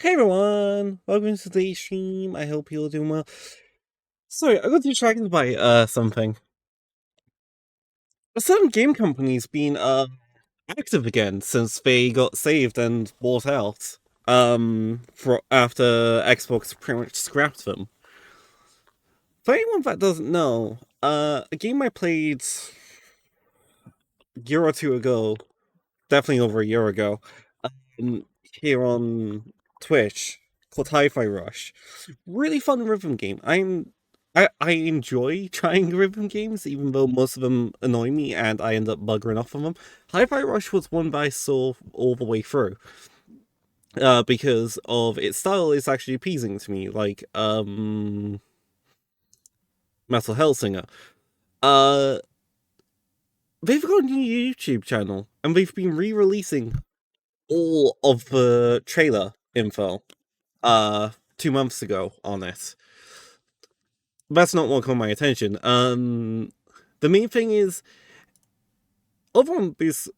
Hey everyone, welcome to the stream. I hope you're doing well. Sorry, I got distracted by something. A certain game company's been active again since they got saved and bought out. For after Xbox pretty much scrapped them. For anyone that doesn't know, a game I played a year or two ago, definitely over a year ago, here on Twitch called Hi-Fi Rush. Really fun rhythm game. I enjoy trying rhythm games, even though most of them annoy me and I end up buggering off of them. Hi-Fi Rush was one that I saw all the way through. Because of its style is actually appeasing to me, like Metal Hellsinger. Uh they've got a new YouTube channel and they've been re-releasing all of the trailer info 2 months ago on it. That's not what caught my attention. The main thing is over on this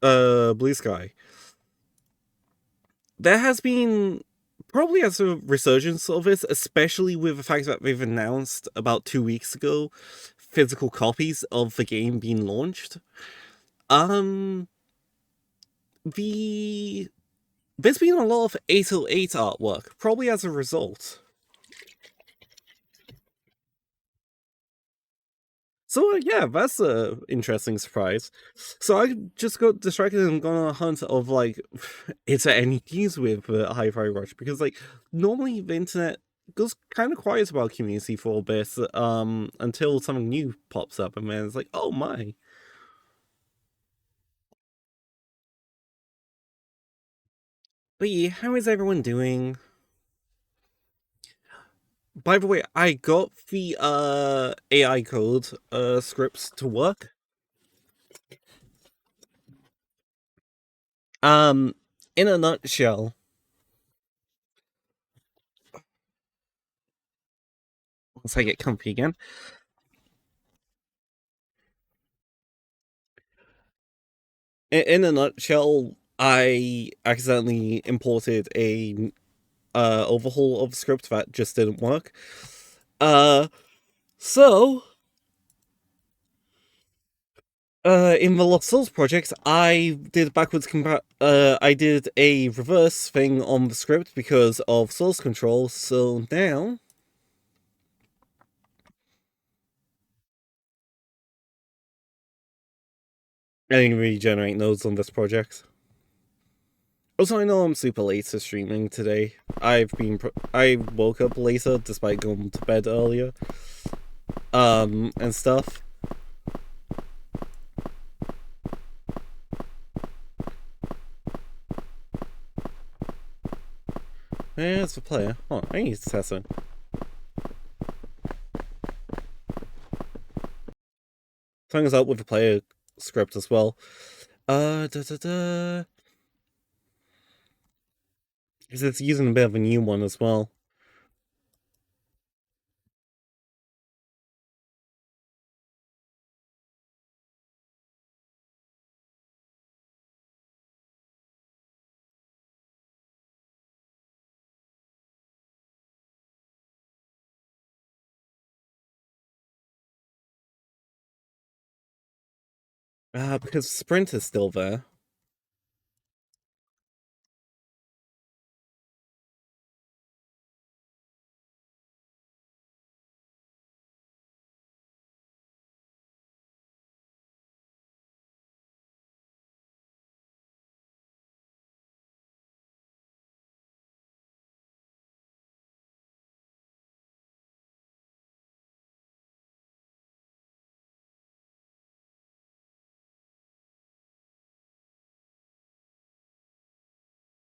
Blue Sky, there has been probably as a resurgence of this, especially with the fact that they've announced about 2 weeks ago physical copies of the game being launched. Um, the there's been a lot of 808 artwork, probably as a result. So yeah, that's a interesting surprise. So I just got distracted and gone on a hunt of like, is there any news with Hi-Fi Rush? Because like normally the internet goes kind of quiet about community for a bit, until something new pops up, and then it's like, oh my. But yeah, how is everyone doing? By the way, I got the AI code scripts to work. Um, in a nutshell, once I get comfy again. In a nutshell, I accidentally imported a overhaul of the script that just didn't work. Uh, so in the Lost Souls project, I did I did a reverse thing on the script because of source control. So now I didn't regenerate nodes on this project. Also, I know I'm super late to streaming today. I woke up later despite going to bed earlier. And stuff. Yeah, it's the player. Oh, I need to test it. Something's up with the player script as well. Da da da. Because it's using a bit of a new one as well. Because Sprint is still there.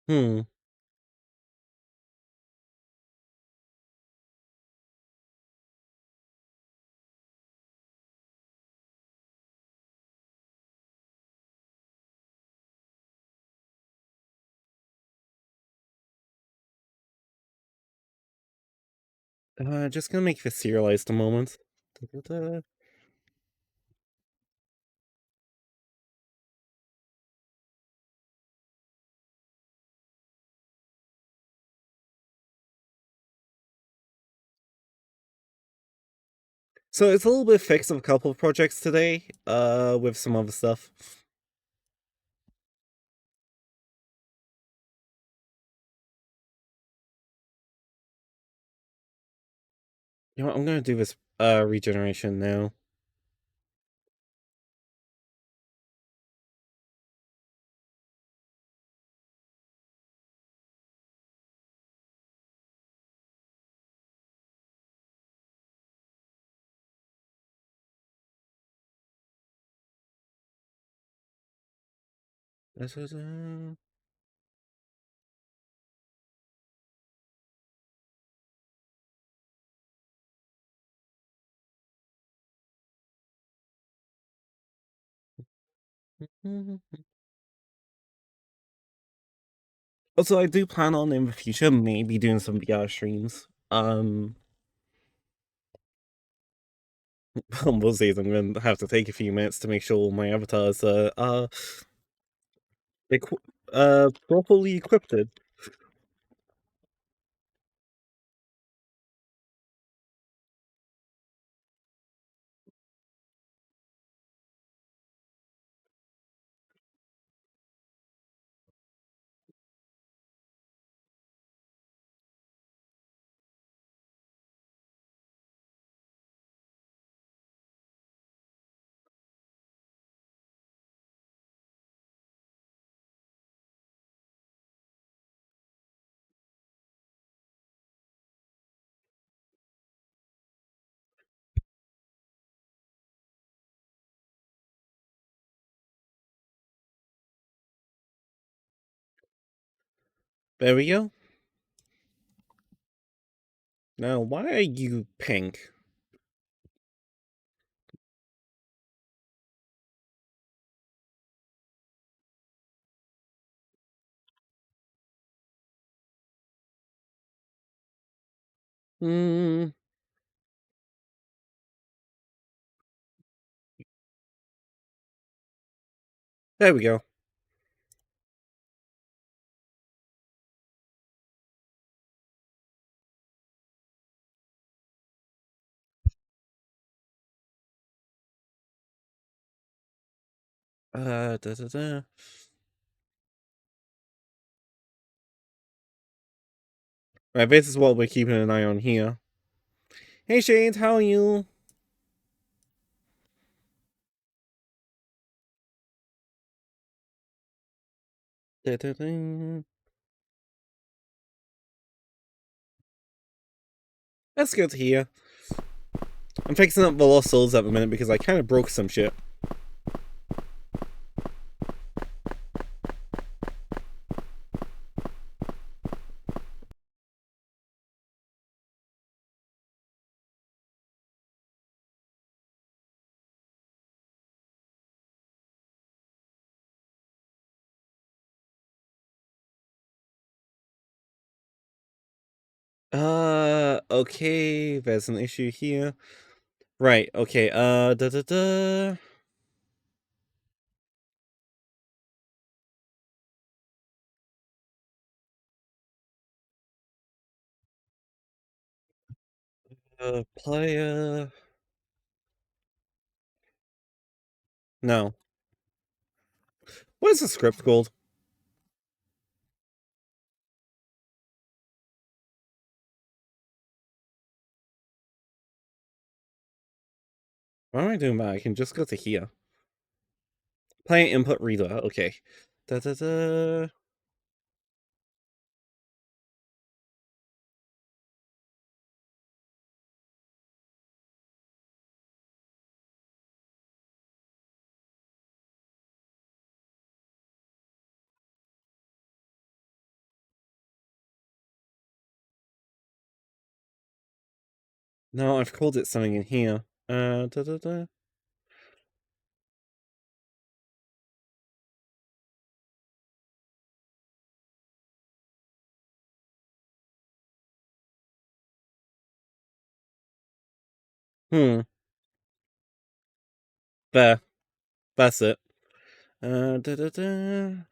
Hmm. Just gonna make this serialized a moment. Da, da, da. So it's a little bit fixed of a couple of projects today, with some other stuff. You know what, I'm gonna do this regeneration now. Also, I do plan on in the future maybe doing some VR streams. We'll see. I'm gonna have to take a few minutes to make sure all my avatars are properly equipped. There we go. Now, why are you pink? Hmm. There we go. Da da da. Right, this is what we're keeping an eye on here. Hey Shade, how are you? Da, da, da. That's good to hear. I'm fixing up the Lost Souls at the minute because I kind of broke some shit. Okay, there's an issue here. Right, okay, da da da. Player. No. What is the script called? Why am I doing that? I can just go to here. Player input reader, okay. Da da da. No, I've called it something in here. Da da da. Hmm. There. That's it. Da da da.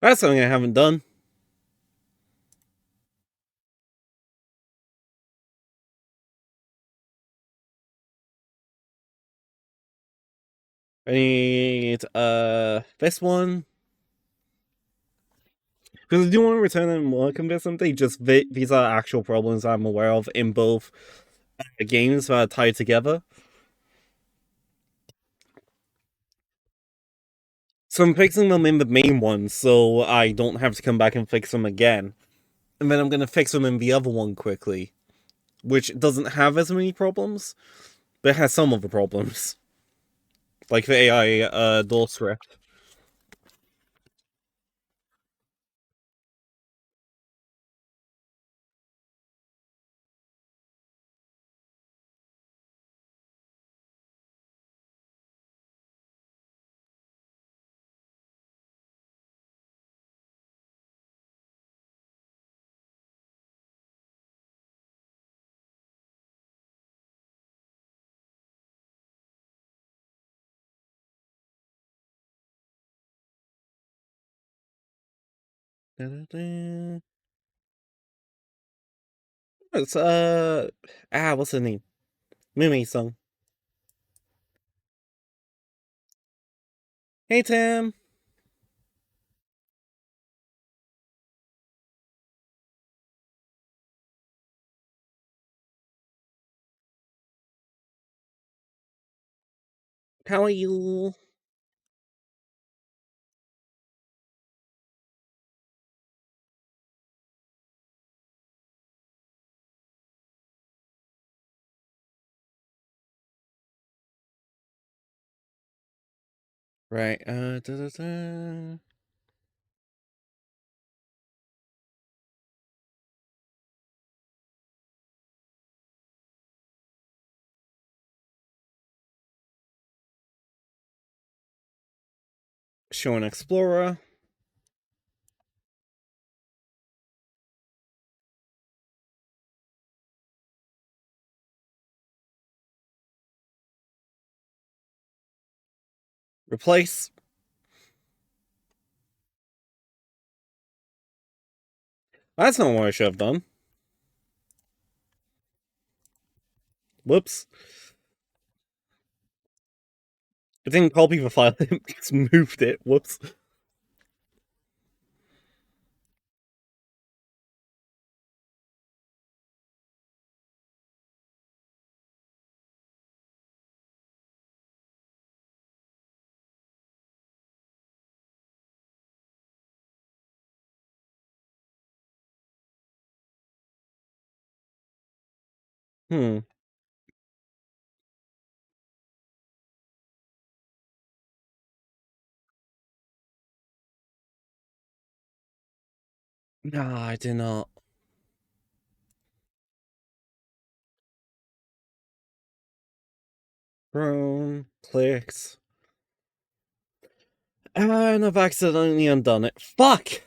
That's something I haven't done. I need this one. Because I do want to return and more convince something. Just these are actual problems I'm aware of in both games that are tied together. So I'm fixing them in the main one, so I don't have to come back and fix them again. And then I'm gonna fix them in the other one quickly, which doesn't have as many problems, but it has some of the problems, like the AI door script. It's what's her name? Mimi song. Hey Tim, how are you? Right, show an explorer. Replace. That's not what I should have done. Whoops. It didn't copy the file, it just moved it. Whoops. Hmm. No, I did not. Prone. Clicks. And I've accidentally undone it. Fuck!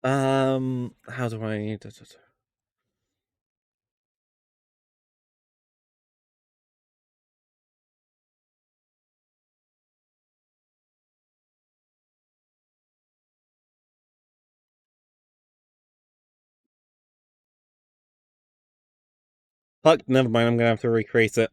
How do I... Fuck, never mind, I'm gonna have to recreate it.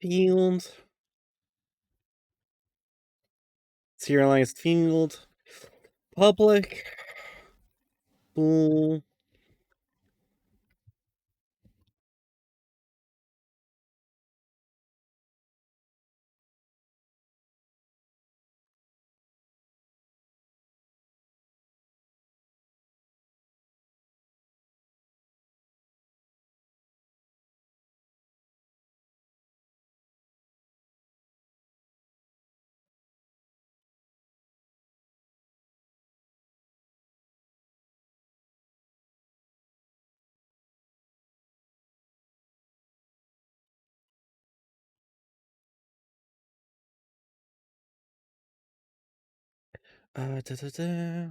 Field. Serialized field. Public. Bool. Da, da, da.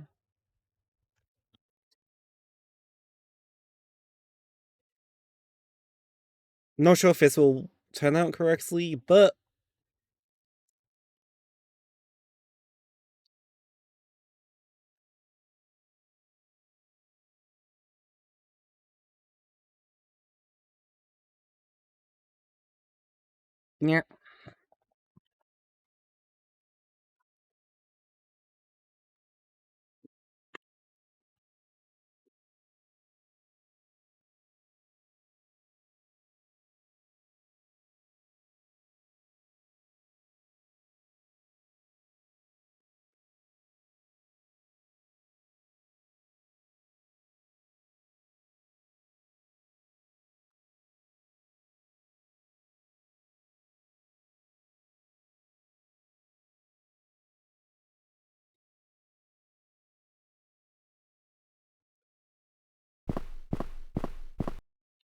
Not sure if this will turn out correctly, but yeah.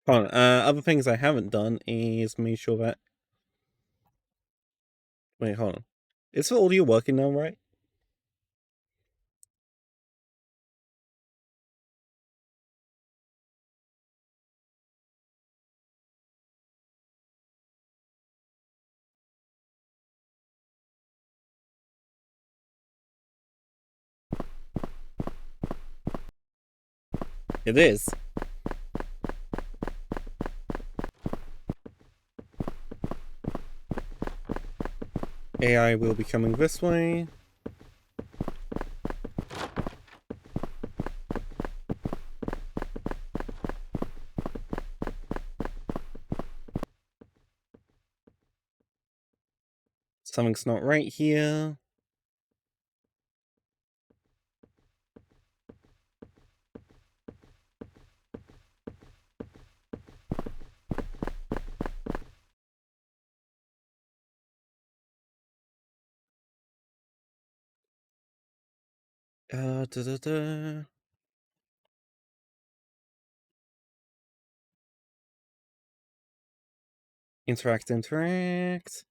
Hold on. Other things I haven't done is make sure that. Wait, hold on. Is the audio working now, right? It is. AI will be coming this way. Something's not right here. Da, da, da. Interact, interact.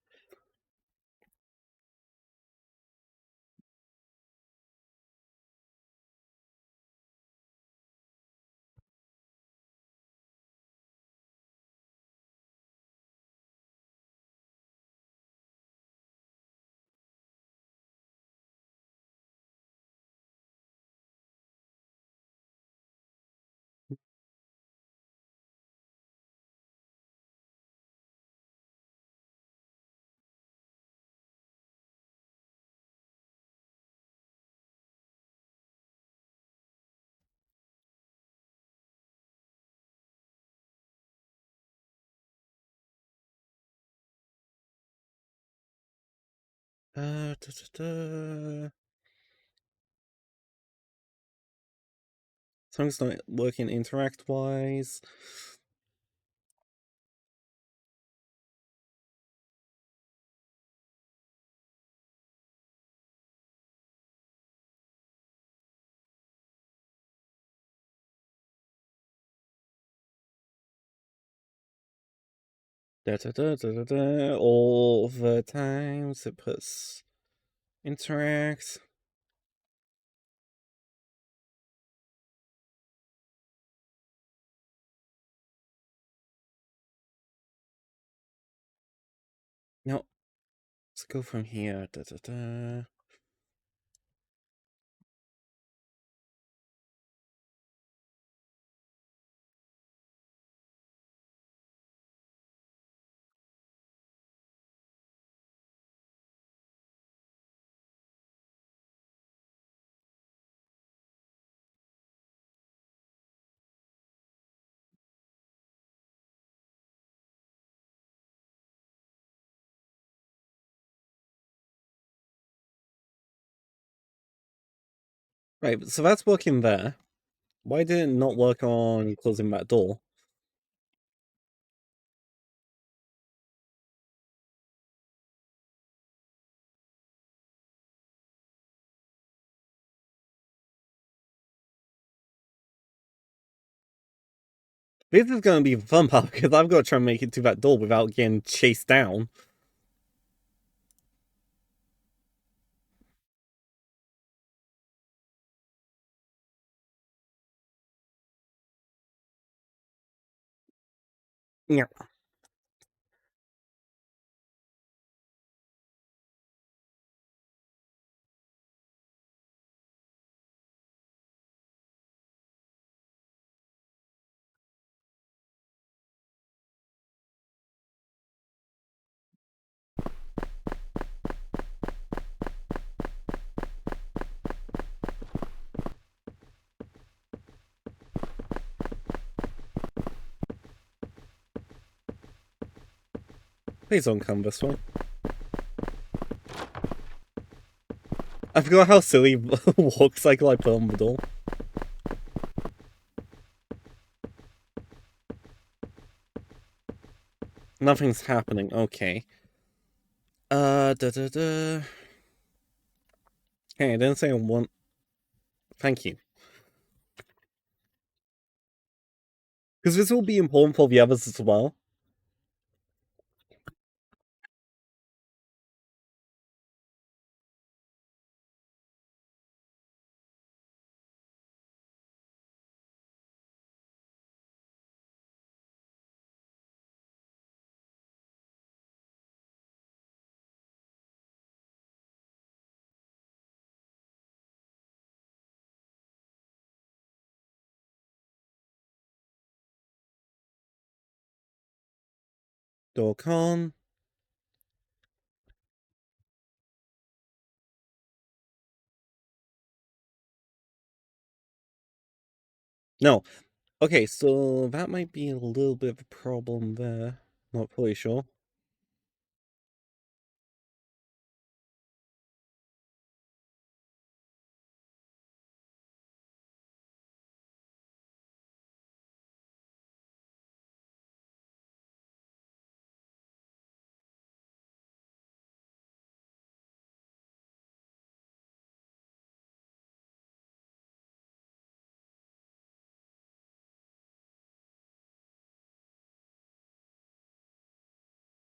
Da, da, da. Something's not working interact wise. Da, da, da, da, da, da. All the times it puts interact. No, let's go from here. Da, da, da. Right, so that's working there. Why did it not work on closing that door? This is going to be the fun part because I've got to try and make it to that door without getting chased down. Yeah. Please don't come this way. I forgot how silly walk cycle I put on the door. Nothing's happening. Okay. Da da da. Hey, I didn't say I want. Thank you. Because this will be important for the others as well. Dorcon. No. Okay, so that might be a little bit of a problem there. Not fully sure.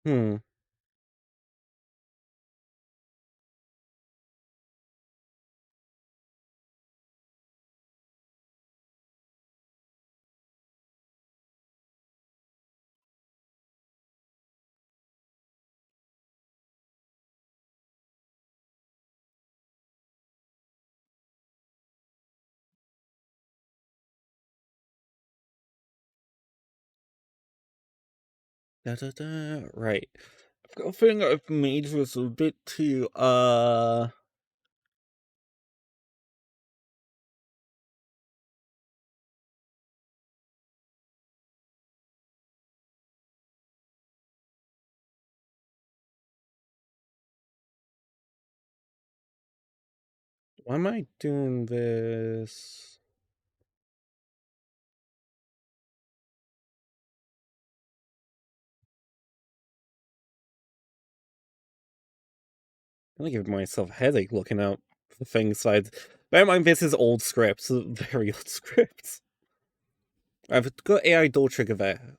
Hmm. Da da da. Right. I've got a feeling I've made this a bit too, Why am I doing this? I'm gonna give myself a headache looking out the thing side. Bear in mind, this is old scripts, very old scripts. I've got AI door trigger there.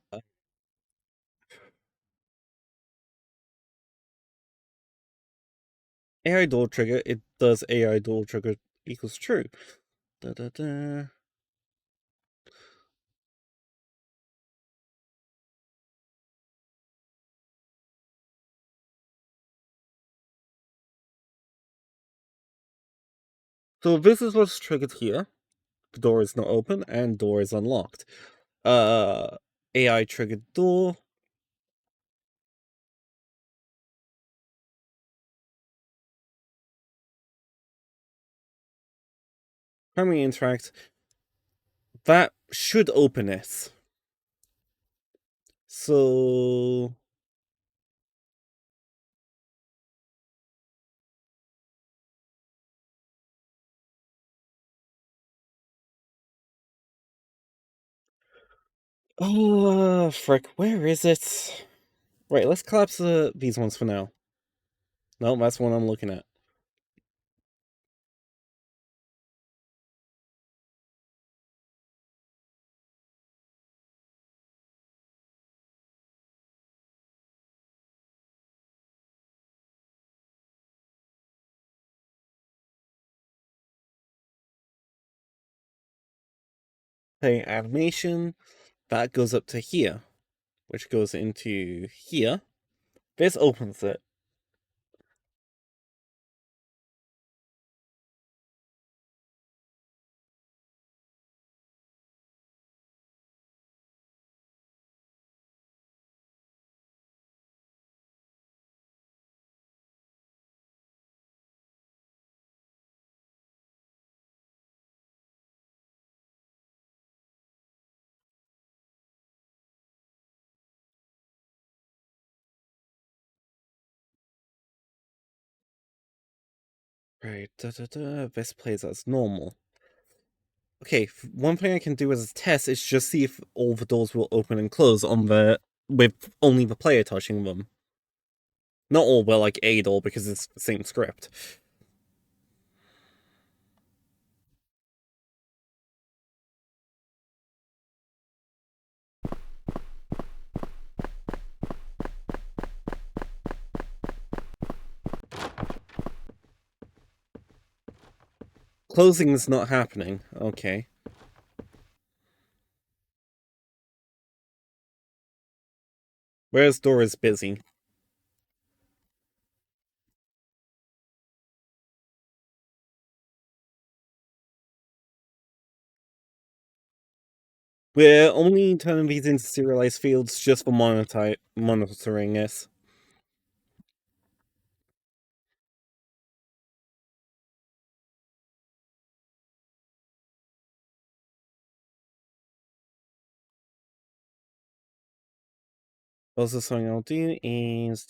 AI door trigger, it does AI door trigger equals true. Da da da. So this is what's triggered here. The door is not open and door is unlocked. Uh, AI triggered door. Primary interact. That should open it. So frick, where is it? Right, let's collapse these ones for now. No, that's one I'm looking at. Hey, animation, that goes up to here. which goes into here. This opens it. Right, this plays as normal. Okay, one thing I can do as a test is just see if all the doors will open and close on the with only the player touching them. Not all, but like a door because it's the same script. Closing is not happening. Okay. Whereas door is busy. We're only turning these into serialized fields just for monitoring this. Also, something I'll do is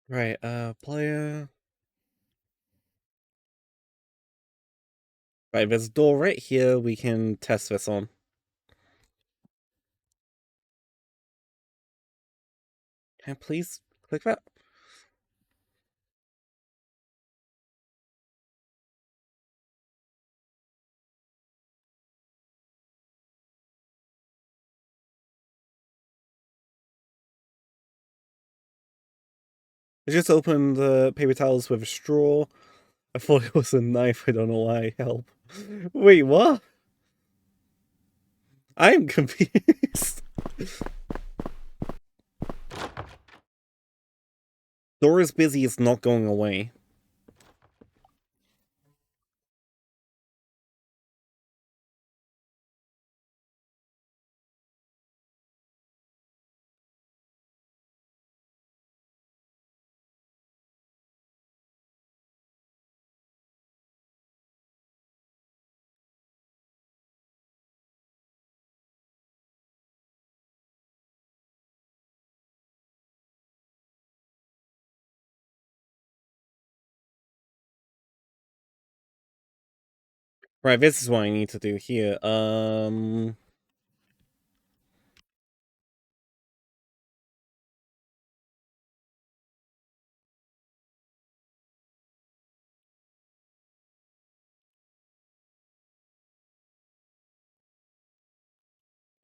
right. Player. Right, there's a door right here. We can test this on. Can I please click that? I just opened the paper towels with a straw. I thought it was a knife. I don't know why. Help. Wait, what? I'm confused. Door is busy. It's not going away. Right, this is what I need to do here.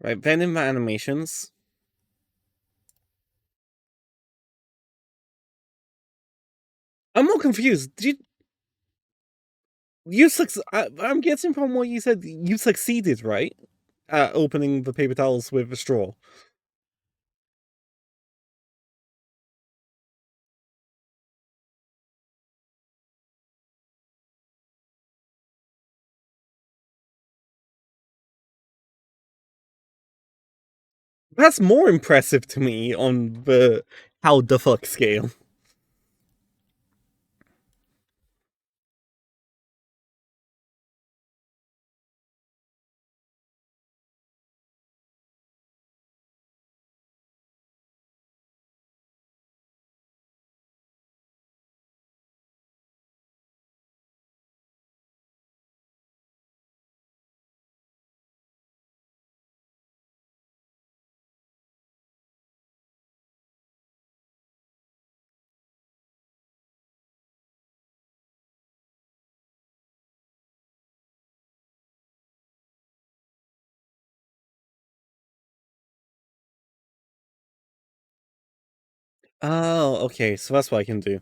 Right, then in the animations. I'm more confused. I'm guessing from what you said, you succeeded, right? At opening the paper towels with a straw. That's more impressive to me on the how the fuck scale. Oh, okay, so that's what I can do.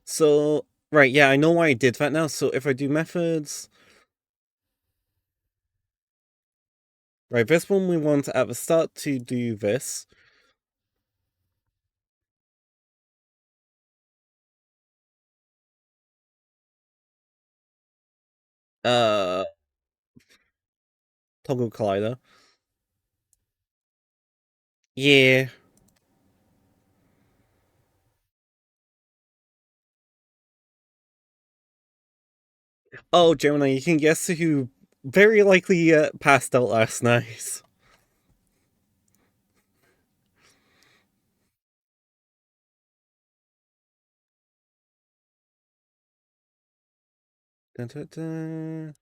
So, right, yeah, I know why I did that now. So if I do methods, right, this one we want at the start to do this. Uh, Toggle collider. Yeah. Oh, Gemini, you can guess who very likely passed out last night. Dun, dun, dun.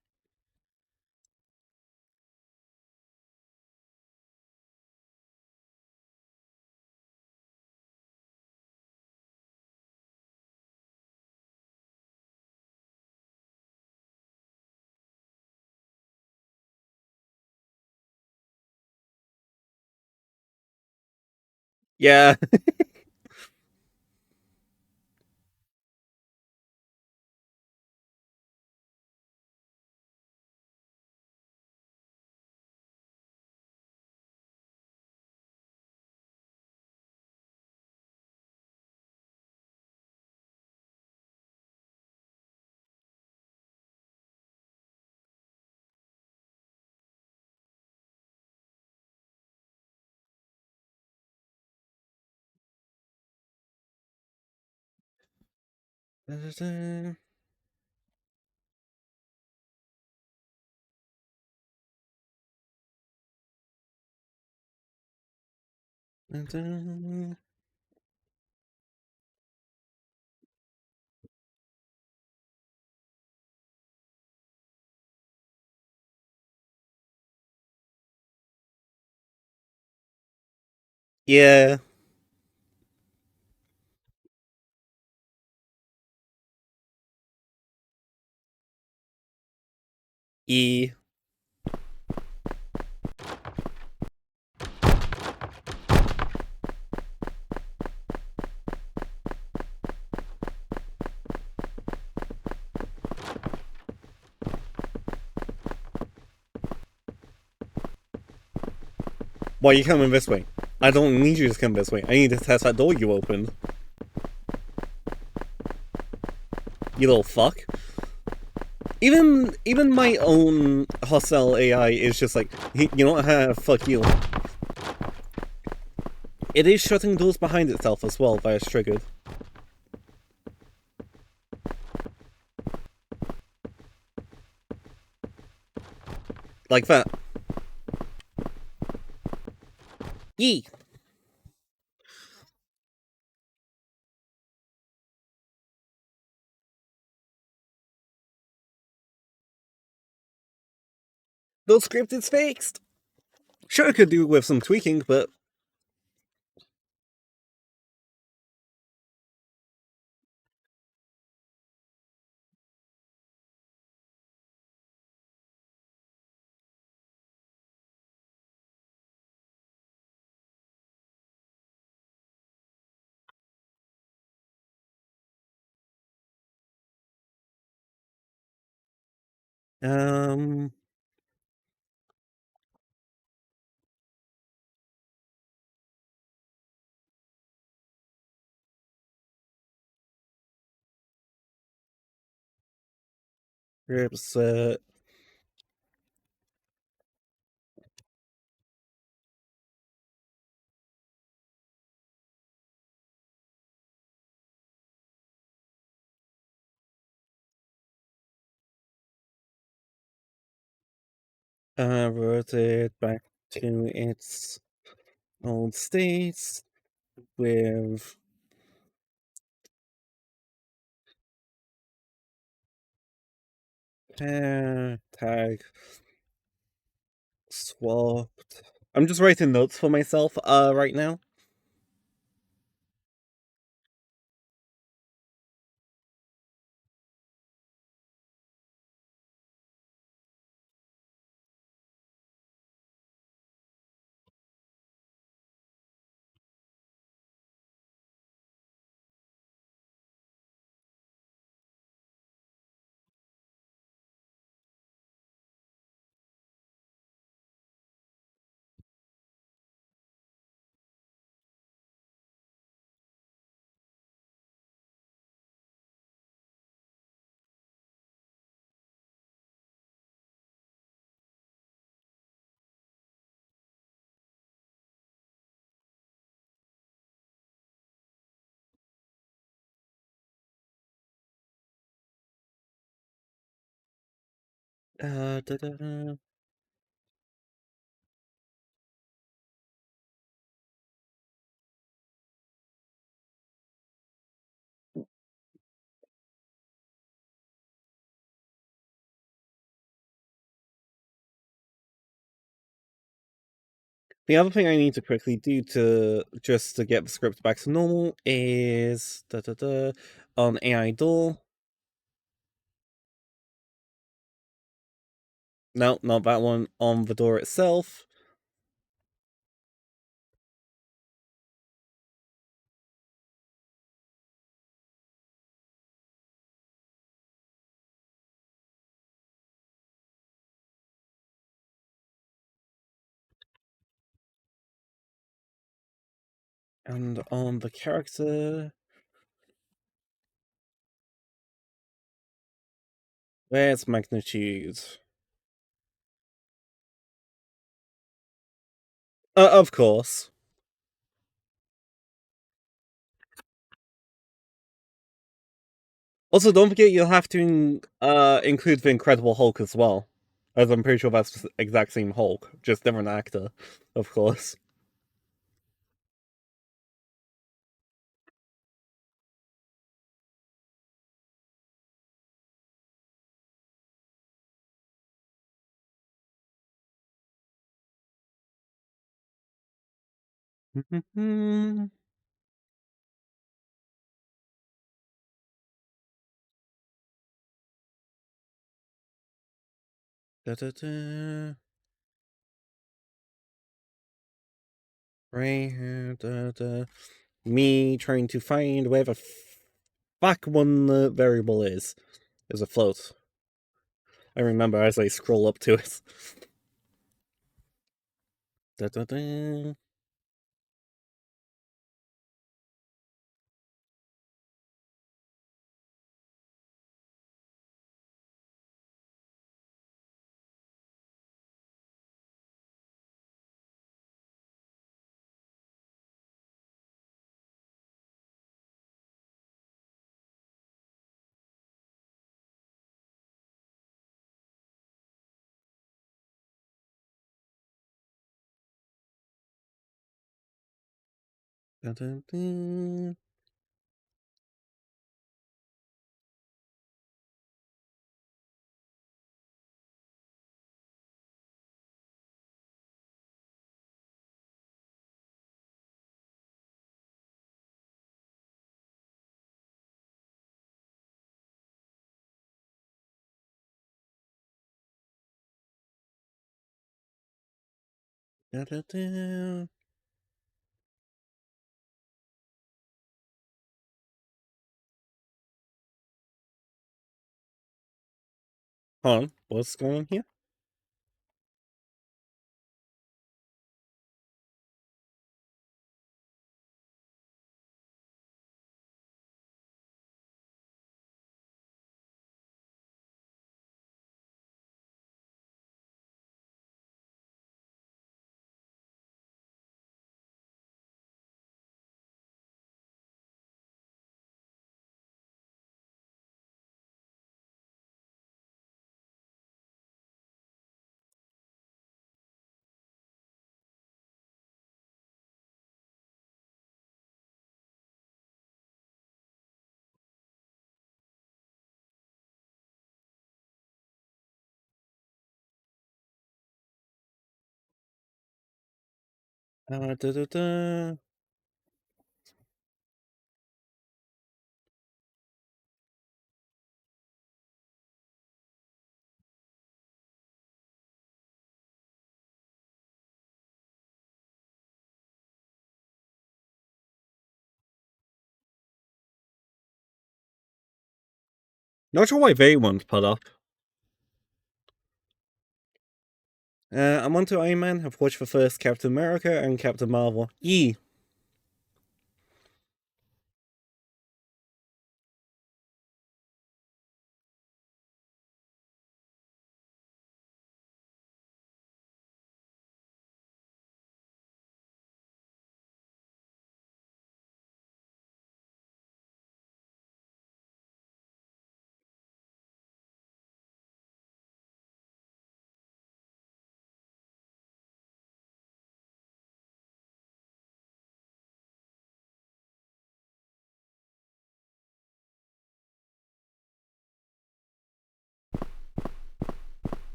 Yeah. Dun, dun, dun, dun. Yeah. E. Why are you coming this way? I don't need you to come this way. I need to test that door you opened. You little fuck. Even my own hostile AI is just like, you know what? Fuck you. It is shutting doors behind itself as well by it's triggered. Like that. Yee! The script is fixed! Sure, I could do with some tweaking, but um, scripts, rotate back to its old states with pair tag swapped. I'm just writing notes for myself right now. Da, da, da. The other thing I need to quickly do to just to get the script back to normal is on AI door. No, not that one. On the door itself. And on the character. Where's magnitude? Of course. Also, don't forget you'll have to include the Incredible Hulk as well. As I'm pretty sure that's the exact same Hulk, just different actor, of course. Da, da, da. Right here, da, da. Me trying to find where the fuck one variable is. There's a float. I remember as I scroll up to it. Da, da, da. Da, da, da. Da, da, da. Hold on, what's going on here? Da, da, da. Not sure why they won't put up. I'm on to Iron Man. I've watched the first Captain America and Captain Marvel. Yee.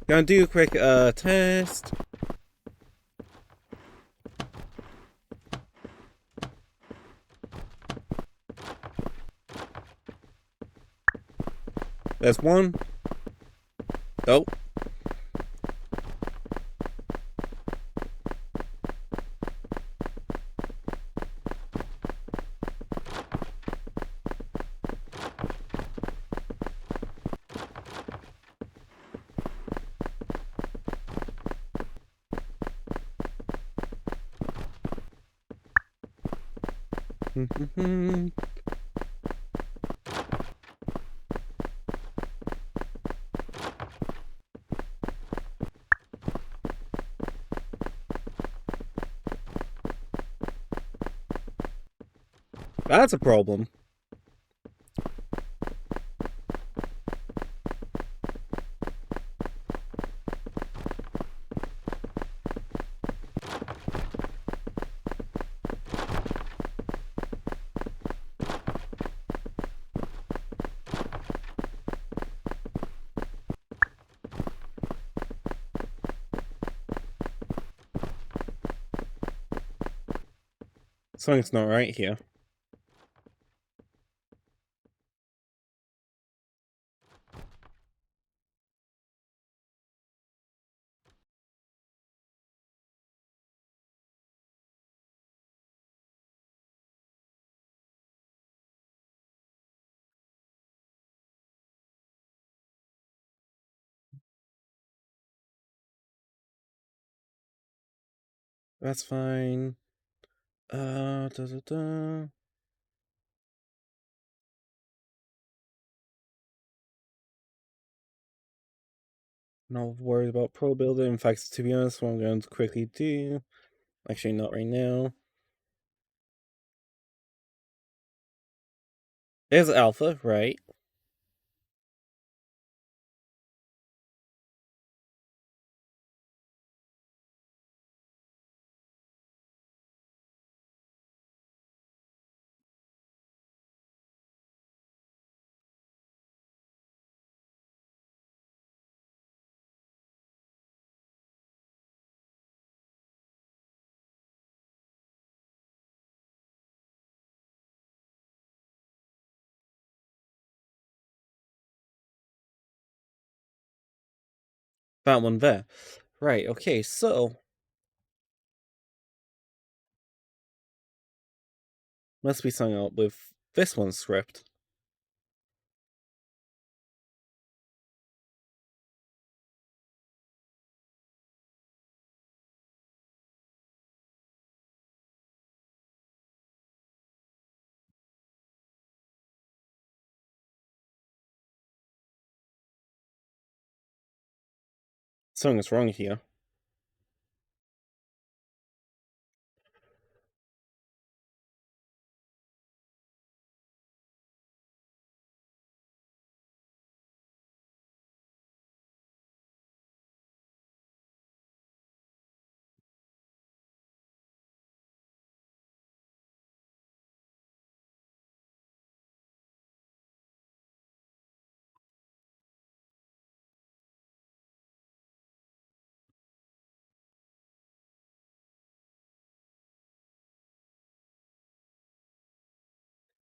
Gonna do a quick test. There's one. Oh. That's a problem. Something's not right here. That's fine. Da da da. Not worried about Pro Builder. In fact, to be honest, what I'm going to quickly do. Actually, not right now. There's Alpha, right? That one there. Right, okay, so must be something up with this one's script. Something's wrong here.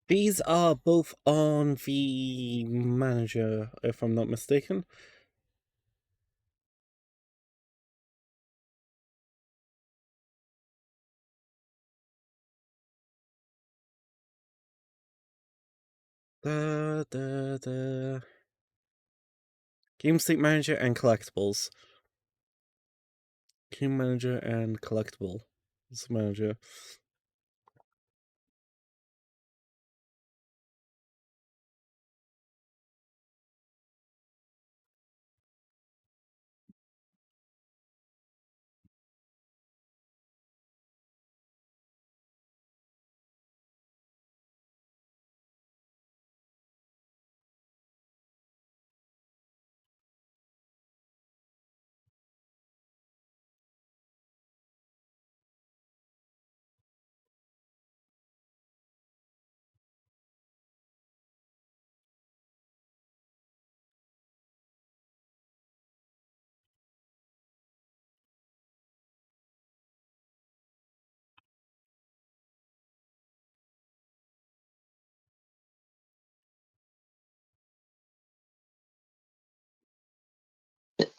These are both on the manager, if I'm not mistaken. The Game State Manager and Collectibles. Game Manager and Collectibles Manager.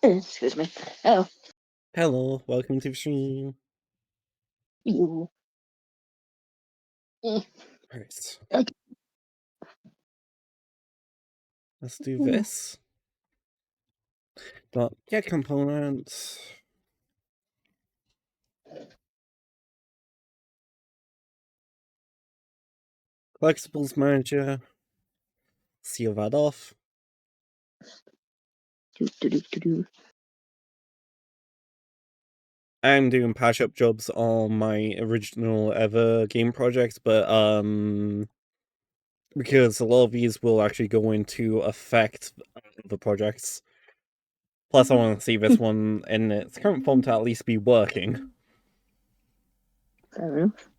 Excuse me. Oh, Hello, welcome to the stream. you. Right, Okay. let's do this. Dot get components. Collectibles manager. Seal that off. I'm doing patch up jobs on my original ever game project, but because a lot of these will actually go into affect the projects. Plus, I want to see this one in its current form to at least be working. Fair enough.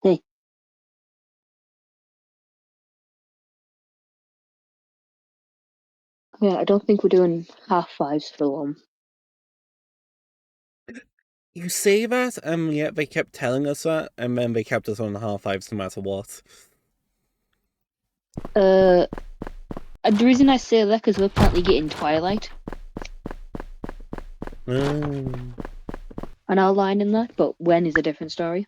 Hey. Yeah, I don't think we're doing half fives for long. You say that, and yet they kept telling us that, and then they kept us on the half fives no matter what. The reason I say that because we're apparently getting Twilight Mm. on our line in that, but when is a different story.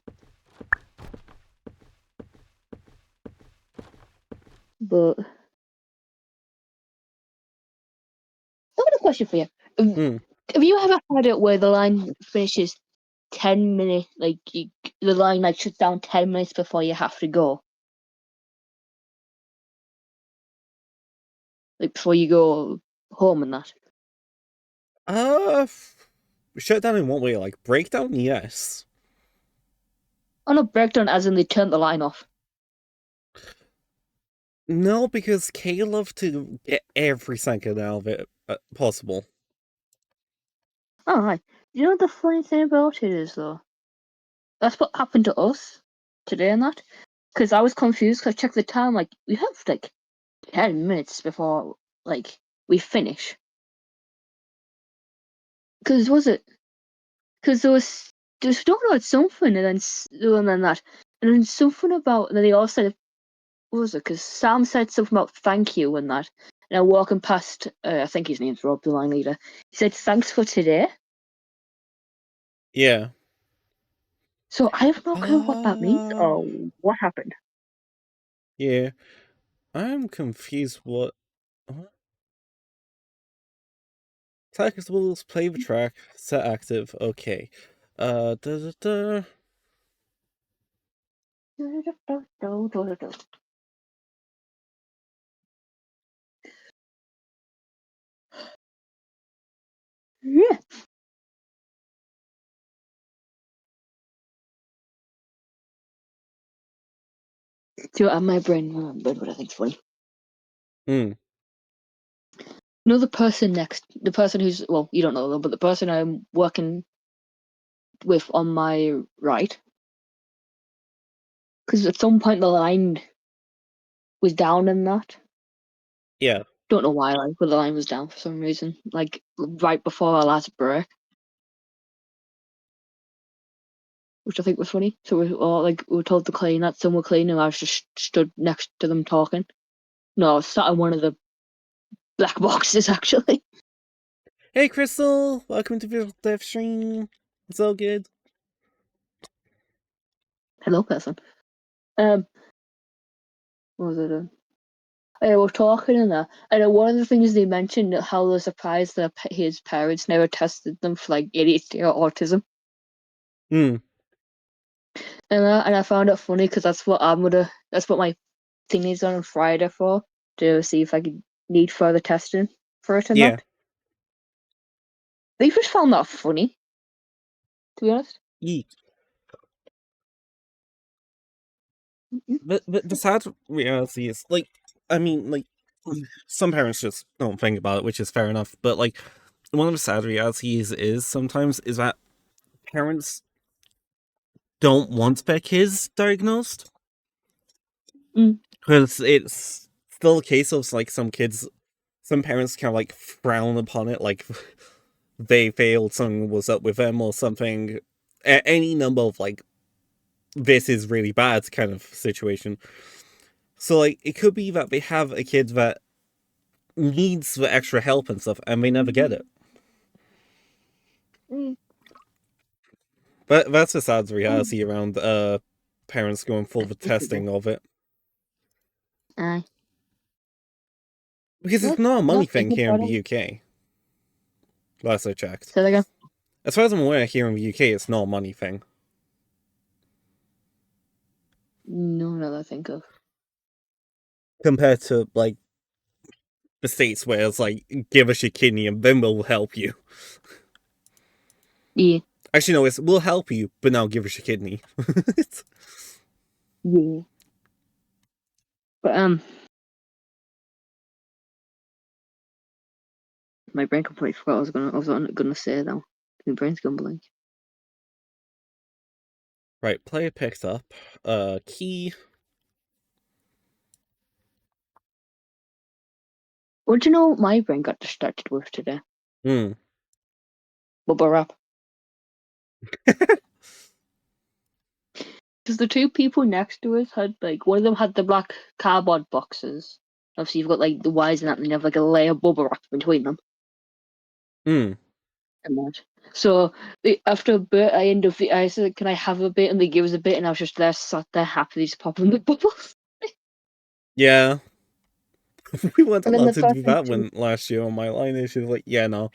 But I've got a question for you. Have you ever had it where the line finishes 10 minutes, like the line like shuts down 10 minutes before you have to go? Like before you go home and that? Shut down in what way? Like breakdown? Yes. Oh no, breakdown as in they turn the line off. No, because Kay loved to get every second out of it possible. Oh, right. You know what the funny thing about it is, though? That's what happened to us today and that. Because I was confused because I checked the time, like, we have, like, 10 minutes before, like, we finish. Because, was it? Because there was talking about something and then that. And then something about, and then they all said, what was it? Because Sam said something about thank you and that. And I walking past, I think his name's Rob, the line leader. He said, thanks for today. Yeah. So I have no clue what that means or what happened. Yeah. I'm confused what Collectibles, play the track, set active, okay. Da da da. Yeah. So my brain remembered what I think's funny. Hmm. You know the person who's, well, you don't know them, but the person I'm working with on my right, because at some point the line was down in that. Yeah. Don't know why, like, but the line was down for some reason, like right before our last break, which I think was funny. So we all like we were told to clean that, some were cleaning, and I was just stood next to them talking. No, I was sat in one of the black boxes actually. Hey Crystal, welcome to the Dev stream. It's all good. Hello, person. What was it? They were talking in there, and one of the things they mentioned how they're surprised that his parents never tested them for like ADHD or autism, Hmm. and I found it funny because that's what my thing is on Friday for, to see if I could need further testing for it or Yeah. not. They just found that funny, to be honest. Yeet. But the sad reality is, like, I mean, like, some parents just don't think about it, which is fair enough. But like, one of the sad realities is sometimes is that parents don't want their kids diagnosed Mm. because it's still a case of like some parents kind of like frown upon it, like they failed, something was up with them or something. Any number of like this is really bad kind of situation. So like it could be that they have a kid that needs the extra help and stuff, and they never get it. Mm. But that's the sad reality around parents going for the This is it. testing of it. Aye. Because it's Not not a money not thing thinking here in about the it. UK. Last I checked. Say that again. As far as I'm aware, here in the UK, it's not a money thing. No, not that I think of. Compared to, like, the States where it's like, give us your kidney and then we'll help you. Yeah. Actually, no, it's we'll help you, but now give us your kidney. Yeah. But my brain completely forgot I was gonna say though. My brain's gone blank. Right, player picked up. Key. What do you know my brain got distracted with today? Hmm. Bubble wrap. Because the two people next to us had like one of them had the black cardboard boxes. Obviously, you've got like the wires and that, and you have like a layer of bubble wrap between them. Hmm. And that. So after a bit, I said, "Can I have a bit?" And they gave us a bit, and I was just there, sat there, happily just popping the bubbles. Yeah. We weren't And then allowed the to do person that to when last year on my line. And she was like, yeah, no.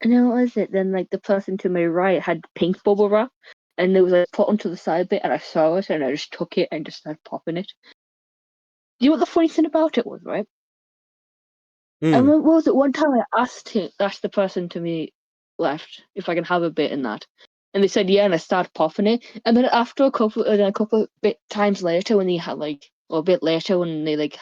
and then what was it? Then like the person to my right had pink bubble wrap, and it was like put onto the side bit, and I saw it, and I just took it and just started popping it. You know what the funny thing about it was, right? And Hmm. what was it? One time I asked the person to me left if I can have a bit in that, and they said yeah, and I started popping it. And then after a couple of bit times later, when they had like, or a bit later when they like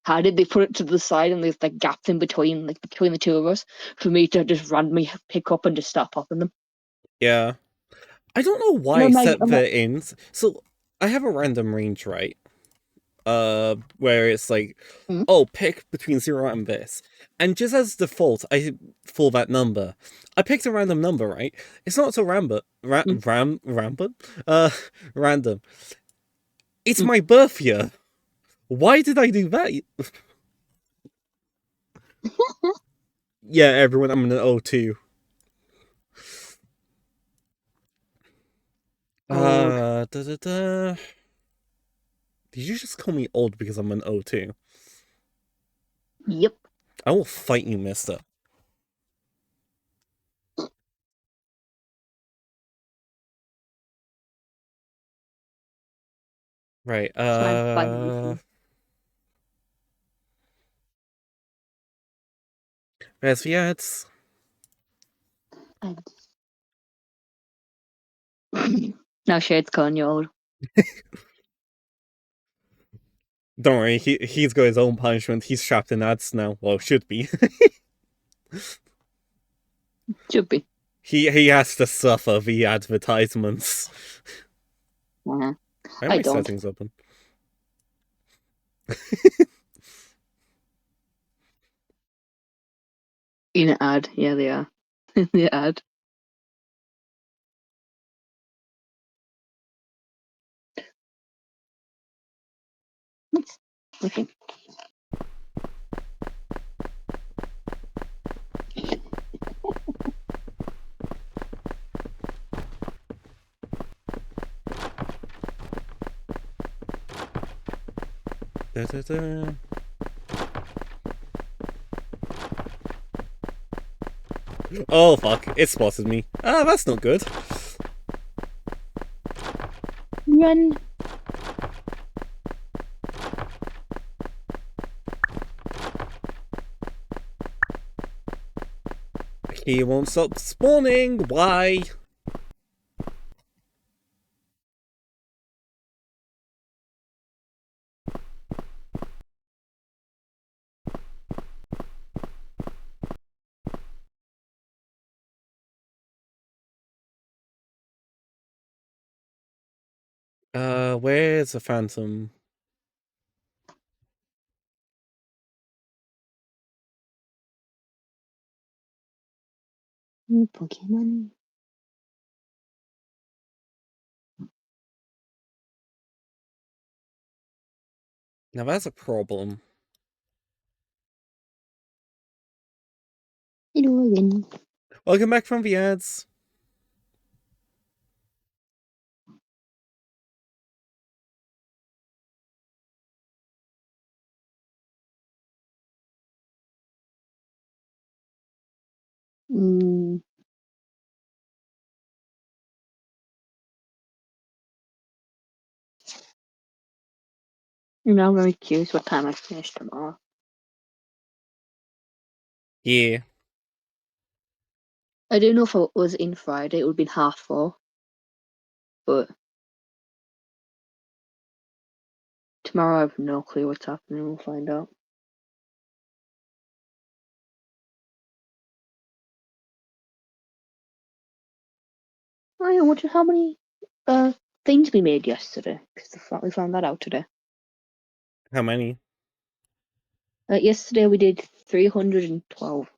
had it, they put it to the side and there's like gaps in between, like between the two of us, for me to just randomly pick up and just start popping them. Yeah. I don't know why And I I'm like, set the ins. So I have a random range, right? Where it's like, "Hmm, oh, pick between 0 and this. And just as default, I for that number. I picked a random number, right? It's not so hmm, rampant, random. It's hmm." my birth year. Why did I do that? Yeah, everyone, I'm an O2. Old. Da da da. Did you just call me old because I'm an O2? Yep. I will fight you, mister. Right, So I'm fighting you. there's the ads. And now Shade's calling you old. Don't worry, he's got his own punishment. He's trapped in ads now. Well, should be. Should be. He has to suffer the advertisements. Uh-huh. Why are I my don't. settings open? In an ad. Yeah, they are. In the ad. Nice. Okay. Da, da, da. Oh fuck! It spotted me. Ah, that's not good. Run. He won't stop spawning. Why? Where's the phantom? Pokemon. Now that's a problem. You know, again. Welcome back from the ads. Mm. Now I'm very curious what time I finish tomorrow. Yeah. I don't know if it was in Friday, it would have been 4:30. But tomorrow I have no clue what's happening. We'll find out. I wonder how many things we made yesterday, because we found that out today. How many? Yesterday we did 312.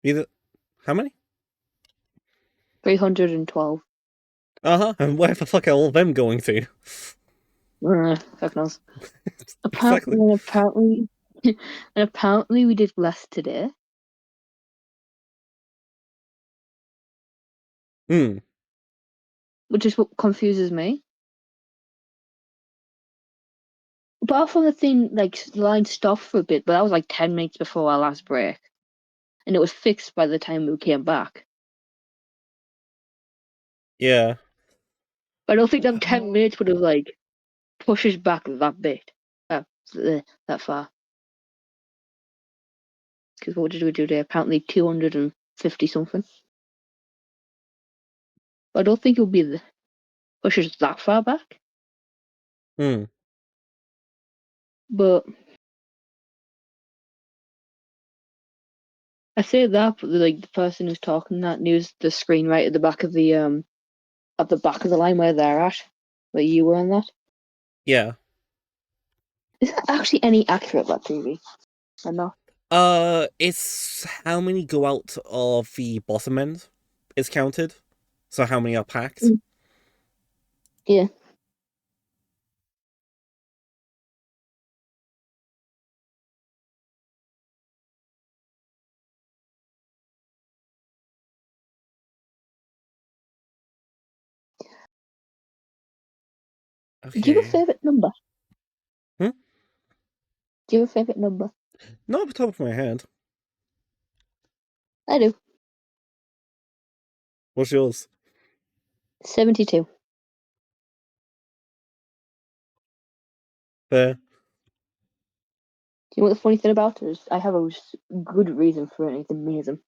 Either. How many? 312. And where the fuck are all them going to? Heck knows. Exactly. Apparently, and apparently we did less today, Hmm. which is what confuses me. Apart from the thing, like the line stopped for a bit, but that was like 10 minutes before our last break, and it was fixed by the time we came back. Yeah. But I don't think them 10 minutes would have like pushed us back that bit, that far. Because what did we do today? Apparently 250 something. But I don't think it would be push us that far back. Hmm. But I say that, but like the person who's talking that news, the screen right at the back of the line where they're at, where you were on that. Yeah. Is that actually any accurate, that TV? Or not? It's how many go out of the bottom end is counted. So how many are packed? Mm. Yeah. Do you have a Okay. favourite number? Hmm? Do you have a favourite number? Not off the top of my head. I do. What's yours? 72. Fair. Do you know what the funny thing about it is? I have a good reason for it. It's amazing.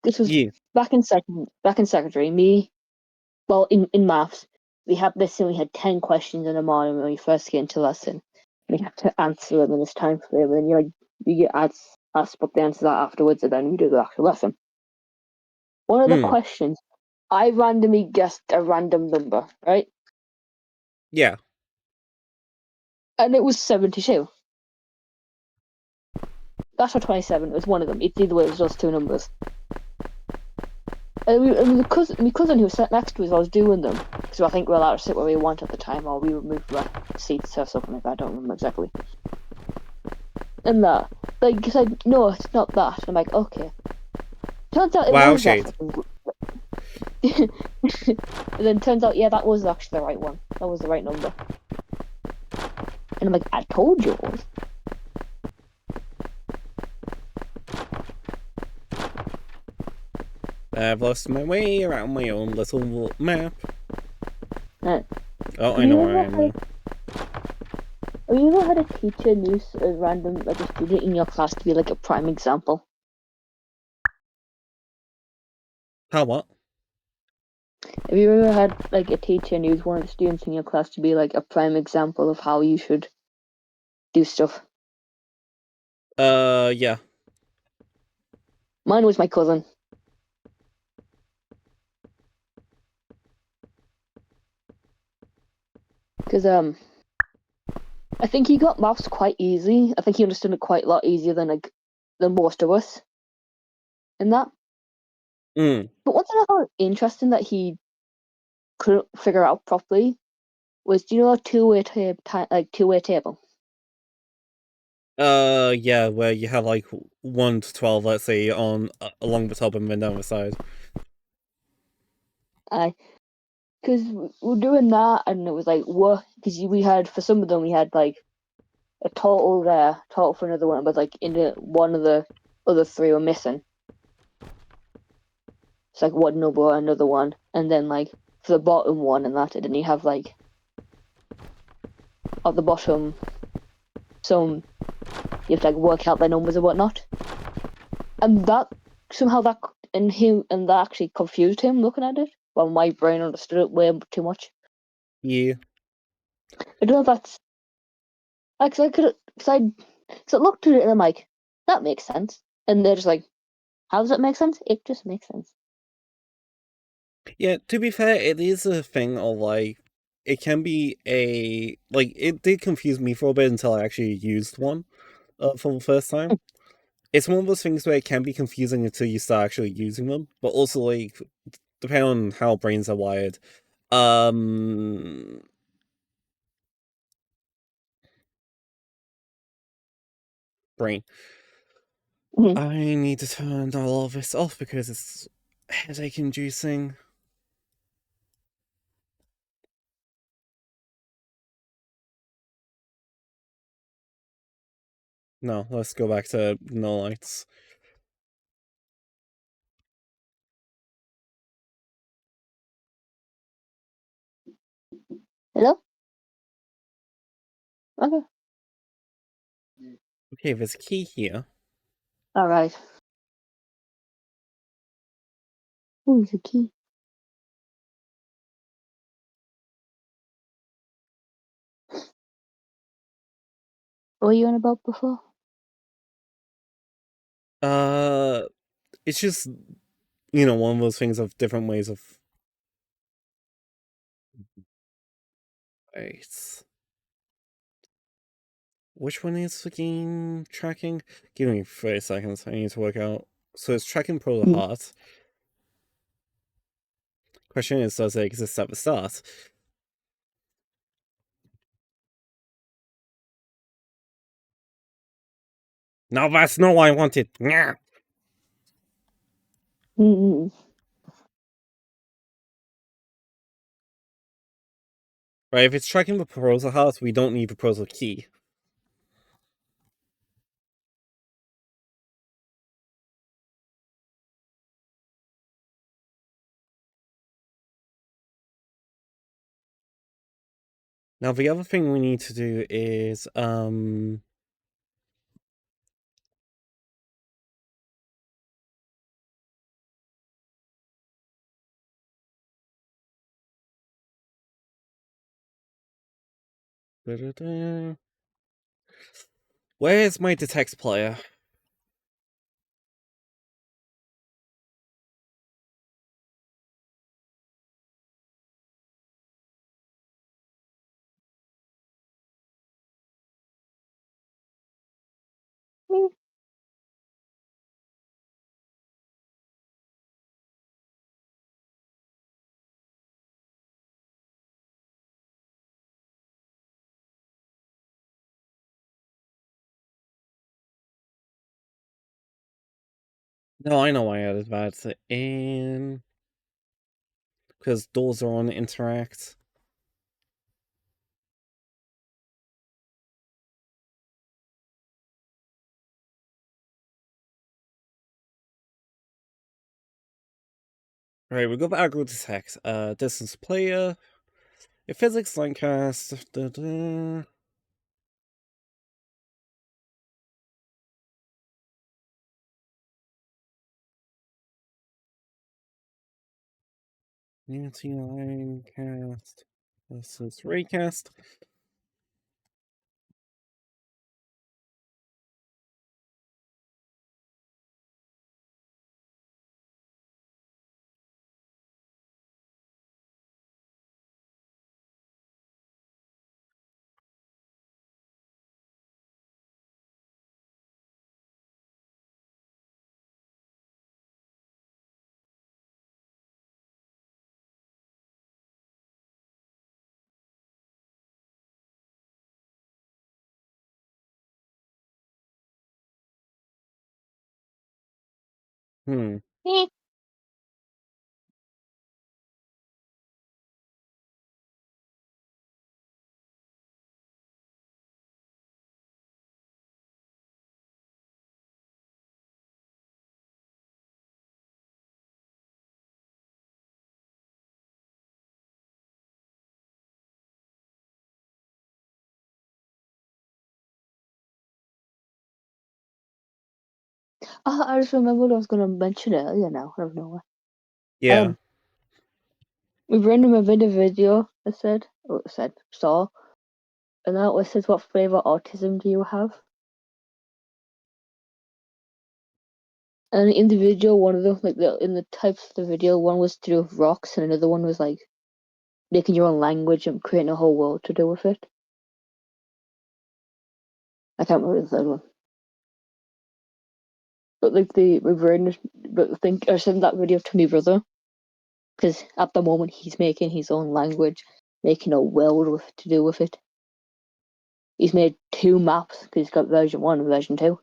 This was Yeah. back in secondary. Well, in maths, we had this and we had 10 questions in the morning when we first get into lesson. We have to answer them in this time frame, and you get asked what the answers are afterwards, and then we do the actual lesson. One of the Hmm. questions, I randomly guessed a random number, right? Yeah. And it was 72. That's not 27. It was one of them. It's either way. It was just two numbers. And my cousin who was sat next to us, I was doing them because I think we were allowed to sit where we want at the time, or we would move the seats or something like that. I don't remember exactly. And that, like, he said, no, it's not that. And I'm like, okay. Turns out it Wow, was that. shade. And then turns out, yeah, that was actually the right one. That was the right number. And I'm like, I told you it was. I've lost my way around my own little map. Uh, Oh, I have know you where I ever am now. have you ever had a teacher use a random, like a student in your class to be like a prime example? How what? Have you ever had like a teacher and use one of the students in your class to be like a prime example of how you should do stuff? Yeah. Mine was my cousin. Because I think he got maths quite easy. I think he understood it quite a lot easier than most of us in that. Mm. But one thing I found interesting that he couldn't figure out properly was, do you know a two-way table? Yeah, where you have like 1 to 12, let's say, on along the top and then down the side. I Because we were doing that, and it was like what? Because we had for some of them we had like a total there, total for another one, but like in the one of the other three were missing. It's like one number, another one, and then like for the bottom one and that, and then you have like at the bottom some you have to like work out their numbers and whatnot, and that somehow that and that actually confused him looking at it. While my brain understood it way too much. Yeah. I don't know if that's like 'cause I could because I looked at it and I'm like that makes sense, and they're just like how does it make sense? It just makes sense. Yeah, to be fair, it is a thing of like, it can be a, like, it did confuse me for a bit until I actually used one for the first time. It's one of those things where it can be confusing until you start actually using them, but also, like, depending on how brains are wired. Um, Brain. Mhm. I need to turn all of this off because it's headache inducing. No, let's go back to no lights. Hello? Okay. Okay, there's a key here. All right. Who's the key? What were you on about before? Uh, it's just, one of those things of different ways of. Right. Which one is the game tracking? Give me 30 seconds. I need to work out. So it's tracking Pro the Mhm. Heart. Question is, does it exist at the start? No, that's not what I wanted. Nyah. Mm-mm. Right, if it's tracking the proposal heart, we don't need the proposal key. Now the other thing we need to do is da-da-da. Where's my detect player? Mm. No, I know why I added that in, because doors are on interact. Right, we got the aggro detect. Distance player. A physics line cast. Da-da. Nancy line cast. This is raycast. Hmm. Eh. I just remember what I was going to mention earlier now, out of nowhere. Yeah. We randomly made a video, saw, and that was says, what flavour autism do you have? And in the video, one of them, in the types of the video, one was to do with rocks, and another one was like making your own language and creating a whole world to do with it. I can't remember the third one. But like but I think I sent that video to my brother because at the moment he's making his own language, making a world to do with it. He's made 2 maps because he's got version 1 and version 2,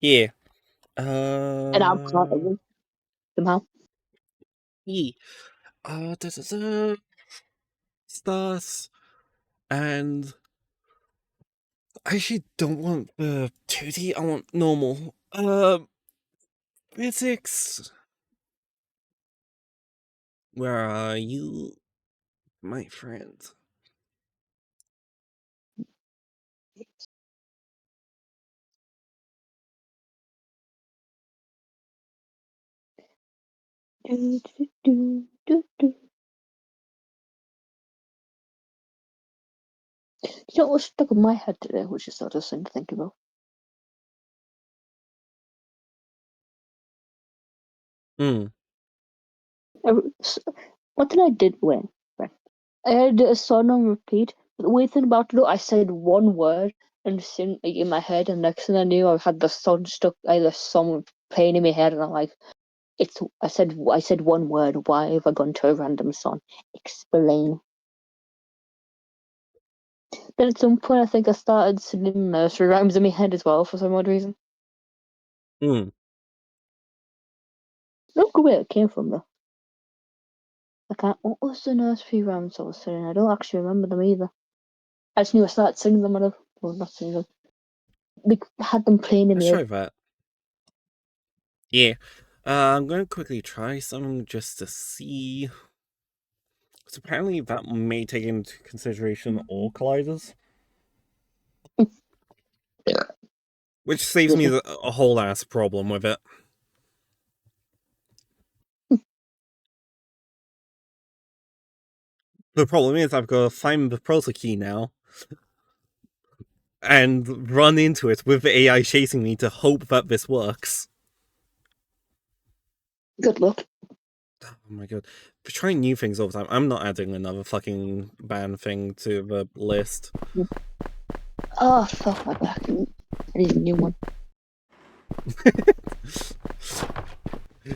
Yeah. and I'm part of them somehow. Yeah. Da, da, da. Stars. And I actually don't want the 2D, I want normal. Physics. Where are you, my friend? Do, do, do, do, do. You know what's stuck in my head today, which is sort of something to think about. Hmm. What did I did when? Right. I had a song on repeat, but the weird thing about it, I said one word and in my head, and next thing I knew, I had the song stuck. I had the song playing in my head, and I'm like, "It's." I said one word. Why have I gone to a random song? Explain. Then at some point, I think I started singing nursery rhymes in my head as well for some odd reason. Hmm. Look where it came from though. I can't. What was the nursery rhymes I was singing? I don't actually remember them either. I just knew I started singing them. Well, not singing them. We had them playing in my Let's head. try that. Yeah. I'm going to quickly try some just to see. Because apparently that may take into consideration all colliders. Which saves Excuse me me. a whole ass problem with it. The problem is I've got to find the proto key now and run into it with the AI chasing me to hope that this works. Good luck. Oh my god. For trying new things all the time, I'm not adding another fucking band thing to the list. Oh, fuck my back. I need a new one.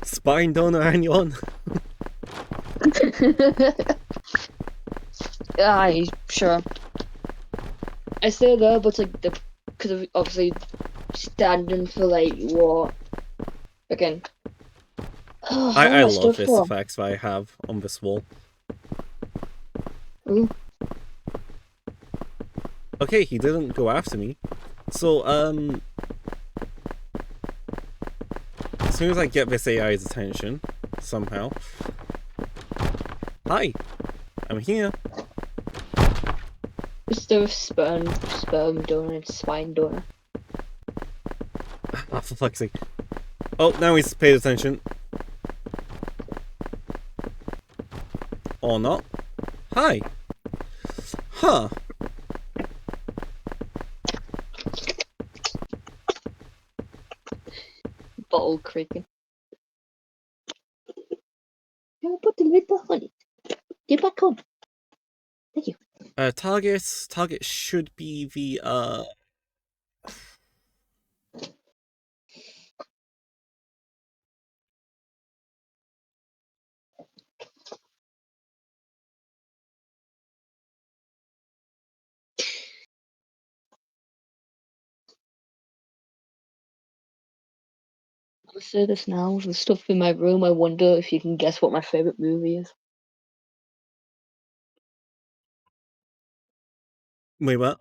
Spine donor anyone? Aye, sure. I say that, but like because of obviously standing for like what again? Oh, how I do I love stood this for? effects that I have on this wall. Ooh, Okay, he didn't go after me. So, as soon as I get this AI's attention, somehow. Hi, I'm here. Mr. Sperm donor, and spine donor. Ah, for fuck's sake. Oh, now he's paid attention. Or not. Hi. Huh. Bottle creaking. Can I put the lid back on it? Get back on. Thank you. Target should be the, I'll say this now. The stuff in my room, I wonder if you can guess what my favorite movie is. Wait, what?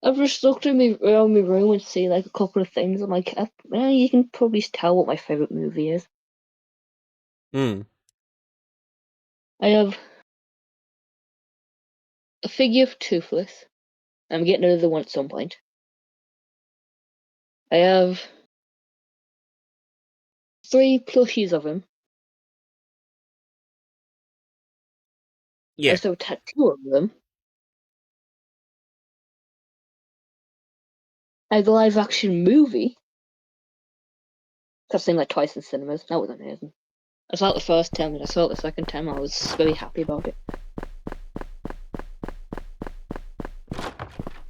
I've just looked around my room and seen like a couple of things. I'm like, you can probably tell what my favorite movie is. Hmm. I have a figure of Toothless. I'm getting another one at some point. I have 3 plushies of him. I Yeah. also have a tattoo of them. I have the live action movie. I've seen like twice in cinemas. That was amazing. I saw it the first time and I saw it the second time. I was very happy about it.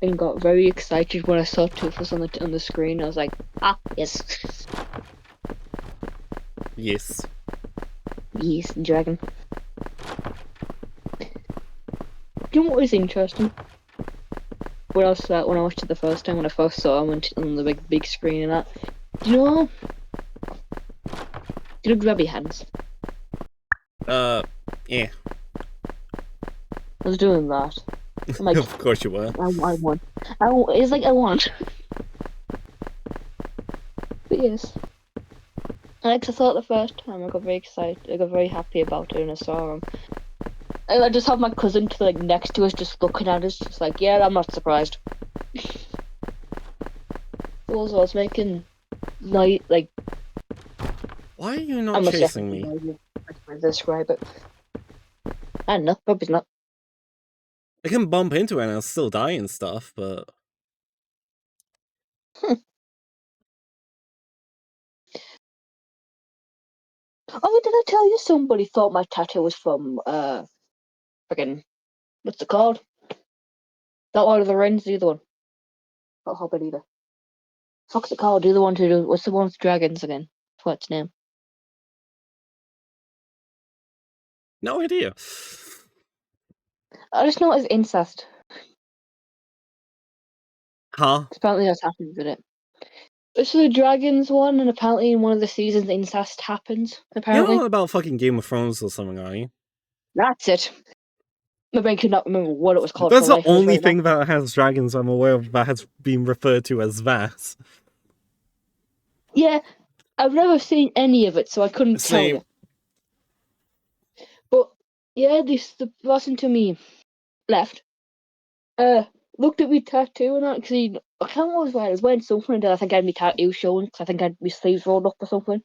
And got very excited when I saw Toothless on the screen. I was like, yes. Yes. Yes, dragon. You know what was interesting? When I watched it the first time, when I first saw him on the big screen and that. Do you know Grabby Hands? Yeah. I was doing that. I'm like, Of course you were. I want. It's like I want. But yes. I saw it the first time. I got very excited. I got very happy about it, and I saw him. And I just have my cousin to like next to us, just looking at us, just like, yeah, I'm not surprised. Also, I was making night like Why are you not I'm a chasing second me? to describe it. I don't know, probably not. I can bump into it and I'll still die and stuff, but Oh, did I tell you somebody thought my tattoo was from friggin' what's it called? Not Lord of the Rings, the other one. Not Hobbit either. Fuck's it called? The other one to do. What's the one with dragons again? What's its name? no idea. I just know it as incest. Huh? Apparently that's happened with it. It's the dragons one, and apparently in one of the seasons incest happens. You're not Apparently. about fucking Game of Thrones or something, are you? That's it. My brain could not remember what it was called for That's the life. It was only right now. thing that has dragons I'm aware of that has been referred to as that. Yeah, I've never seen any of it, so I couldn't tell Same. you. But yeah, the person to me left. Looked at me tattoo and that because I can't remember what it was wearing. I was wearing something and I think I had my tattoo showing because I think I had my sleeves rolled up or something.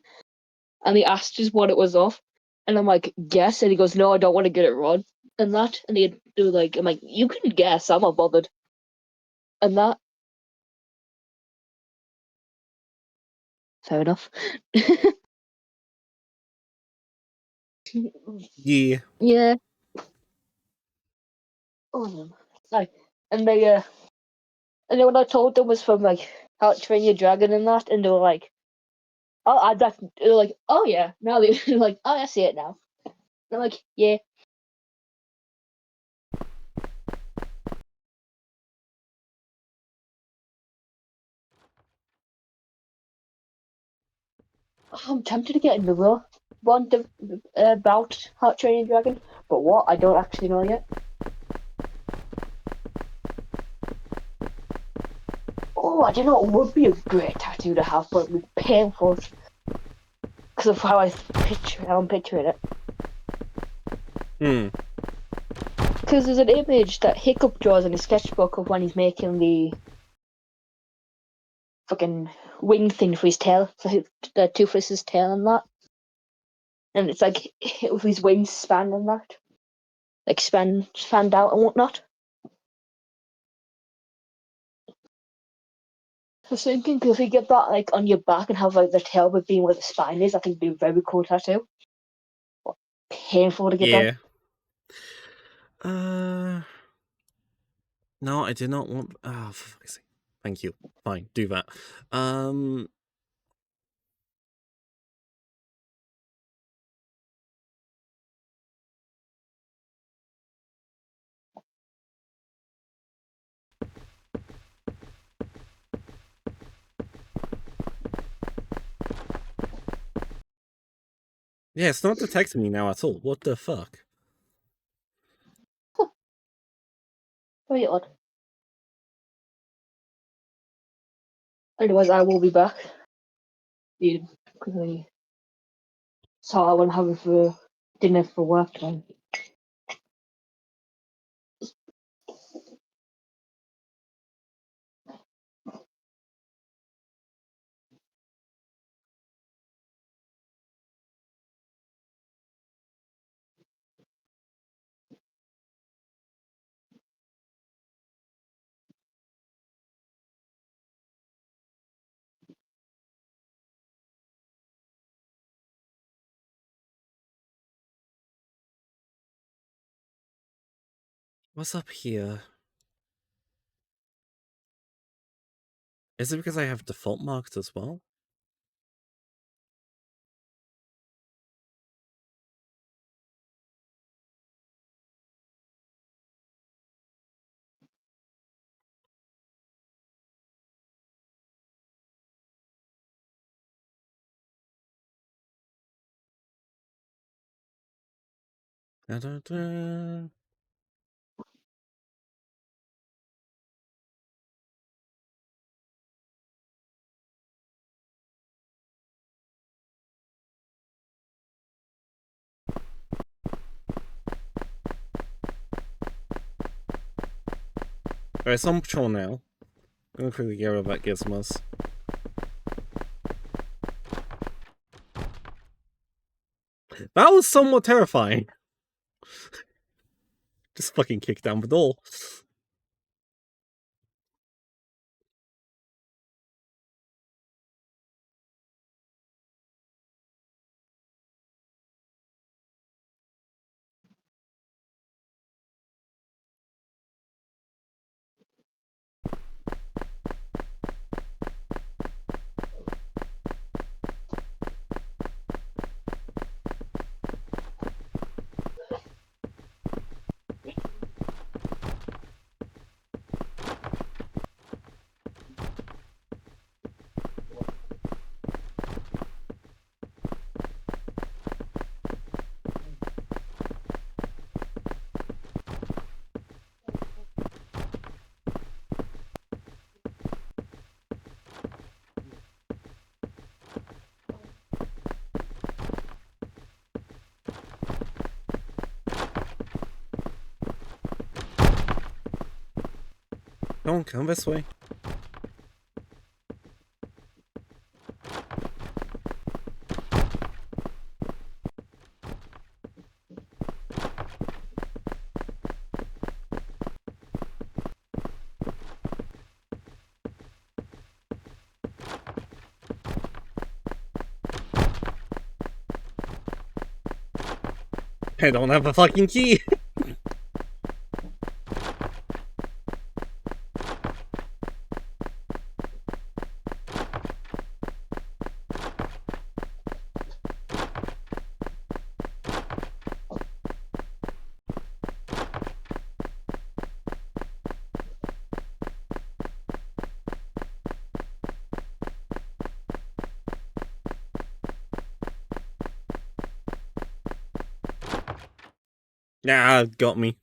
And he asked us what it was off, and I'm like, guess. And he goes, no, I don't want to get it wrong. And that, and he'd do like, I'm like, you can guess. I'm not bothered. And that, fair enough. Yeah. Yeah. Oh no. Sorry. And and then when I told them was from like How to Train Your Dragon and that, and they were like, oh, they were like, oh yeah. Now they're like, oh, I see it now. And I'm like, yeah. Oh, I'm tempted to get another one about How to Train Your Dragon, but what? I don't actually know yet. Oh, I don't know. It would be a great tattoo to have, but it would be painful because of how I'm picturing it. Hmm. Because there's an image that Hiccup draws in his sketchbook of when he's making the fucking wing thing for his tail, for the Toothless's tail and that. And it's like with his wings span and that, like spanned out and whatnot. I was thinking, if you get that like on your back and have like the tail with being where the spine is, I think it'd be a very cool tattoo. But painful to get done. Yeah. Uh. No, I did not want. Ah, for fuck's sake. Thank you. Fine, do that. Um. Yeah, it's not detecting me now at all. What the fuck? Huh. Very odd. Anyways, I will be back. Because I saw what I'm having for dinner for work then. What's up here? Is it because I have default marked as well? Da, da, da. Alright, so I'm on patrol now. I'm gonna quickly get rid of that gizmos. That was somewhat terrifying. Just fucking kick down the door. Don't come this way. I don't have a fucking key. Nah, got me.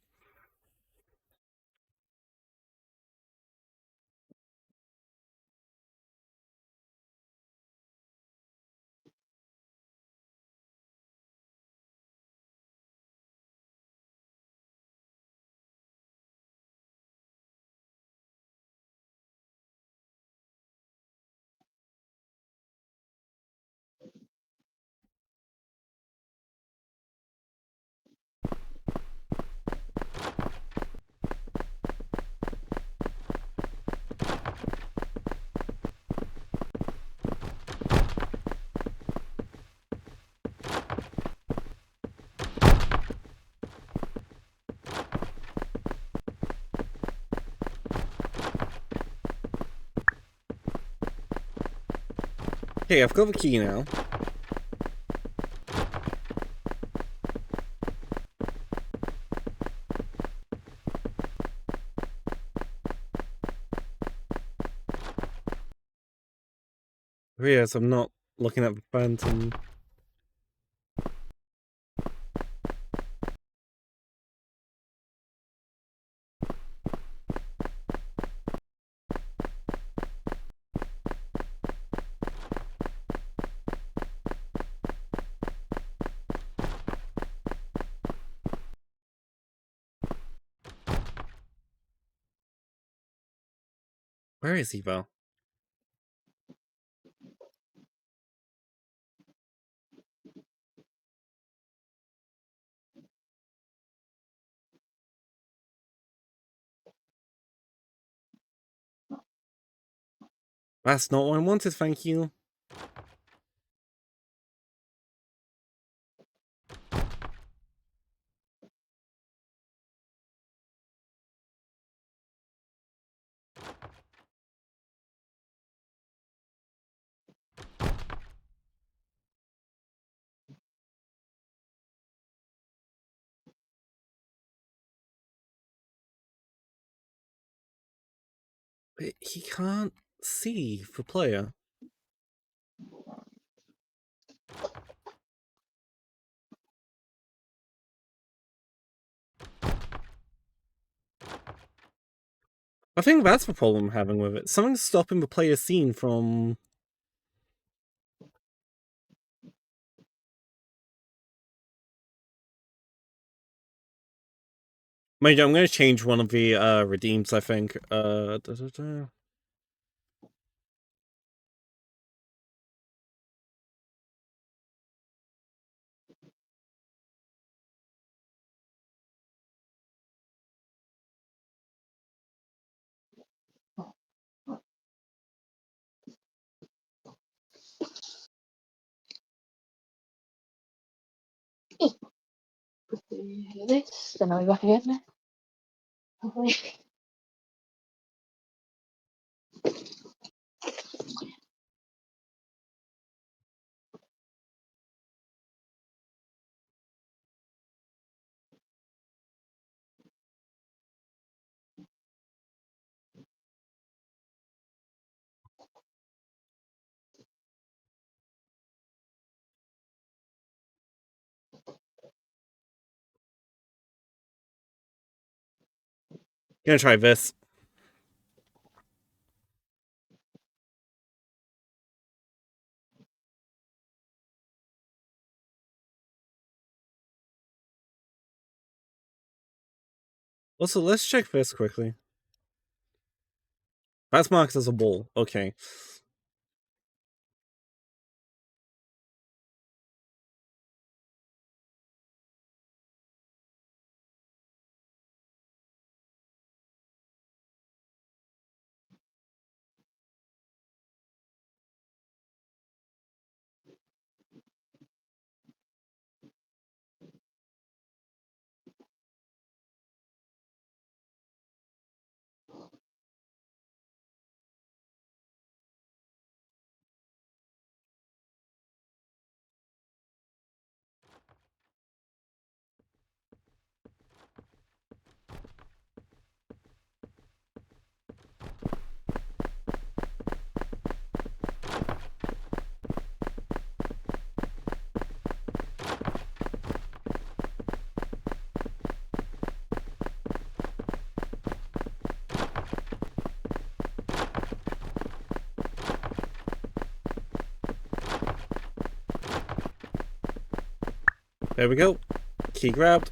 Okay, I've got the key now. Yes, I'm not looking at the phantom. Where is he, though? That's not what I wanted, thank you. But he can't see the player. I think that's the problem I'm having with it. Something's stopping the player scene from... Maybe I'm going to change one of the redeems, I think. This, then I'll be back again. Hopefully. Gonna try this. Also, let's check this quickly. That's marked as a ball. Okay. There we go. Key grabbed.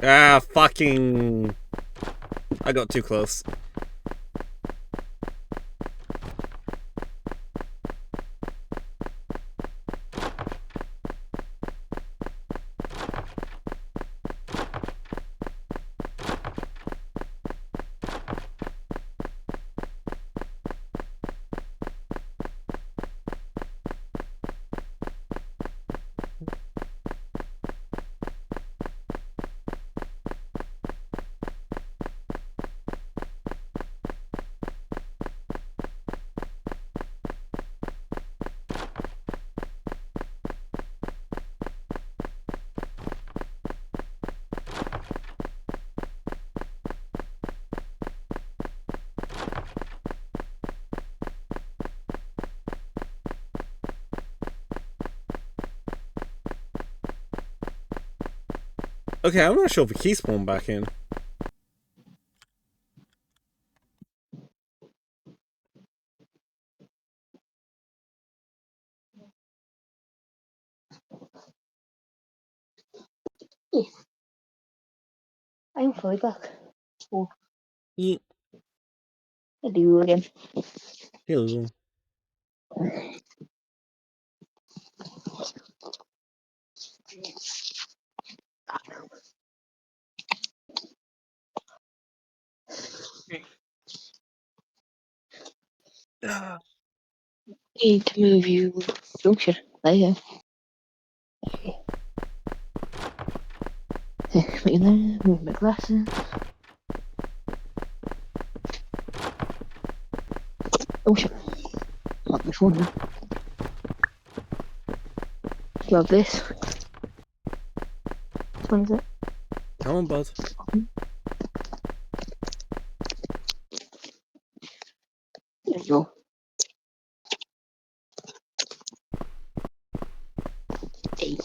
Ah, fucking... I got too close. Okay, I'm not sure if the key spawned back in. I'm fully back. Oh, Ye- I do again. Hello. Need to move you. Junction. There. Put you there. Move my glasses. Oh shit. Not my phone now. Love this. Which one is it? Come on, bud. There you go. Hey.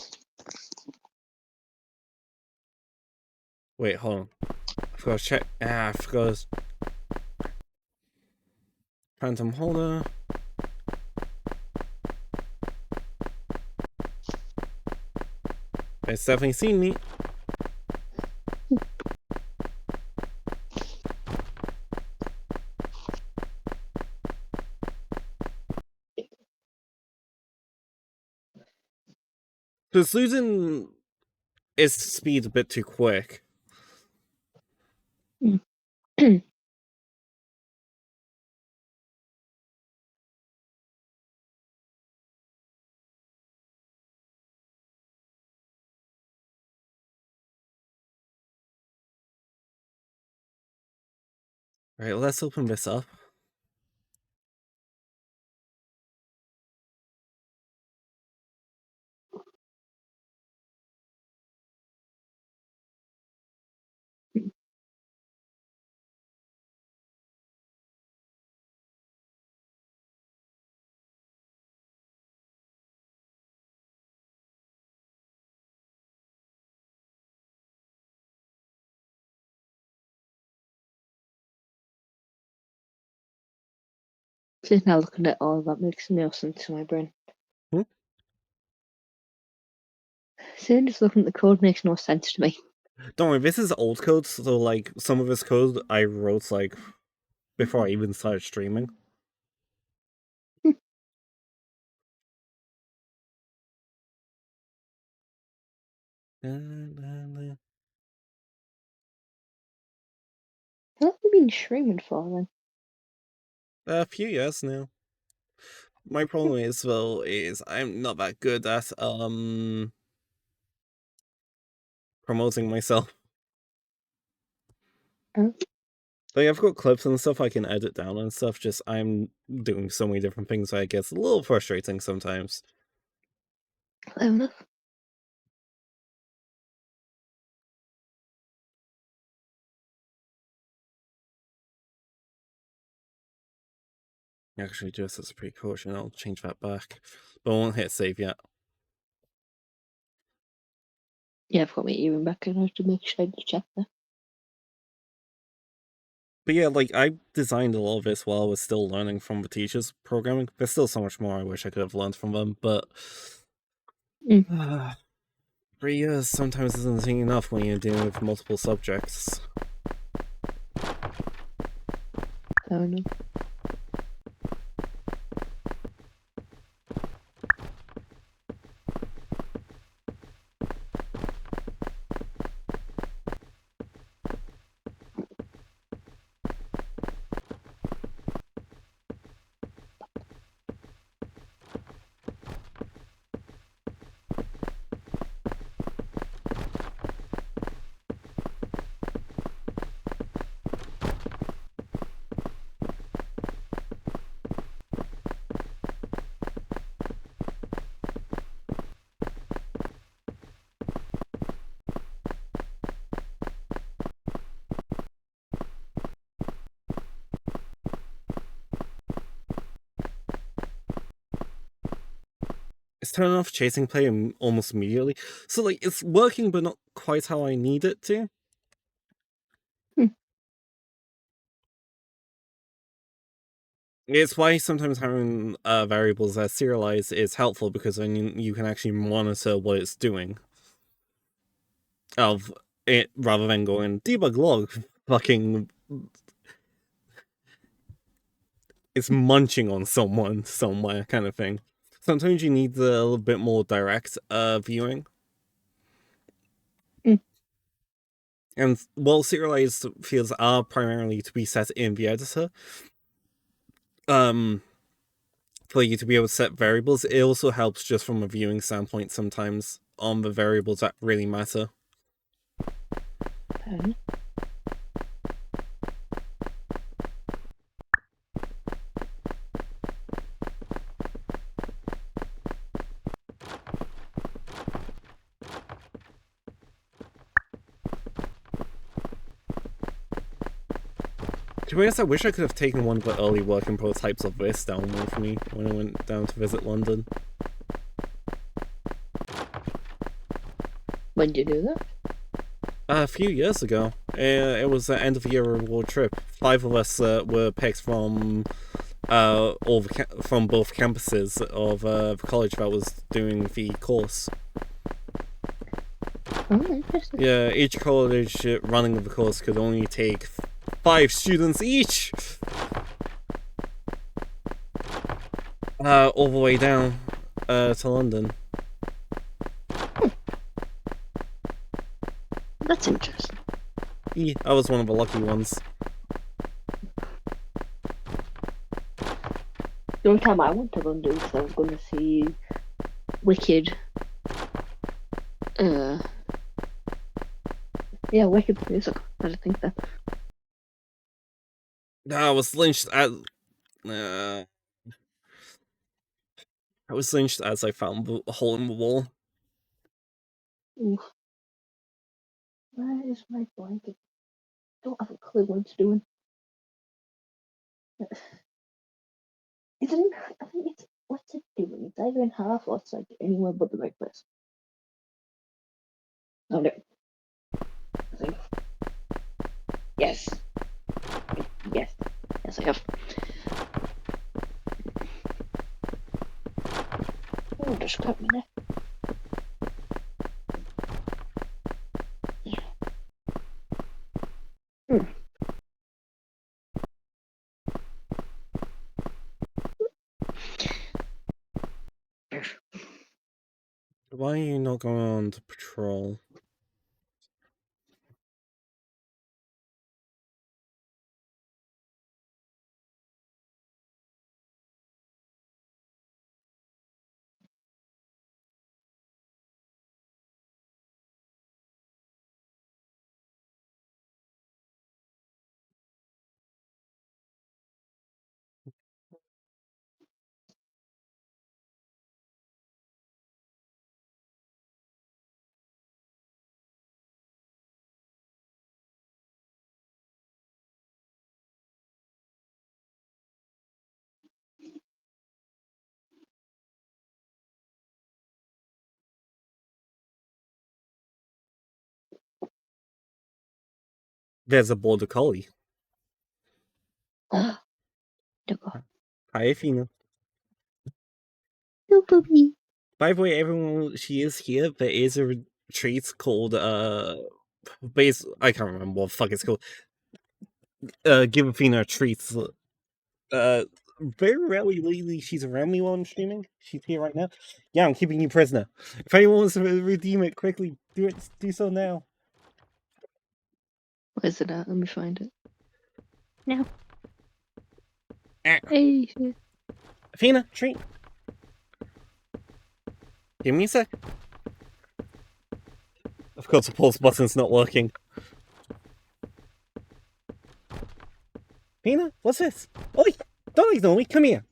Wait, hold on. I forgot to check. I forgot. Phantom holder. It's definitely seen me. Because losing its speed a bit too quick. Right, let's open this up. Just now looking at all that makes no sense to my brain. Hmm? Saying just looking at the code makes no sense to me. Don't worry, this is old code, so like some of this code I wrote like before I even started streaming. How long have you been streaming for then? A few years now. My problem is though is I'm not that good at promoting myself. Oh, Like I've got clips and stuff I can edit down and stuff, just I'm doing so many different things that it gets a little frustrating sometimes. fair enough. Actually, just as a precaution, I'll change that back. But I won't hit save yet. Yeah, I've got my earring back and I have to make sure I check that. But yeah, like I designed a lot of this while I was still learning from the teachers programming. There's still so much more I wish I could have learned from them, but 3 years sometimes isn't enough when you're dealing with multiple subjects. Fair enough. It's turning off chasing play almost immediately. So like it's working but not quite how I need it to. It's why sometimes having variables as serialized is helpful because then you can actually monitor what it's doing. of it rather than going debug log. Fucking, it's munching on someone somewhere, kind of thing. Sometimes you need a little bit more direct viewing. And while serialized fields are primarily to be set in the editor, for you to be able to set variables, it also helps just from a viewing standpoint sometimes on the variables that really matter. Okay. To be honest, I wish I could have taken one of the early working prototypes of this down with me when I went down to visit London. When did you do that? A few years ago. It was an end of year reward trip. 5 of us were picked from from both campuses of the college that was doing the course. Oh, interesting. Yeah, each college running the course could only take 5 students each. All the way down to London. That's interesting. Yeah, I was one of the lucky ones. The only time I went to London because I was going to see Wicked. Yeah, Wicked music. I think that. I was lynched at. I was lynched as I found the hole in the wall. Oof. Where is my blanket? Don't have a clue what it's doing. Is it in, I think it's, what's it doing? It's either in half or it's like anywhere but the right place. Oh no. I think. Yes. Yes. Yes, I have. Oh, just cut me there. Why are you not going on to patrol? There's a border collie. Don't go. Hi, Athena. No, puppy. By the way, everyone, she is here. There is a retreat called base. I can't remember what the fuck it's called. Give Athena a treat. Very rarely lately she's around me while I'm streaming. She's here right now. Yeah, I'm keeping you prisoner. If anyone wants to redeem it quickly, do so now. Where's it at? Let me find it. No. Ah. Hey, shit. Athena, treat. Give me a sec. Of course, the pulse button's not working. Athena, what's this? Oi! Don't ignore me, come here!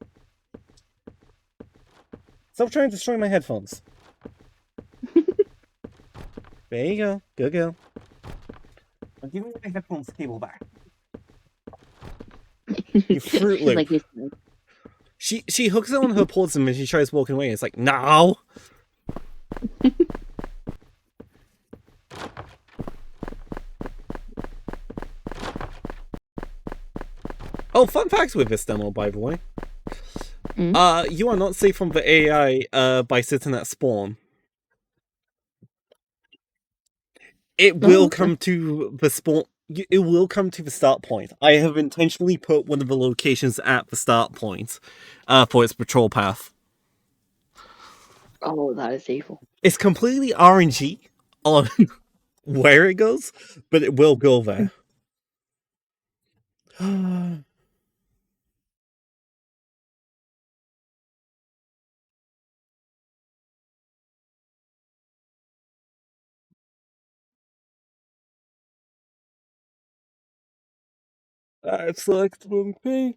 Stop trying to destroy my headphones. There you go. Good girl. I'm giving my headphones cable back. You Fruit Loop. Like She hooks it on her ports and then she tries walking away. It's like, no! Oh, fun facts with this demo, by the way. You are not safe from the AI by sitting at spawn. It Oh, will okay. come to the spawn. It will come to the start point. I have intentionally put one of the locations at the start point, for its patrol path. Oh, that is evil. It's completely RNG on where it goes, but it will go there. I've selected one thing.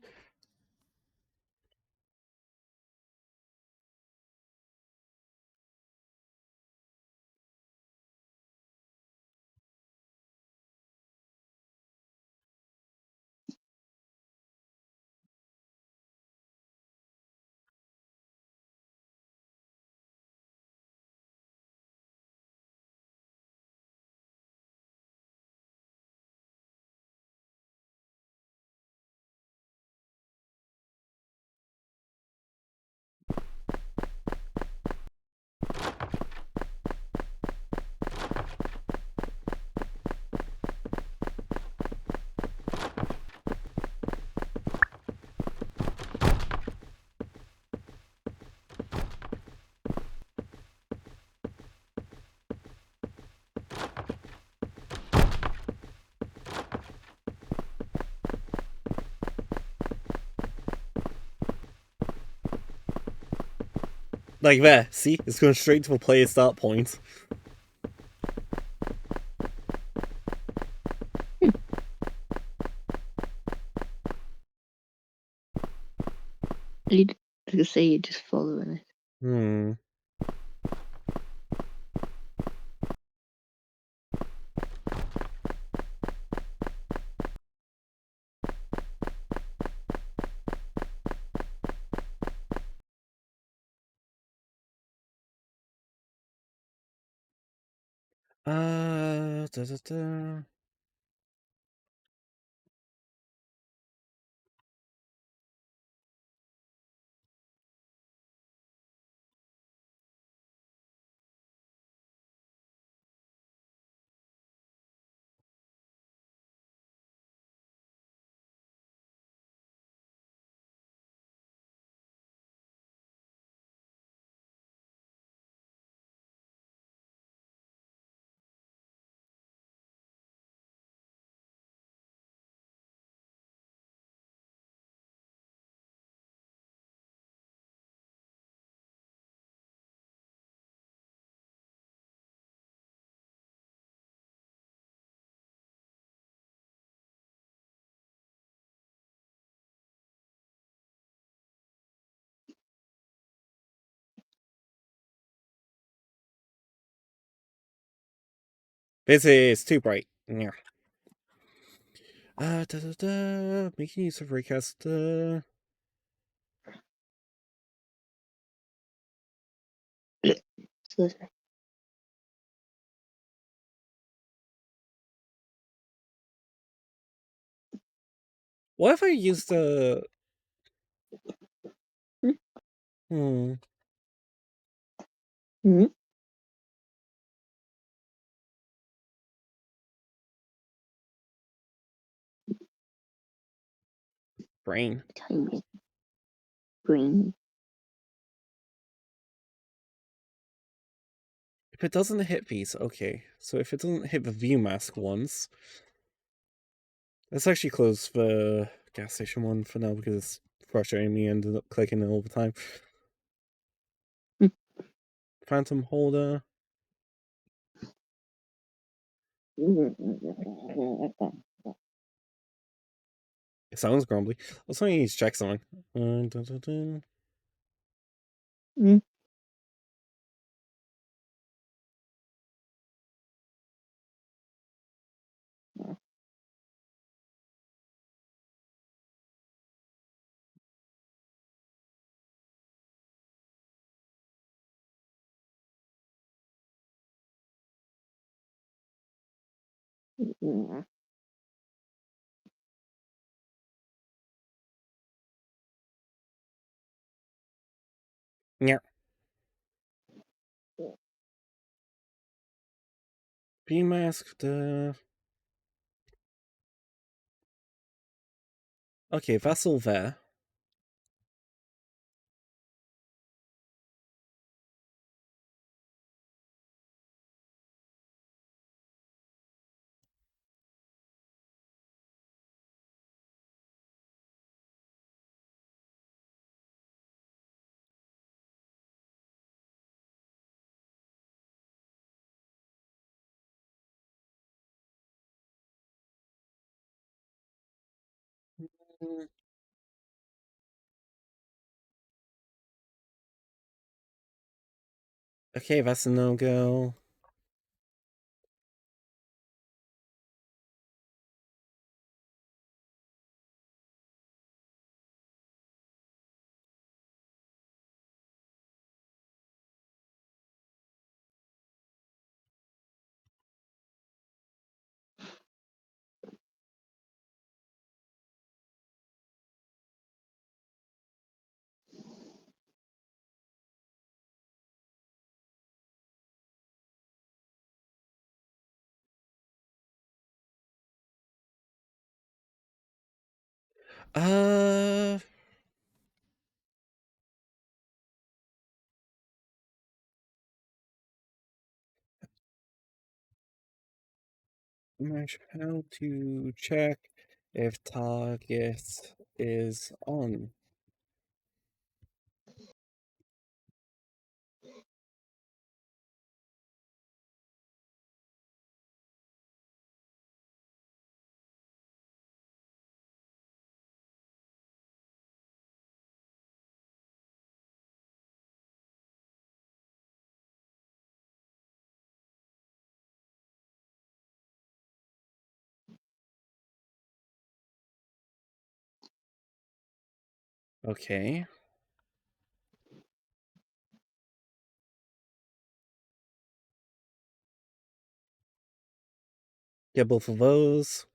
Like there, see? It's going straight to the player start point. You, like I say, you're just following it. Hmm. Da, da, da. This is too bright. Yeah. Da, da, da. Making use of recast. So, What if I used the. hmm? Hmm. Hmm? Brain. Tiny green. If it doesn't hit these, okay. So if it doesn't hit the view mask ones, let's actually close the gas station one for now because it's frustrating me. Ended up clicking it all the time. Hmm. Phantom holder. It sounds grumbly. Let's only need to check something. Dun, dun, dun. Hmm? Yeah. Be masked. Okay, that's all there. Mm, okay, that's a no-go. Uh, how to check if target is on. Okay. Get both of those.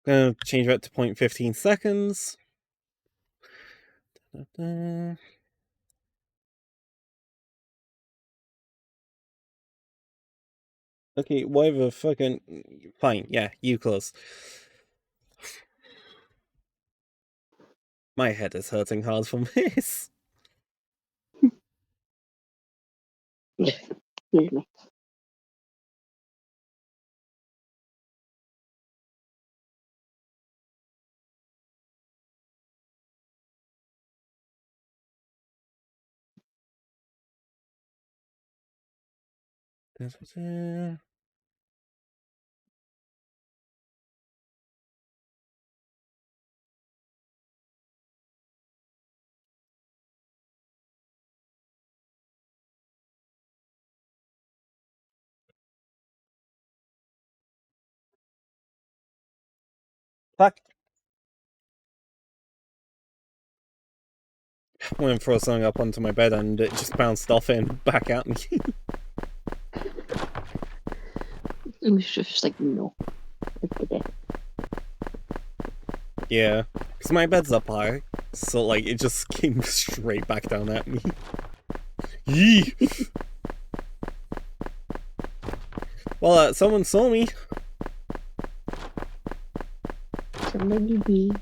Gonna change that to 0.15 seconds. Da-da. Okay, whatever fucking. Fine, yeah, you close. My head is hurting hard from this. Excuse me. Da-da-da. Fuck. I went to throw something up onto my bed and it just bounced off and back at me. It was just like, no. Yeah, because my bed's up high, so like it just came straight back down at me. Yee! Well, someone saw me. Somebody be.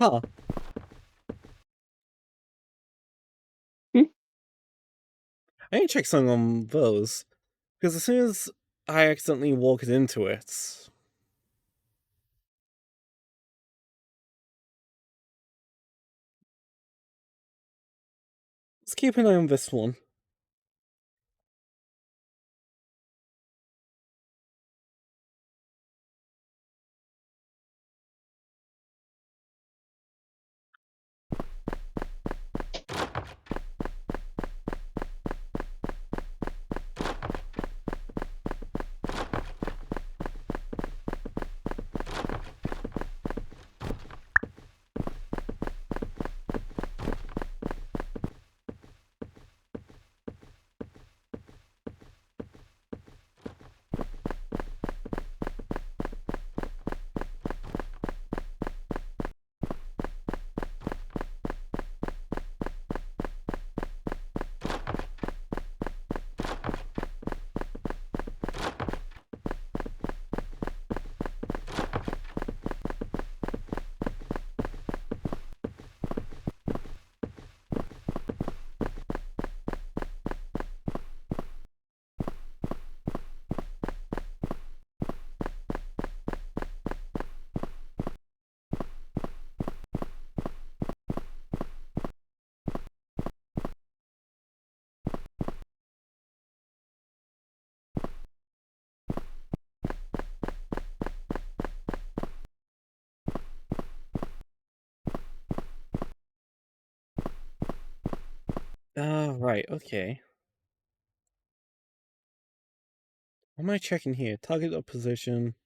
Huh. Hmm? I need to check something on those. Because as soon as I accidentally walked into it. Let's keep an eye on this one. Right, okay. What am I checking here? Target or position.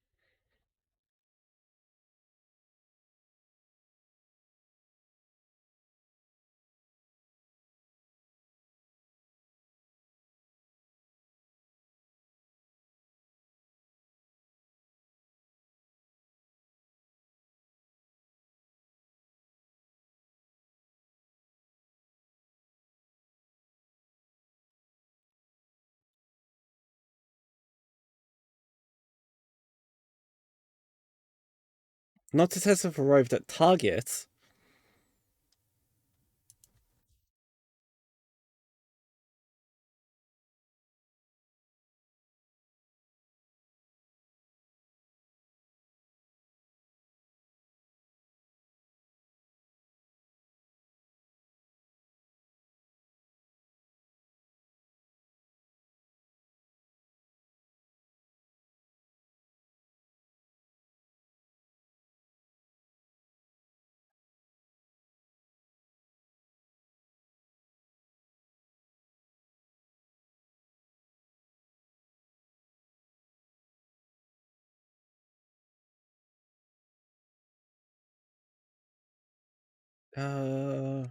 Not to test if arrived at target. Uh,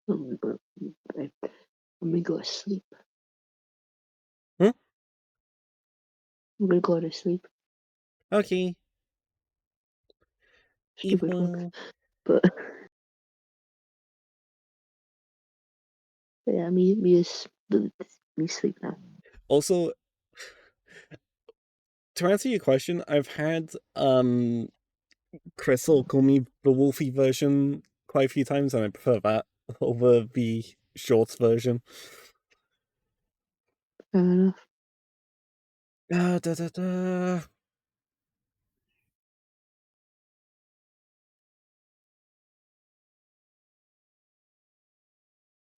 Let me go to sleep. hmm? I'm gonna go to sleep. Okay. Stupid fuck. Evil. But yeah, me sleep now. Also, to answer your question, I've had Crystal call me the Wolfy version quite a few times, and I prefer that over the shorts version. Fair enough. Da, da, da.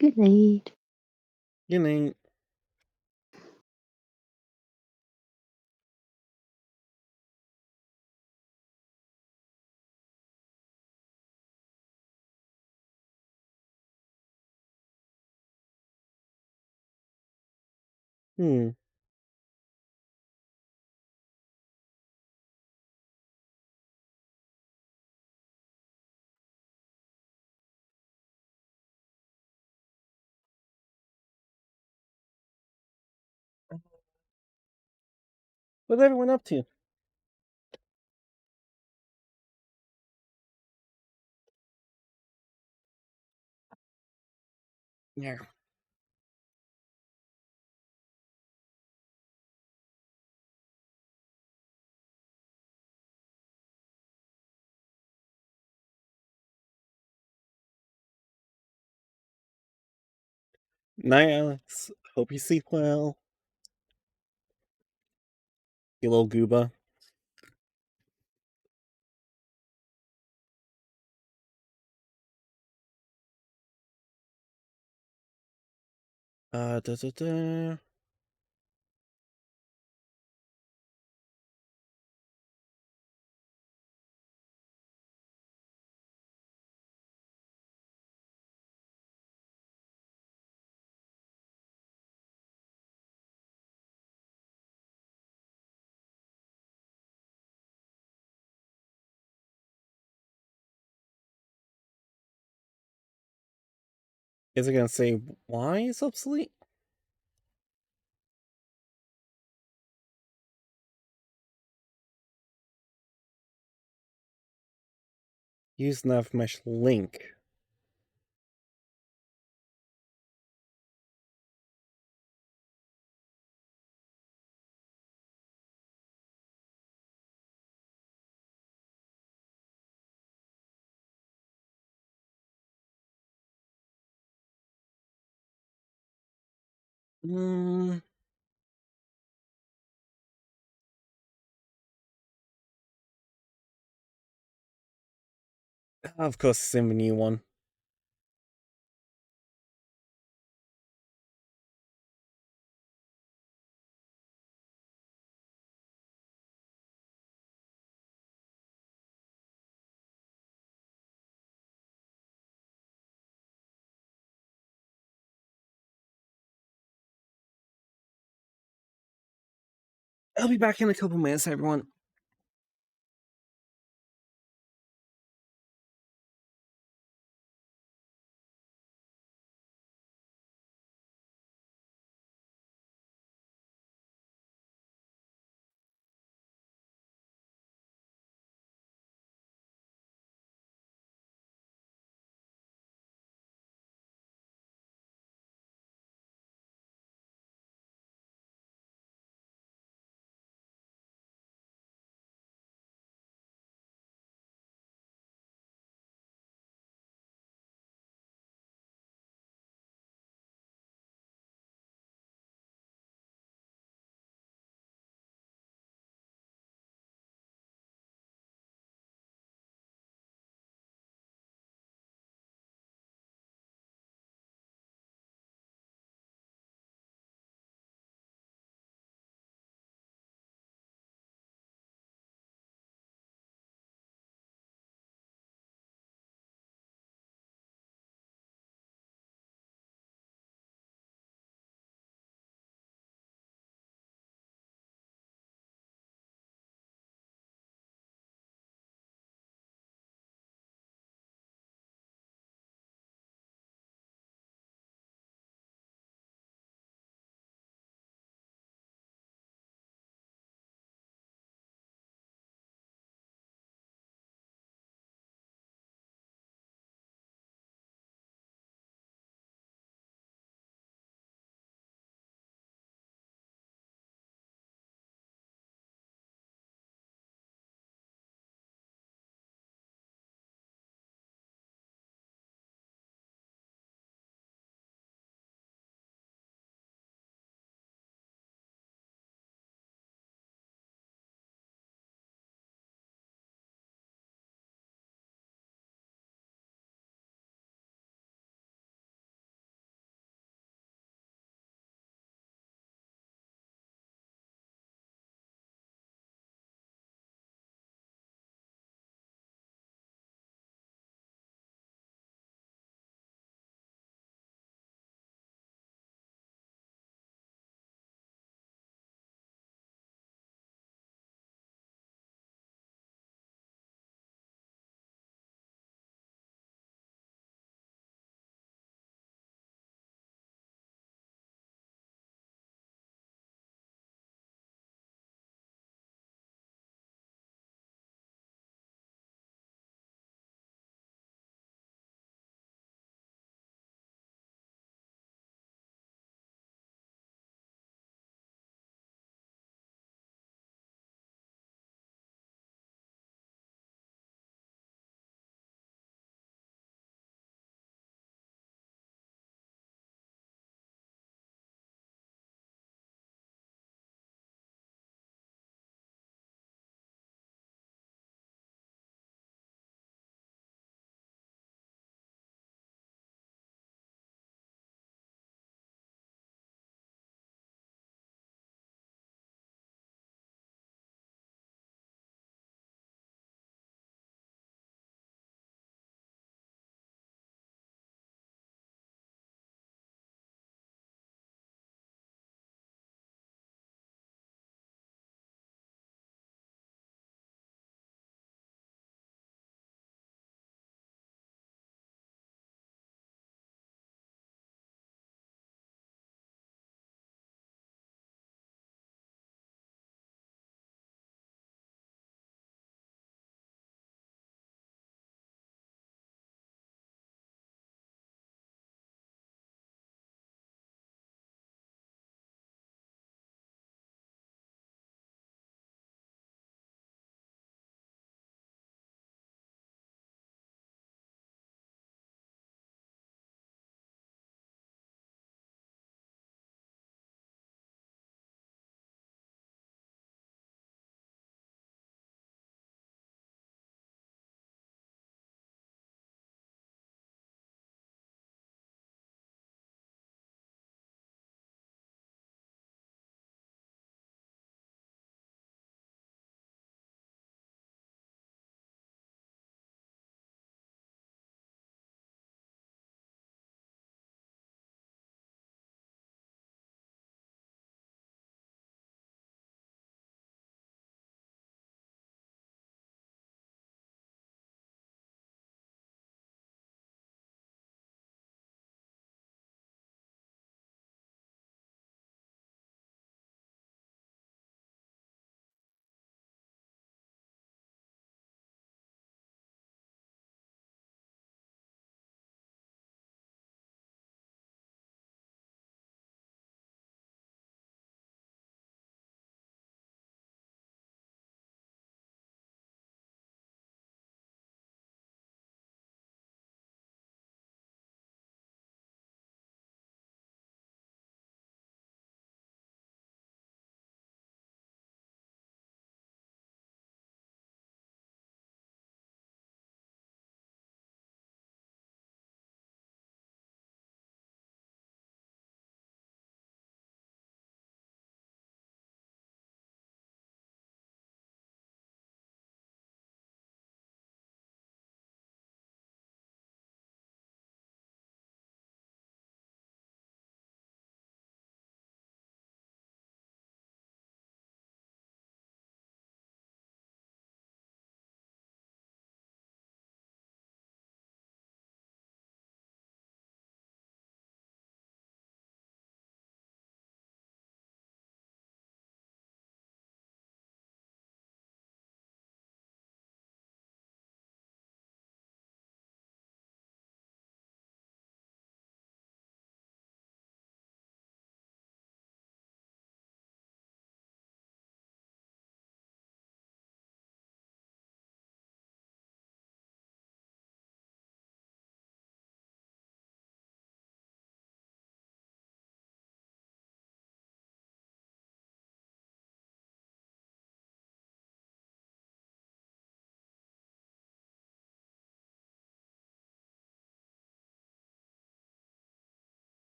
Good night. You know, hmm. What's everyone up to? Yeah. Night, Alex. Hope you sleep well. You little gooba. Da da da. Is it gonna say why it's obsolete? Use nav mesh link. Hmm. Of course, it's in the new one. I'll be back in a couple minutes, everyone.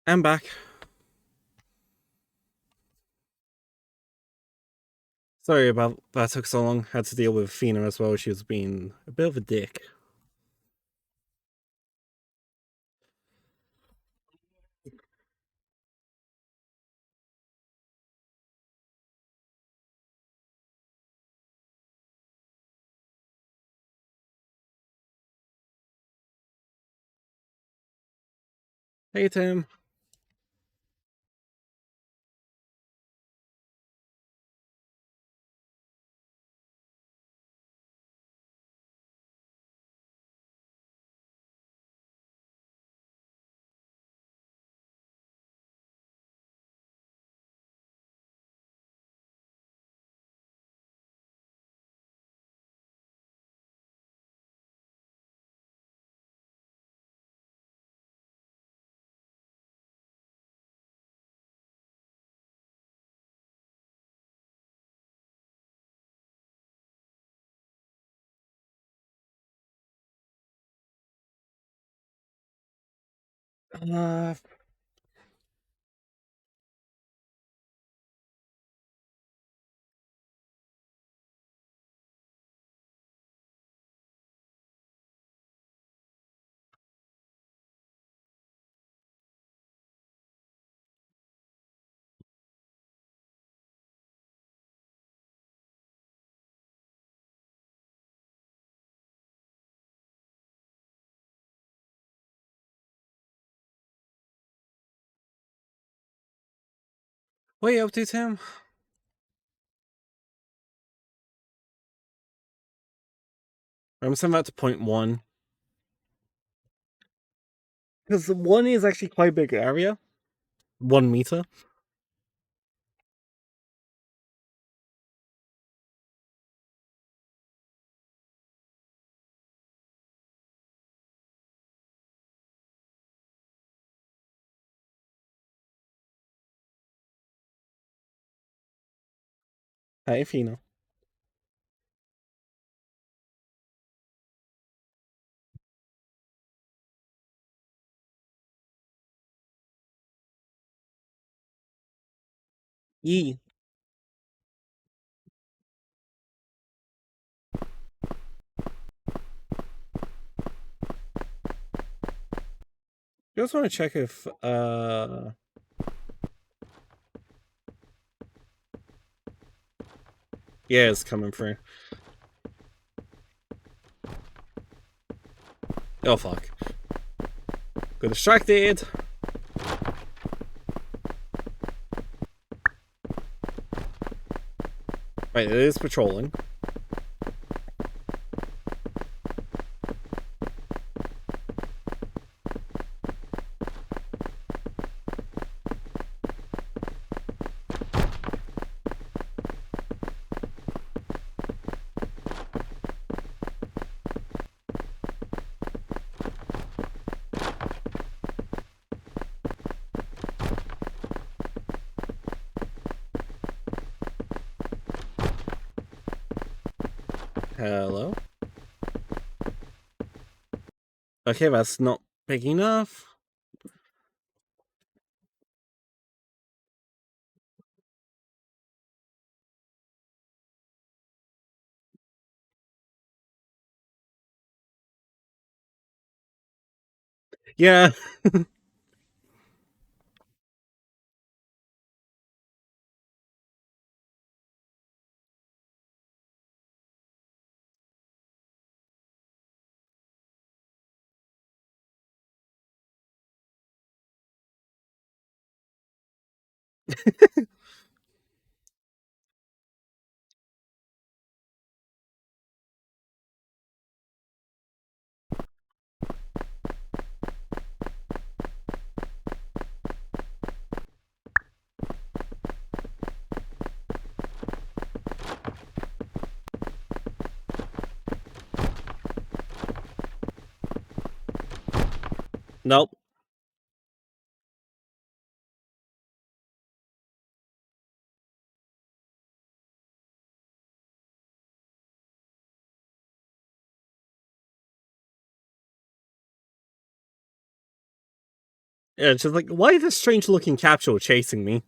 I'm back. Sorry about that took so long. Had to deal with Fina as well. She was being a bit of a dick. Hey Tim. Uh, what are you up to, Tim? I'm sending that to point one. Because one is actually quite a big area. 1 meter. Hey Fina. Yee. Just want to check if yeah, it's coming through. Oh fuck. Got distracted. Right, it is patrolling. Hello? Okay, that's not big enough. Yeah. Nope. Yeah, just like, why is this strange looking capsule chasing me?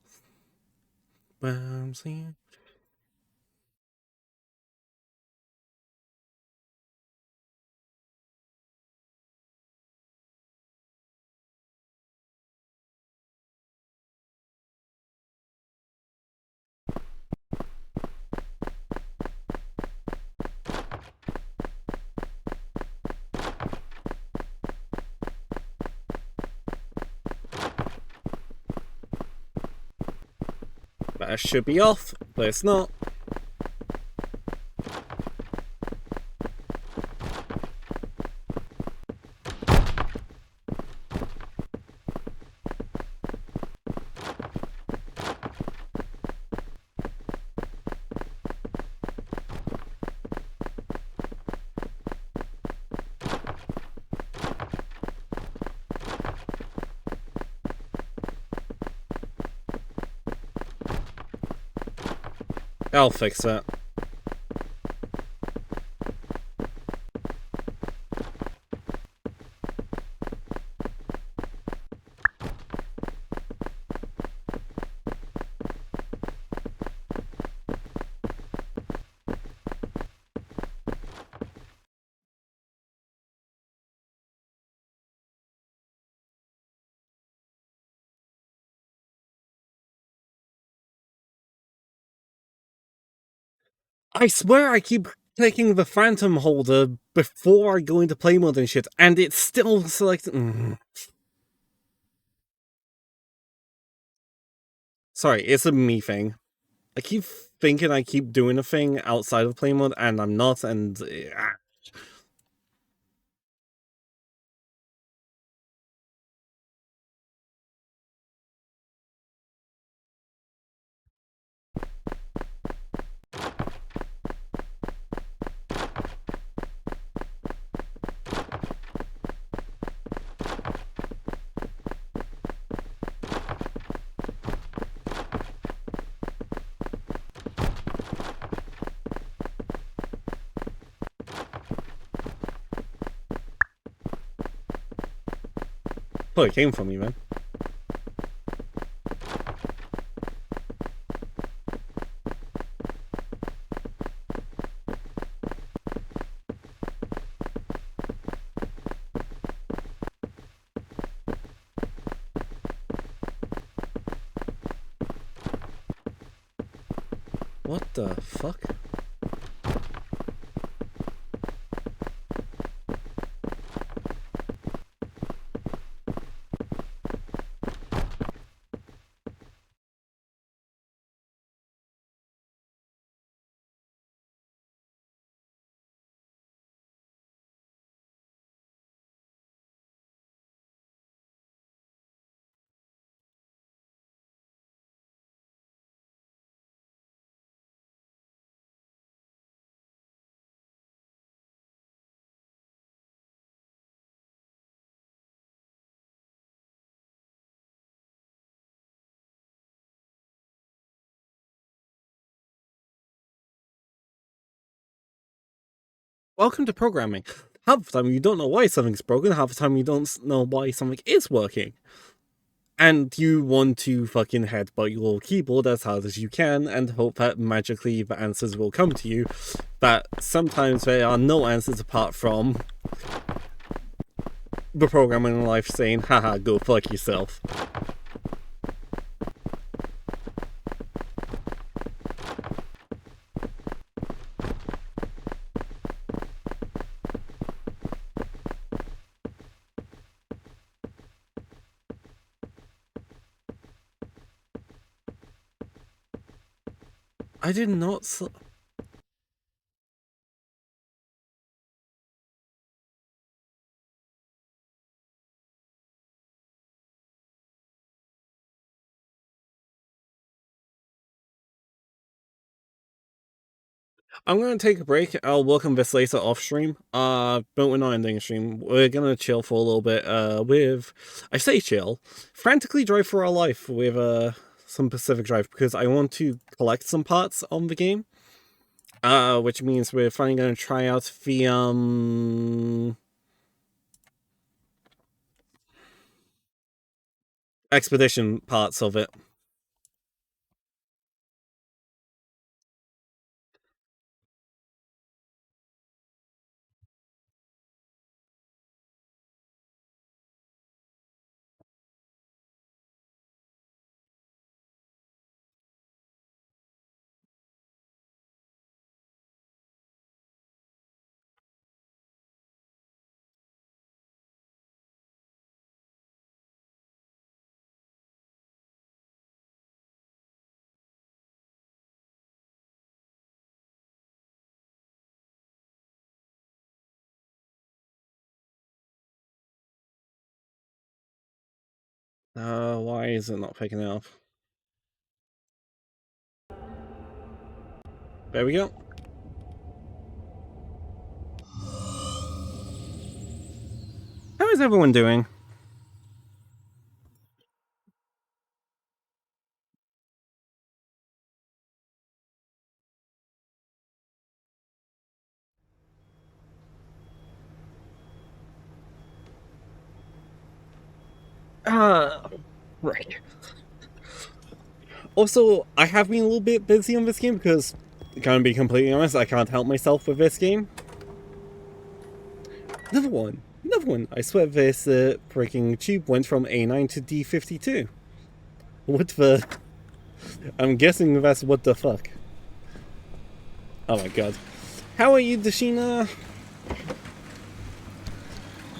That should be off, but it's not. I'll fix that. I swear I keep clicking the phantom holder before I go into play mode and shit, and it's still selected. Sorry, it's a me thing. I keep thinking I keep doing a thing outside of play mode, and I'm not, and well, it came from me, man. What the fuck? Welcome to programming. Half the time you don't know why something's broken, half the time you don't know why something is working. And you want to fucking headbutt your keyboard as hard as you can and hope that magically the answers will come to you. But sometimes there are no answers apart from the programming in life saying, haha, go fuck yourself. I did not. I'm gonna take a break. I'll welcome this later off stream. But we're not ending stream. We're gonna chill for a little bit. With I say chill, frantically drive for our life with some Pacific Drive because I want to collect some parts on the game. Which means we're finally gonna try out the expedition parts of it. Why is it not picking it up? There we go. How is everyone doing? Right. Also, I have been a little bit busy on this game because, gonna be completely honest, I can't help myself with this game. Another one. Another one. I swear this freaking tube went from A9 to D52. What the... I'm guessing that's what the fuck. Oh my god. How are you, Dashina?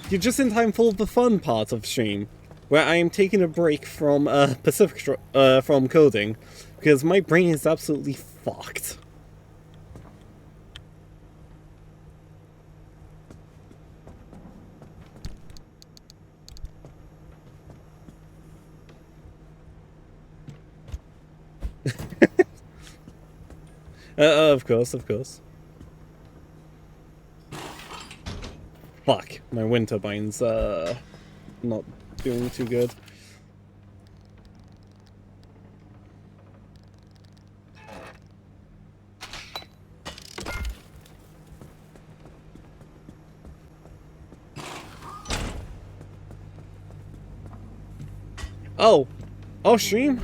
You're just in time for the fun part of stream, where I am taking a break from from coding, because my brain is absolutely fucked. Of course, of course. Fuck, my wind turbine's not doing too good. Oh, stream.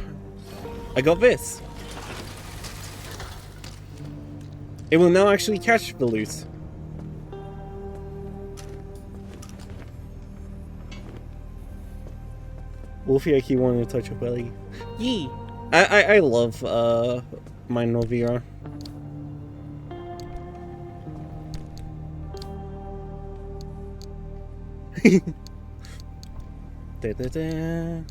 I got this. It will now actually catch the loot. Wolfy, I keep wanting to touch your belly. Yee! I love my Novira. Da, da, da.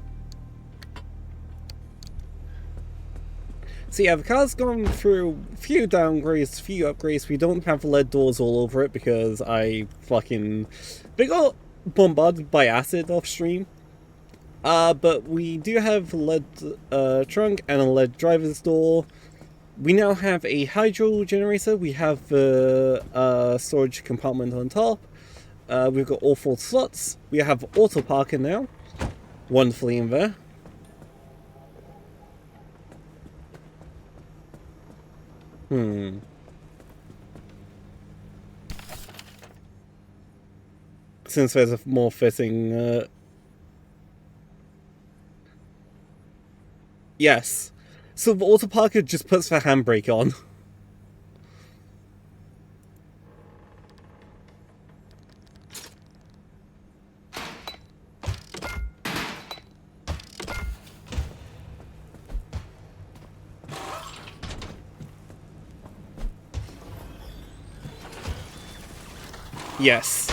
So yeah, the car's gone through a few downgrades, a few upgrades. We don't have lead doors all over it because they got bombarded by acid off stream. But we do have a lead trunk and a lead driver's door. We now have a hydro generator. We have the storage compartment on top. We've got all 4 slots. We have auto parker now. Wonderfully in there. Since there's a more fitting... Yes. So the auto parker just puts the handbrake on. Yes.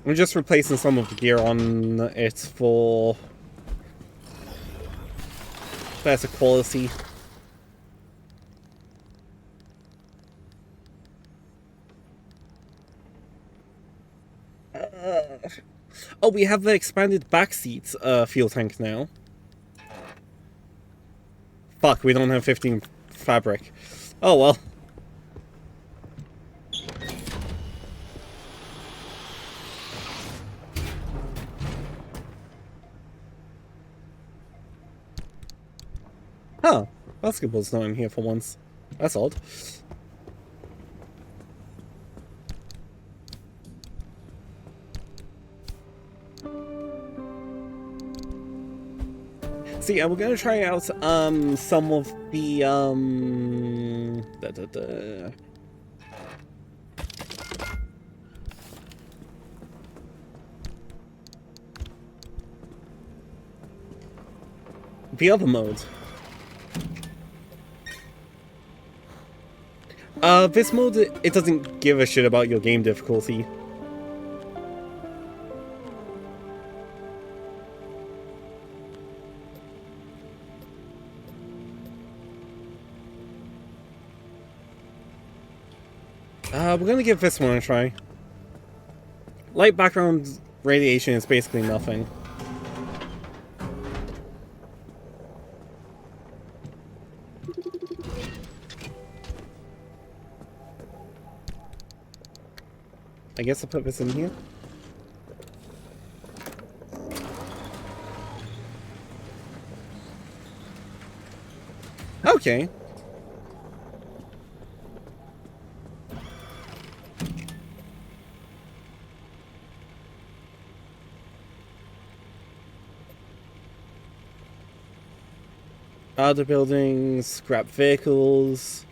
I'm just replacing some of the gear on it for better quality. Oh, we have the expanded backseat fuel tank now. Fuck, we don't have 15 fabric. Oh well. Huh. Basketball's not in here for once. That's odd. So yeah, we're gonna try out some of the the other mode. This mode, it doesn't give a shit about your game difficulty. We're gonna give this one a try. Light background radiation is basically nothing. I guess I'll put this in here. Okay. Other buildings, scrap vehicles.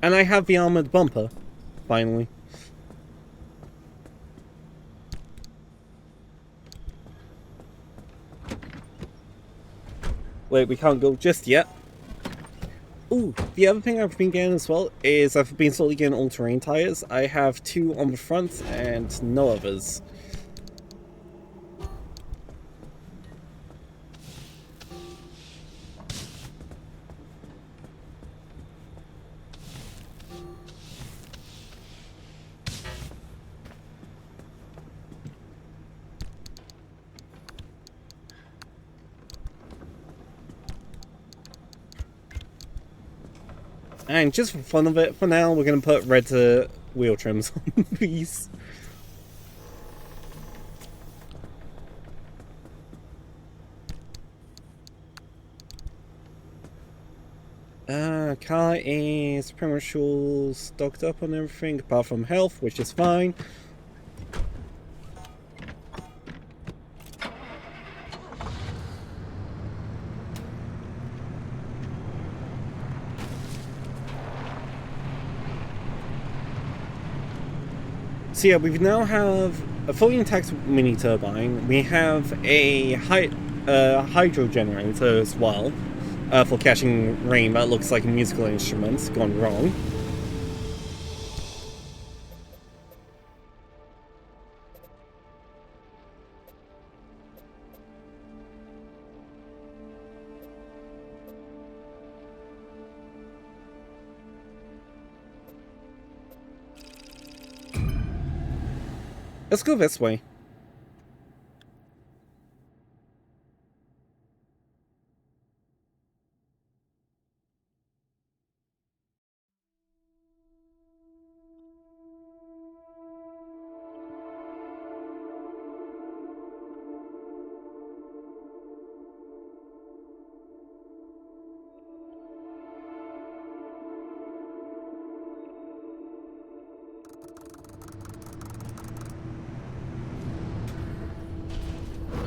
And I have the armored bumper, finally. Wait, we can't go just yet. Ooh, the other thing I've been getting as well is I've been slowly getting all-terrain tires. I have 2 on the front and no others. And just for fun of it, for now, we're going to put red wheel trims on these. Car is pretty much all stocked up on everything, apart from health, which is fine. So yeah, we now have a fully intact mini turbine. We have a hydro generator as well for catching rain. That looks like a musical instrument gone wrong. Let's go this way.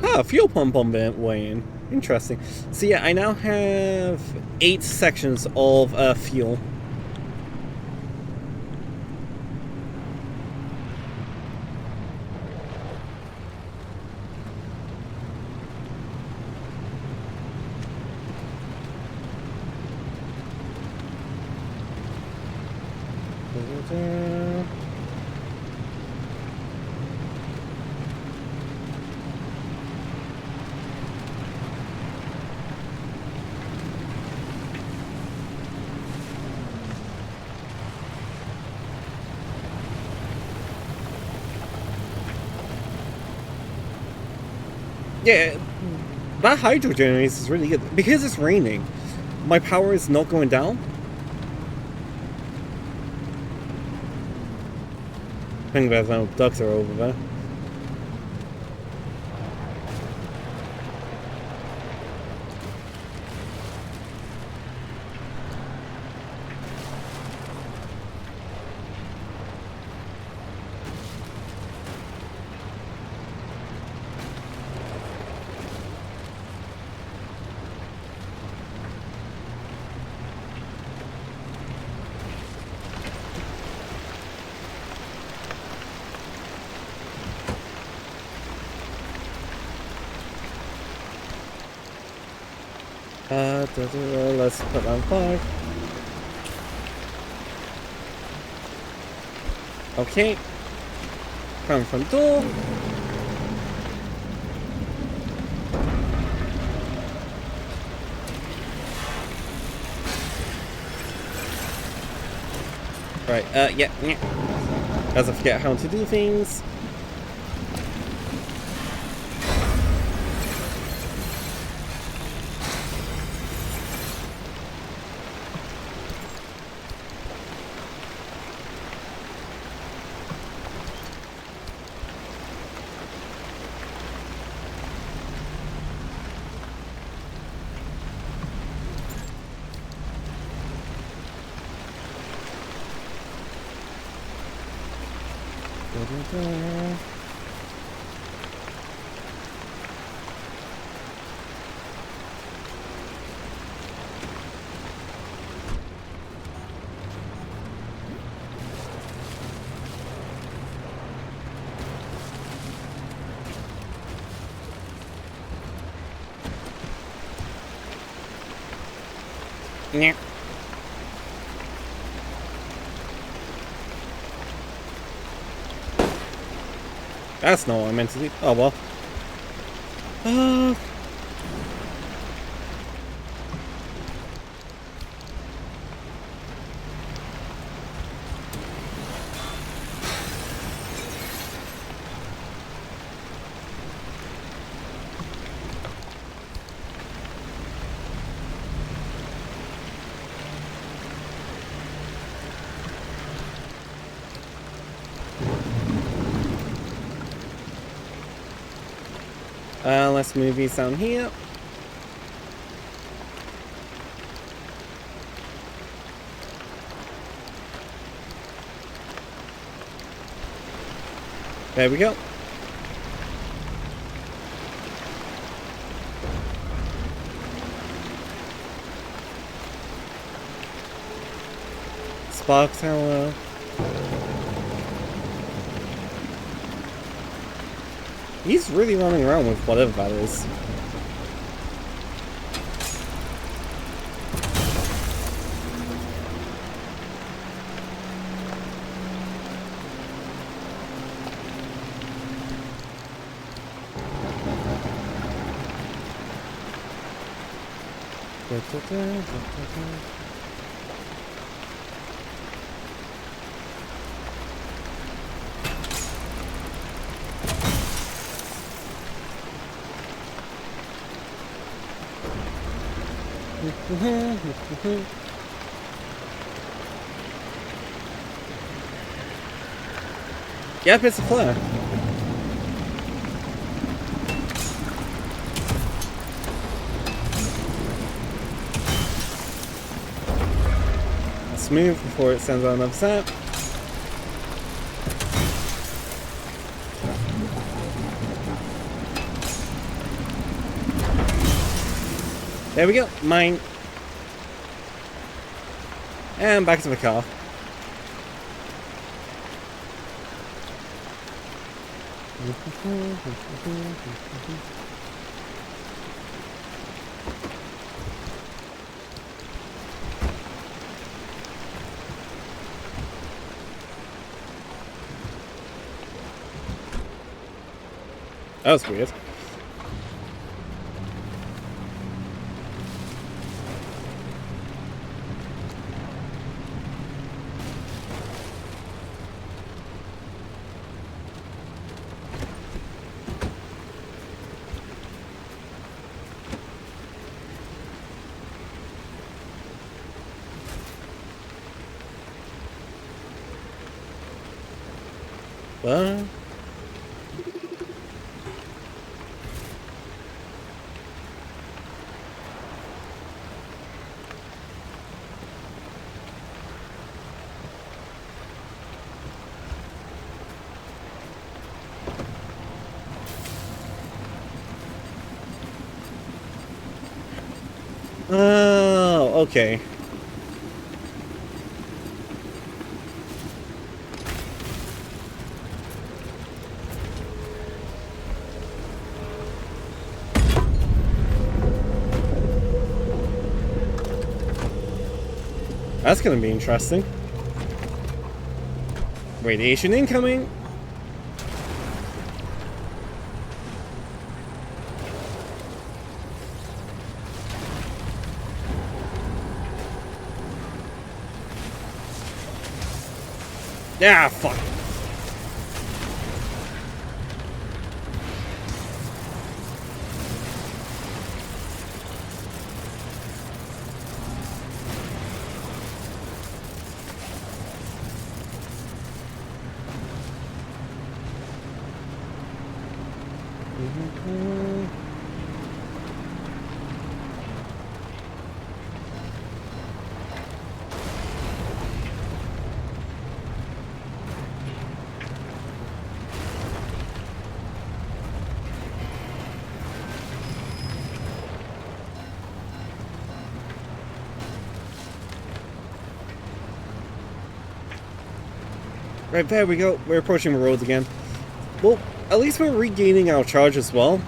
Ah, fuel pump on the way in. Interesting. So yeah, I now have 8 sections of fuel. Yeah, that hydro generator is really good. Because it's raining, my power is not going down. think there's no abductor over there. Let's put on 5. Okay. Front door. Right, yeah. As I forget how to do things. Yeah. That's not what I meant to do. Oh well. Let's move these down here. There we go. Spark tower. He's really running around with whatever that is. Yep, it's a flare. Let's move before it sends out another set. There we go, mine. And back to the car. That was weird. But oh, okay. That's gonna be interesting. Radiation incoming! Yeah, fuck. Right, there we go. We're approaching the roads again. Well, at least we're regaining our charge as well.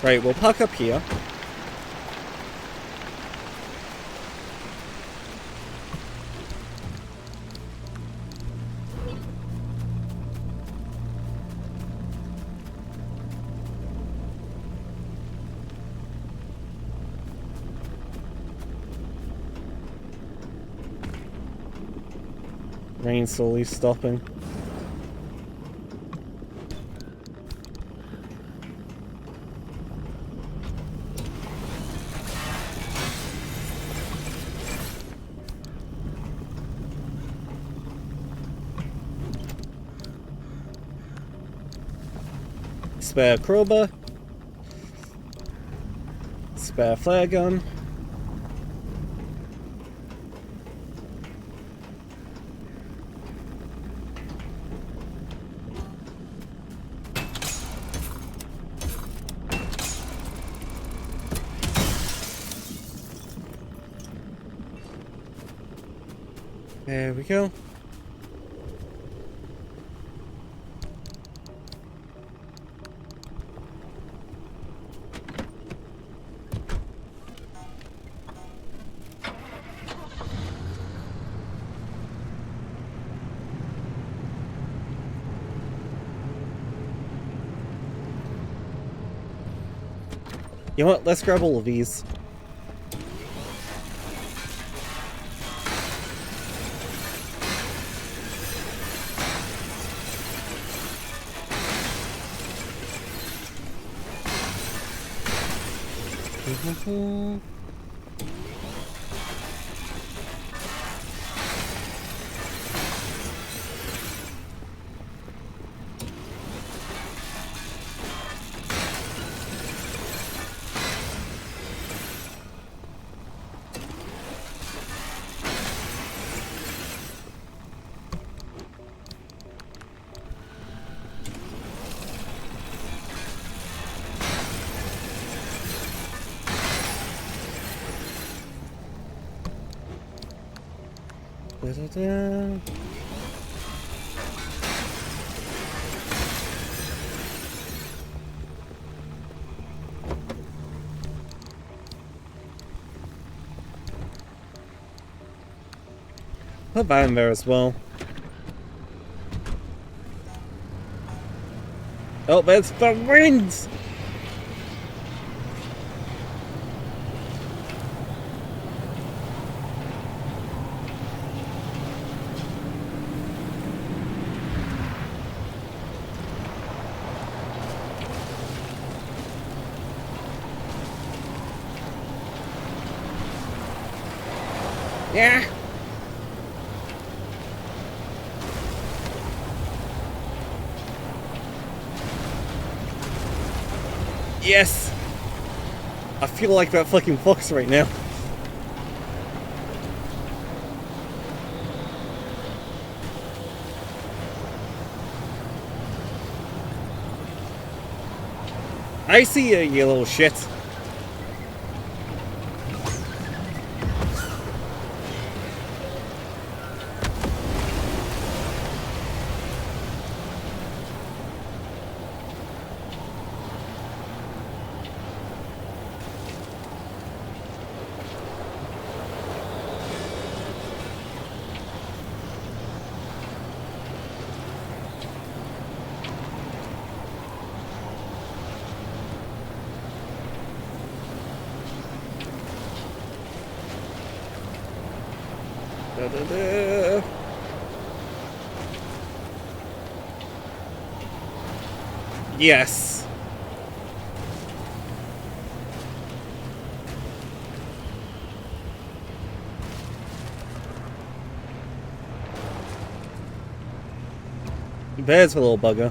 Right, we'll park up here. Rain slowly stopping. Spare crowbar. Spare flare gun. There we go. You know what? Let's grab all of these. Da-da-da. Put that in there as well. Oh, there's the winds! Yeah. Yes. I feel like that fucking fox right now. I see you, you little shit. Da, da, da. Yes. There's a little bugger.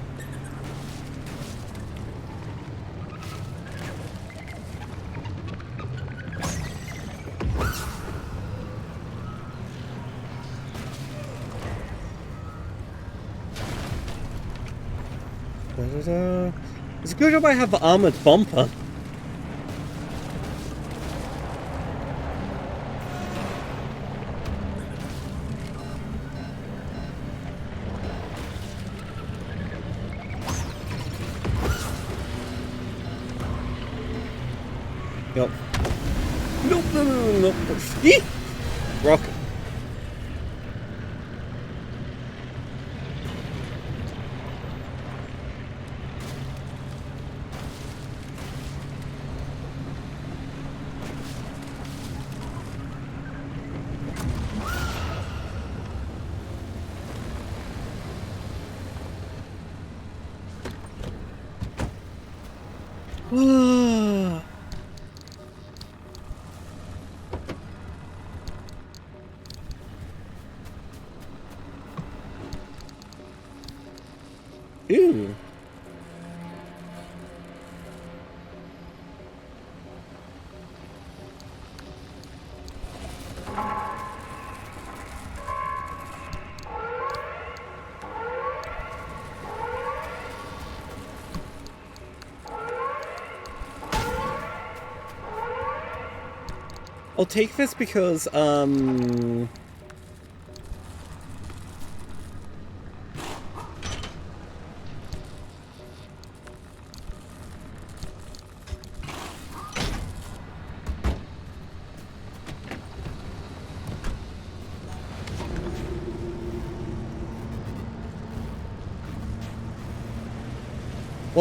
Da, da, da. It's a good job I have the armored bumper. Yep. Nope, no, no, no, no. Eek! Rock. Ooh. I'll take this because, well,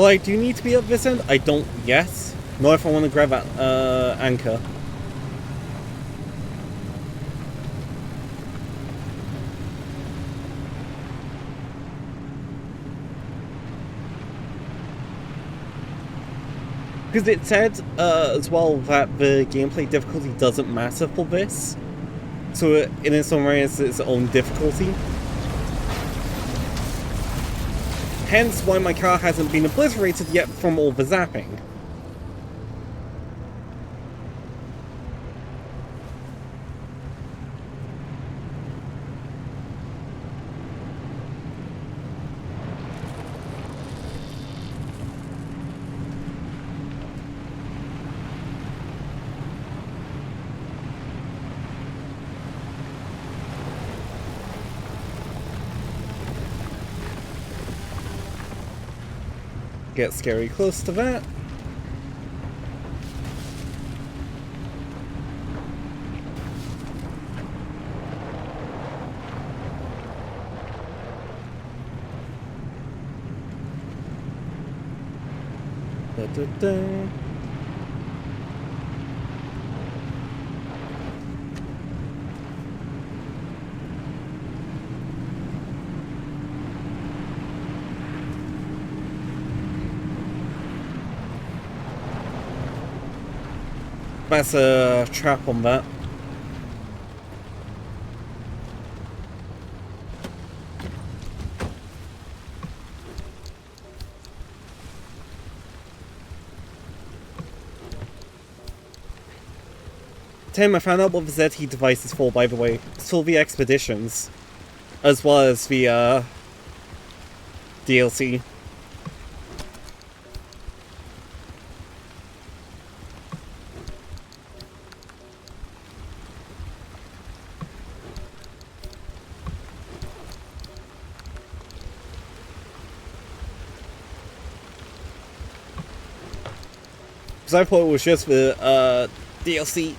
I do need to be at this end. I don't yet. Not if I want to grab that, anchor. Because it said, as well, that the gameplay difficulty doesn't matter for this. So, in its own way, it's its own difficulty. Hence why my car hasn't been obliterated yet from all the zapping. Get scary close to that. Da, da, da. That's a trap on that. Tim, I found out what the ZT device is for, by the way. It's for the expeditions. As well as the, DLC. Because I thought it was just the, DLC.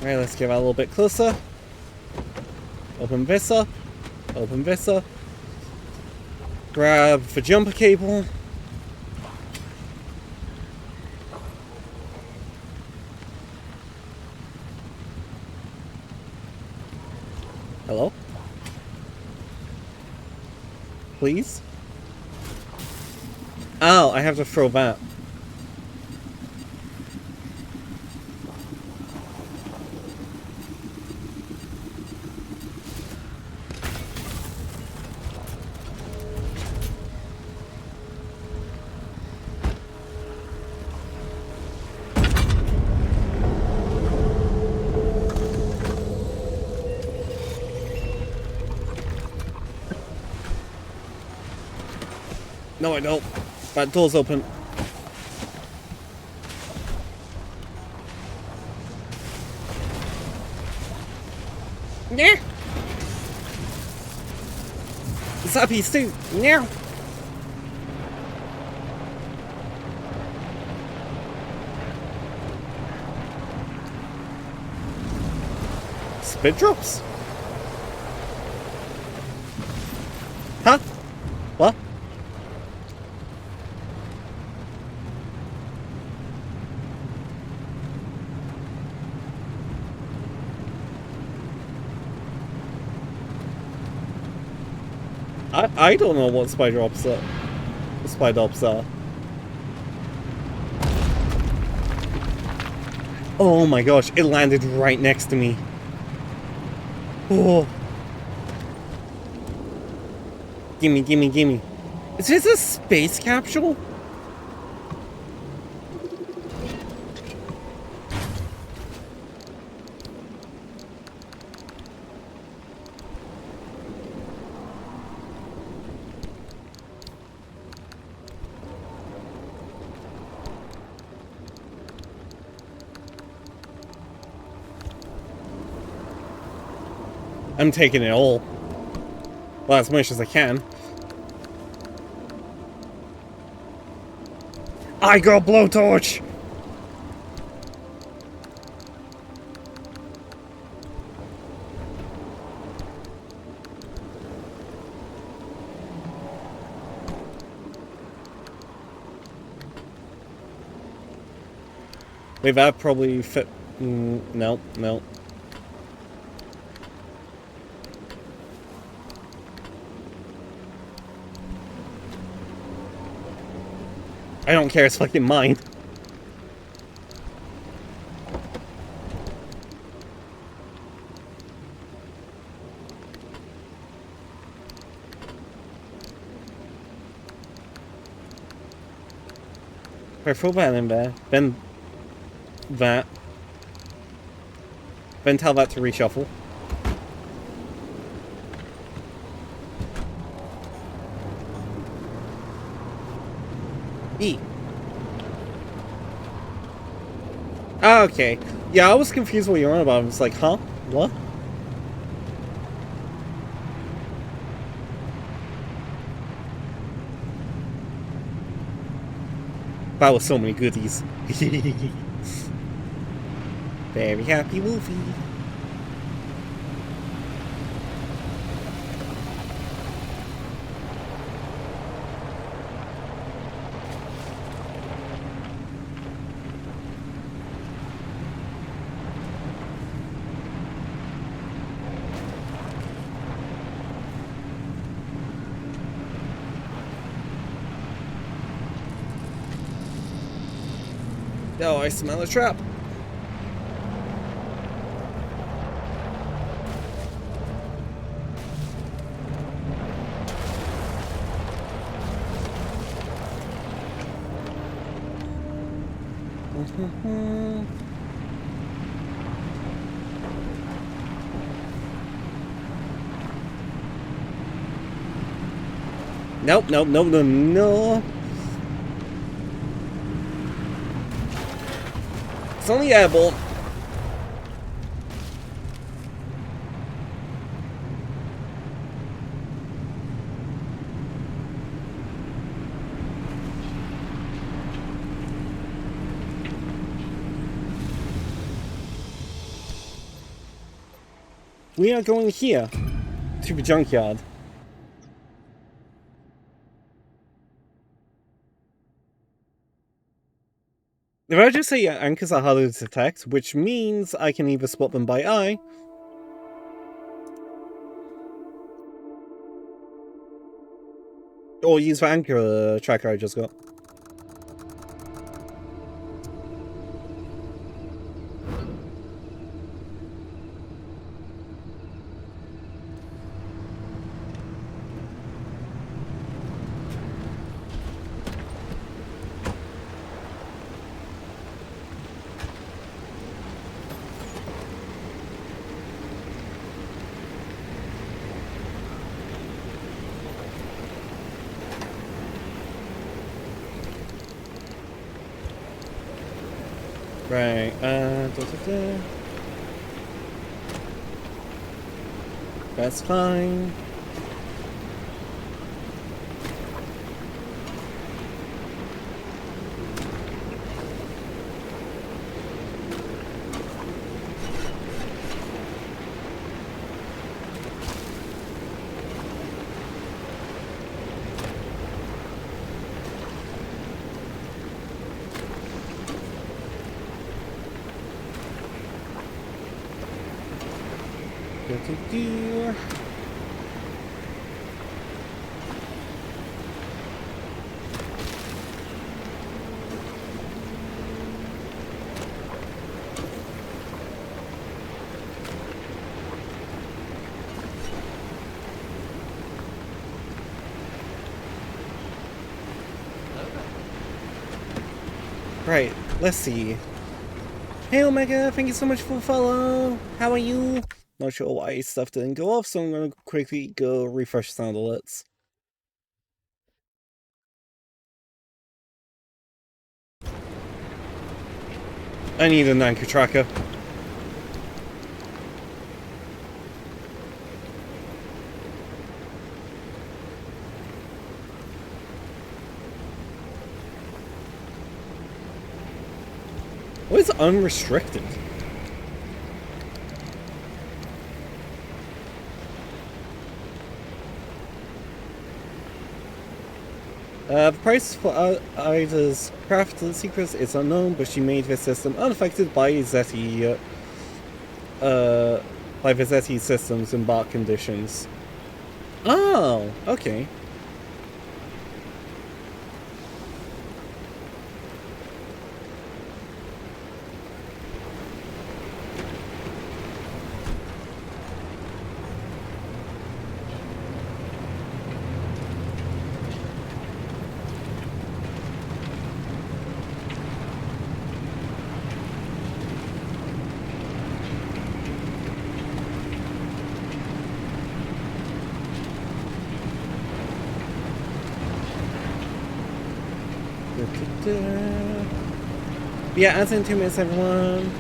Alright, let's get out a little bit closer. Open this up. Open this up. Grab the jumper cable. Hello? Please? Oh, I have to throw that. No, I don't. That door's open. Yeah. It's that piece too. Yeah. Spit drops? Huh? What? I don't know what spider ops are. What spider ops are. Oh my gosh, it landed right next to me. Oh. Gimme, gimme, gimme. Is this a space capsule? I'm taking it all. Well, as much as I can. I got blowtorch! Wait, that probably fit. No, no. I don't care, it's fucking mine. Right, throw that in there. Then that. Then tell that to reshuffle. E. Ah, okay. Yeah, I was confused what you were on about. I was like, huh? What? That was so many goodies. Very happy Wolfy. Oh, I smell a trap. Nope, nope, no, no, no. It's only airborne. We are going here. To the junkyard. If I just say anchors are harder to detect, which means I can either spot them by eye, or use the anchor tracker I just got. Right, That's fine. Right, let's see. Hey Omega, thank you so much for the follow. How are you? Not sure why stuff didn't go off, so I'm gonna quickly go refresh sound alerts. I need an anchor tracker. What is unrestricted? The price for Ida's craft secrets is unknown, but she made this system unaffected by Zeti, system's embark conditions. Oh, okay. Yeah, as in 2 minutes, everyone.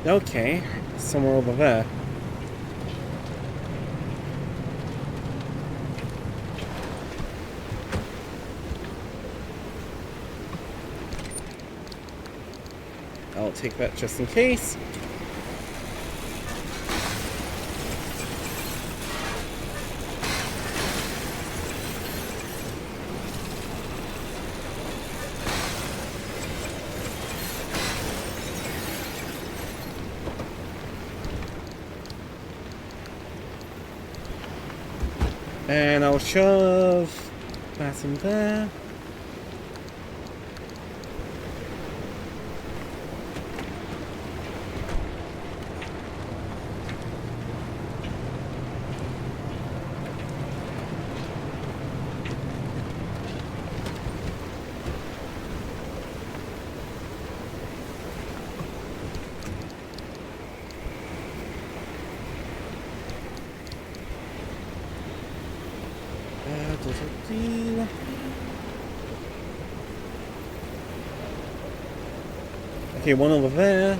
Okay, somewhere over there. I'll take that just in case. And I'll shove that in there. Okay, one over there.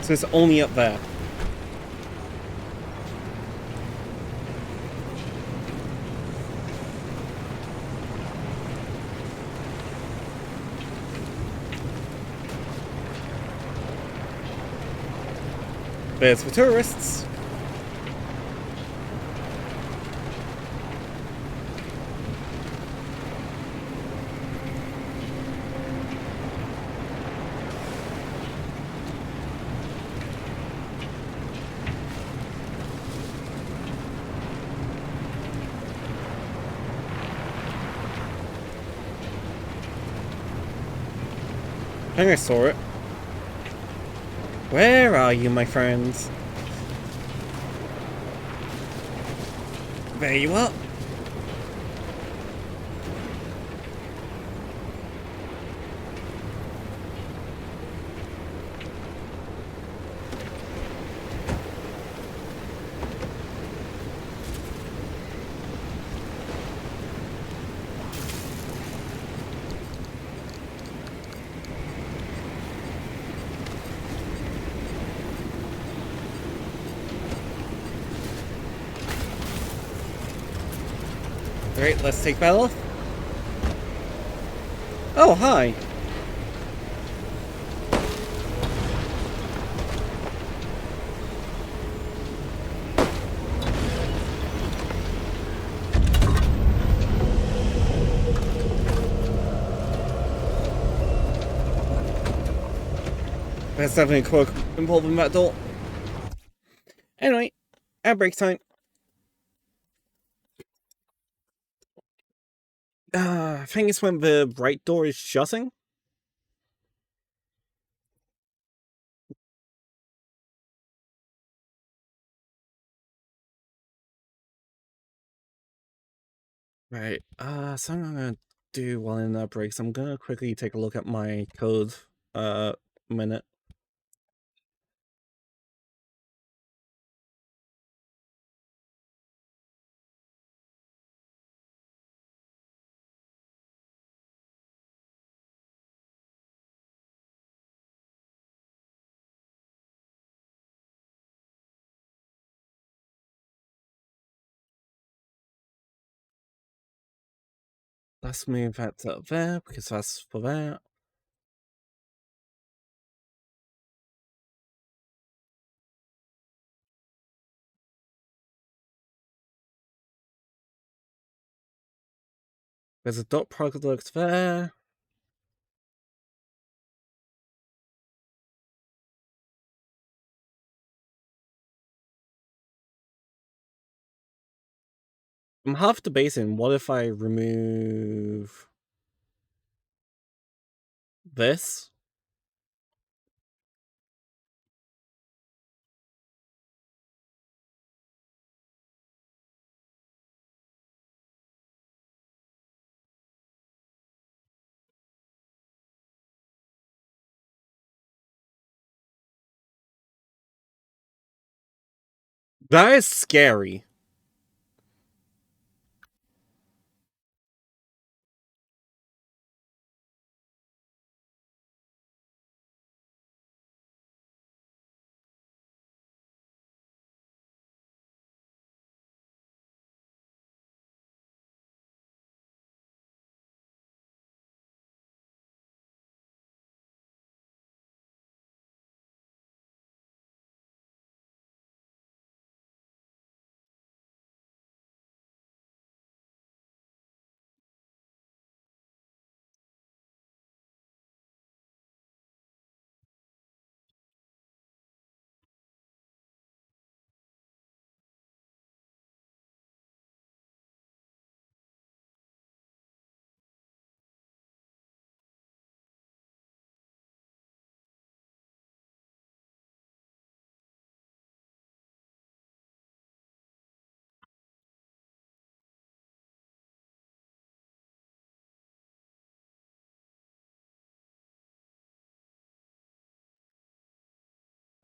So it's only up there. There's for tourists. I think I saw it. Where are you, my friends? There you are. Alright, let's take that off. Oh, hi. There's definitely a quirk involved in that door. Anyway, at break time. I think it's when the right door is shutting. Right, something I'm gonna do while in that break, so I'm gonna quickly take a look at my code, minute. Let's move that up there, because that's for that. There's a dot product there. I'm half debating, what if I remove this? That is scary.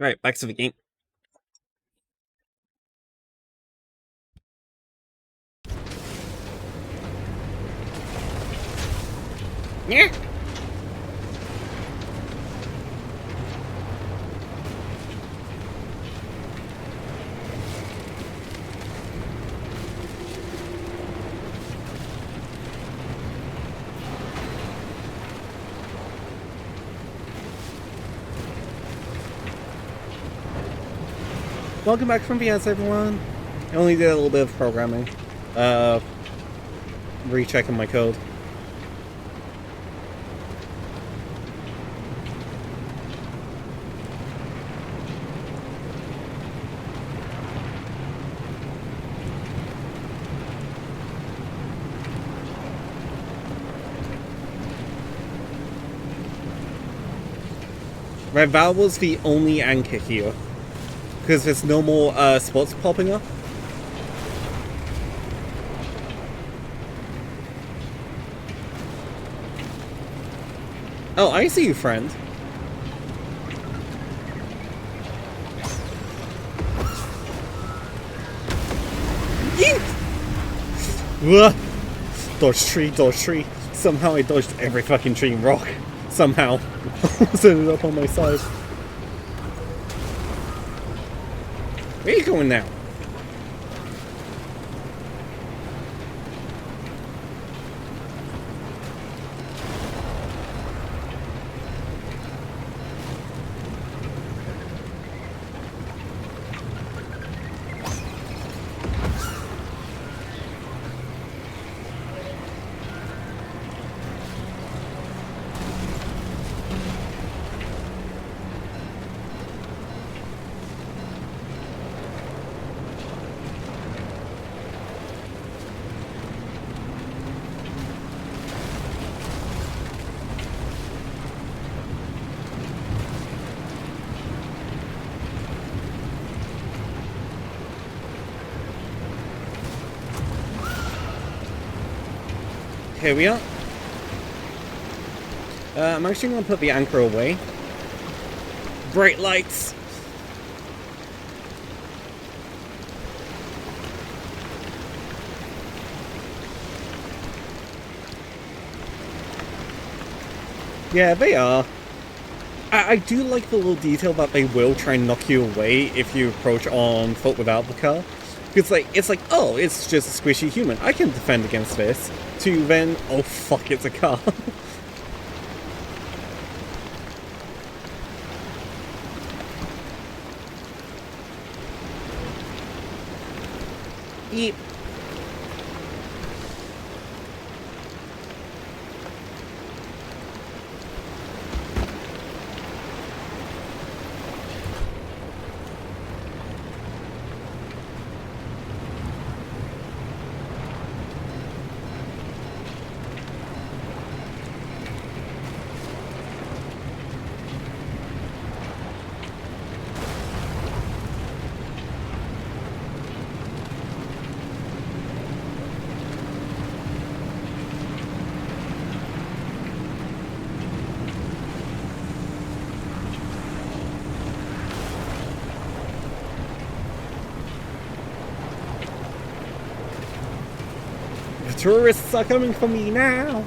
Right, back to the game. Yeah. Welcome back from VS, everyone. I only did a little bit of programming. Rechecking my code. Right, Val was the only anchor here. Because there's no more spots popping up. Oh, I see you, friend. Yeet! Dodge tree, dodge tree. Somehow I dodged every fucking tree and rock. Somehow. Ended up on my side. Where are you going now? Here we are. I'm actually going to put the anchor away. Bright lights! Yeah, they are. I do like the little detail that they will try and knock you away if you approach on foot without the car. Because, like, it's like, oh, it's just a squishy human. I can defend against this. To then, oh fuck, it's a car. Yeep. The tourists are coming for me now.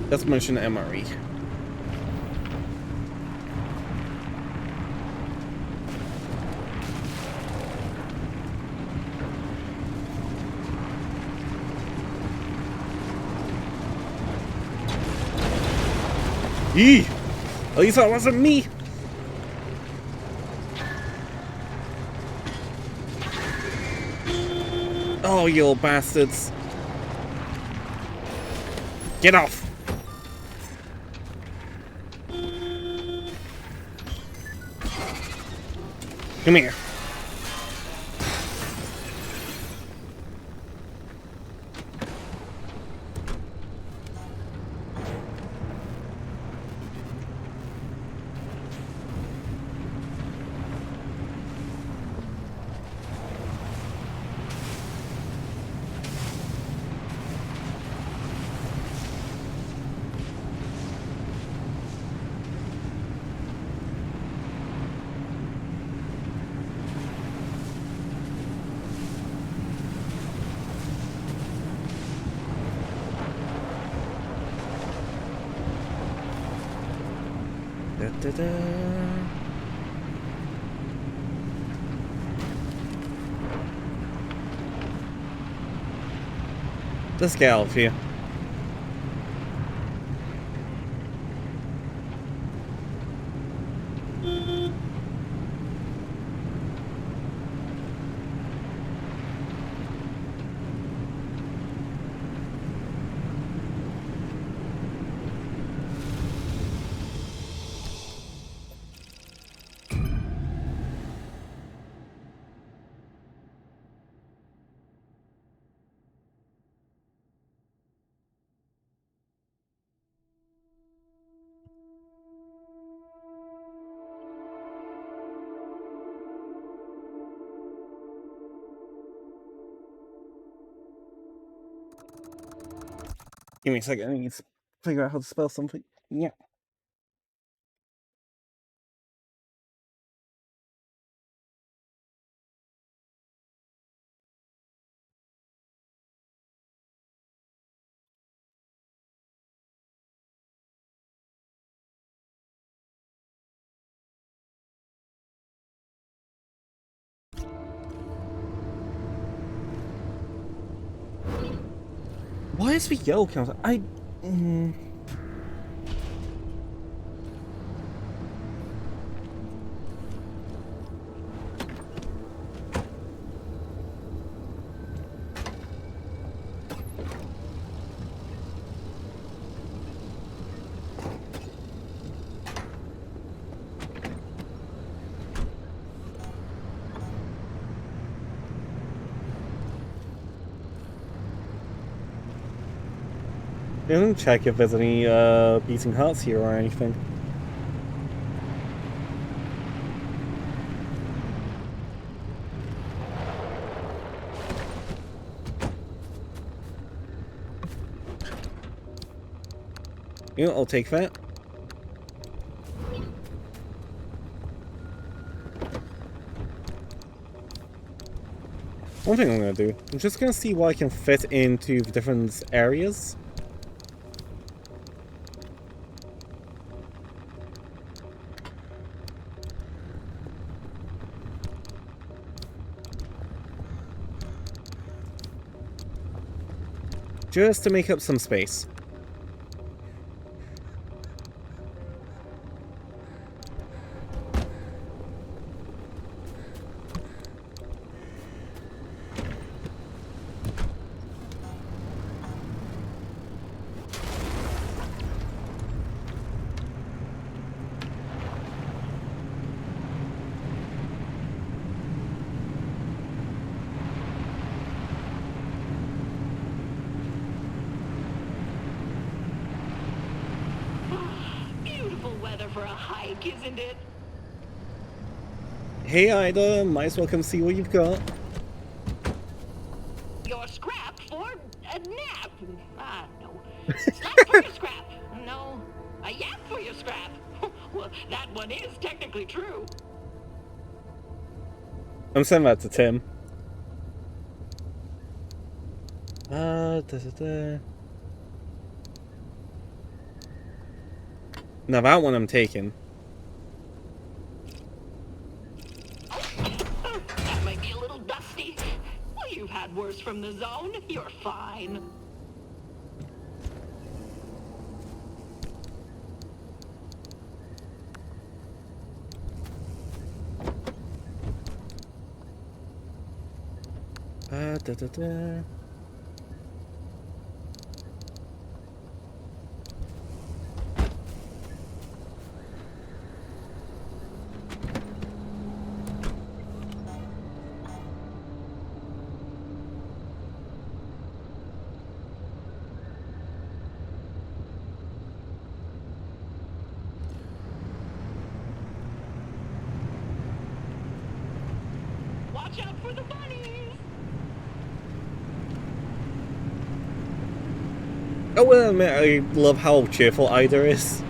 Let's mention MRE. Eee! At least that wasn't me! Oh, you little bastards. Get off! Come here. Da-da-da. Let's get out of here. Give me a second, I need to figure out how to spell something. Yeah. Why is the yellow counter? I didn't check if there's any beating hearts here or anything. You know, I'll take that. One thing I'm gonna do, I'm just gonna see what I can fit into the different areas. Just to make up some space. For a hike, isn't it? Hey Ida, might as well come see what you've got. Your scrap for a nap. Ah, no. Slap for your scrap. No. A yap for your scrap. Well, that one is technically true. I'm sending that to Tim. Da-da-da. Now that one I'm taking. That might be a little dusty. Well, you've had worse from the zone. You're fine. Da-da-da. Watch out for the bunnies. I will admit, I love how cheerful Ida is.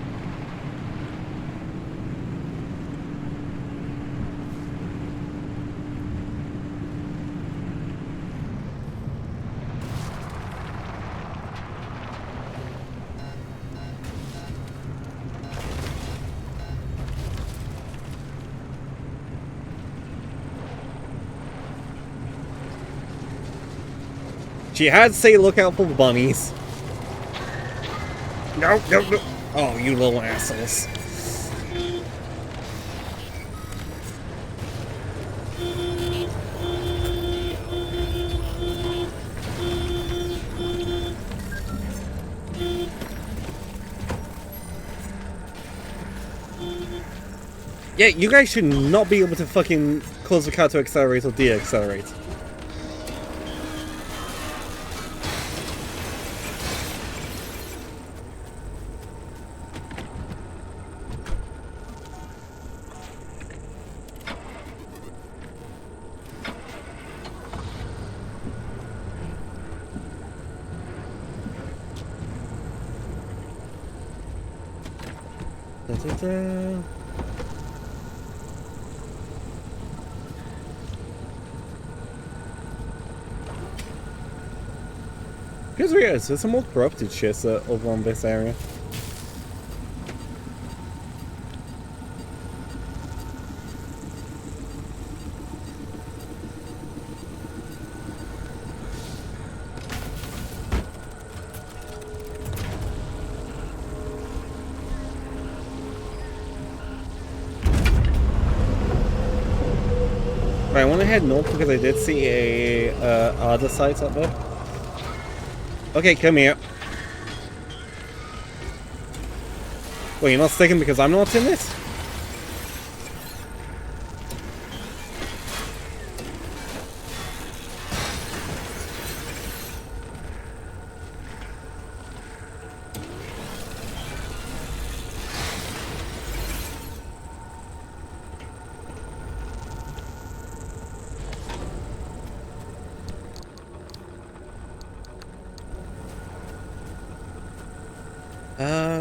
She had to say look out for the bunnies. No. Oh, you little assholes. Yeah, you guys should not be able to fucking cause the car to accelerate or de-accelerate. Da-da-da. Because there's some more corrupted shit over on this area. Right, I want to head north because I did see a other site up there. Okay, come here. Wait, you're not sticking because I'm not in this?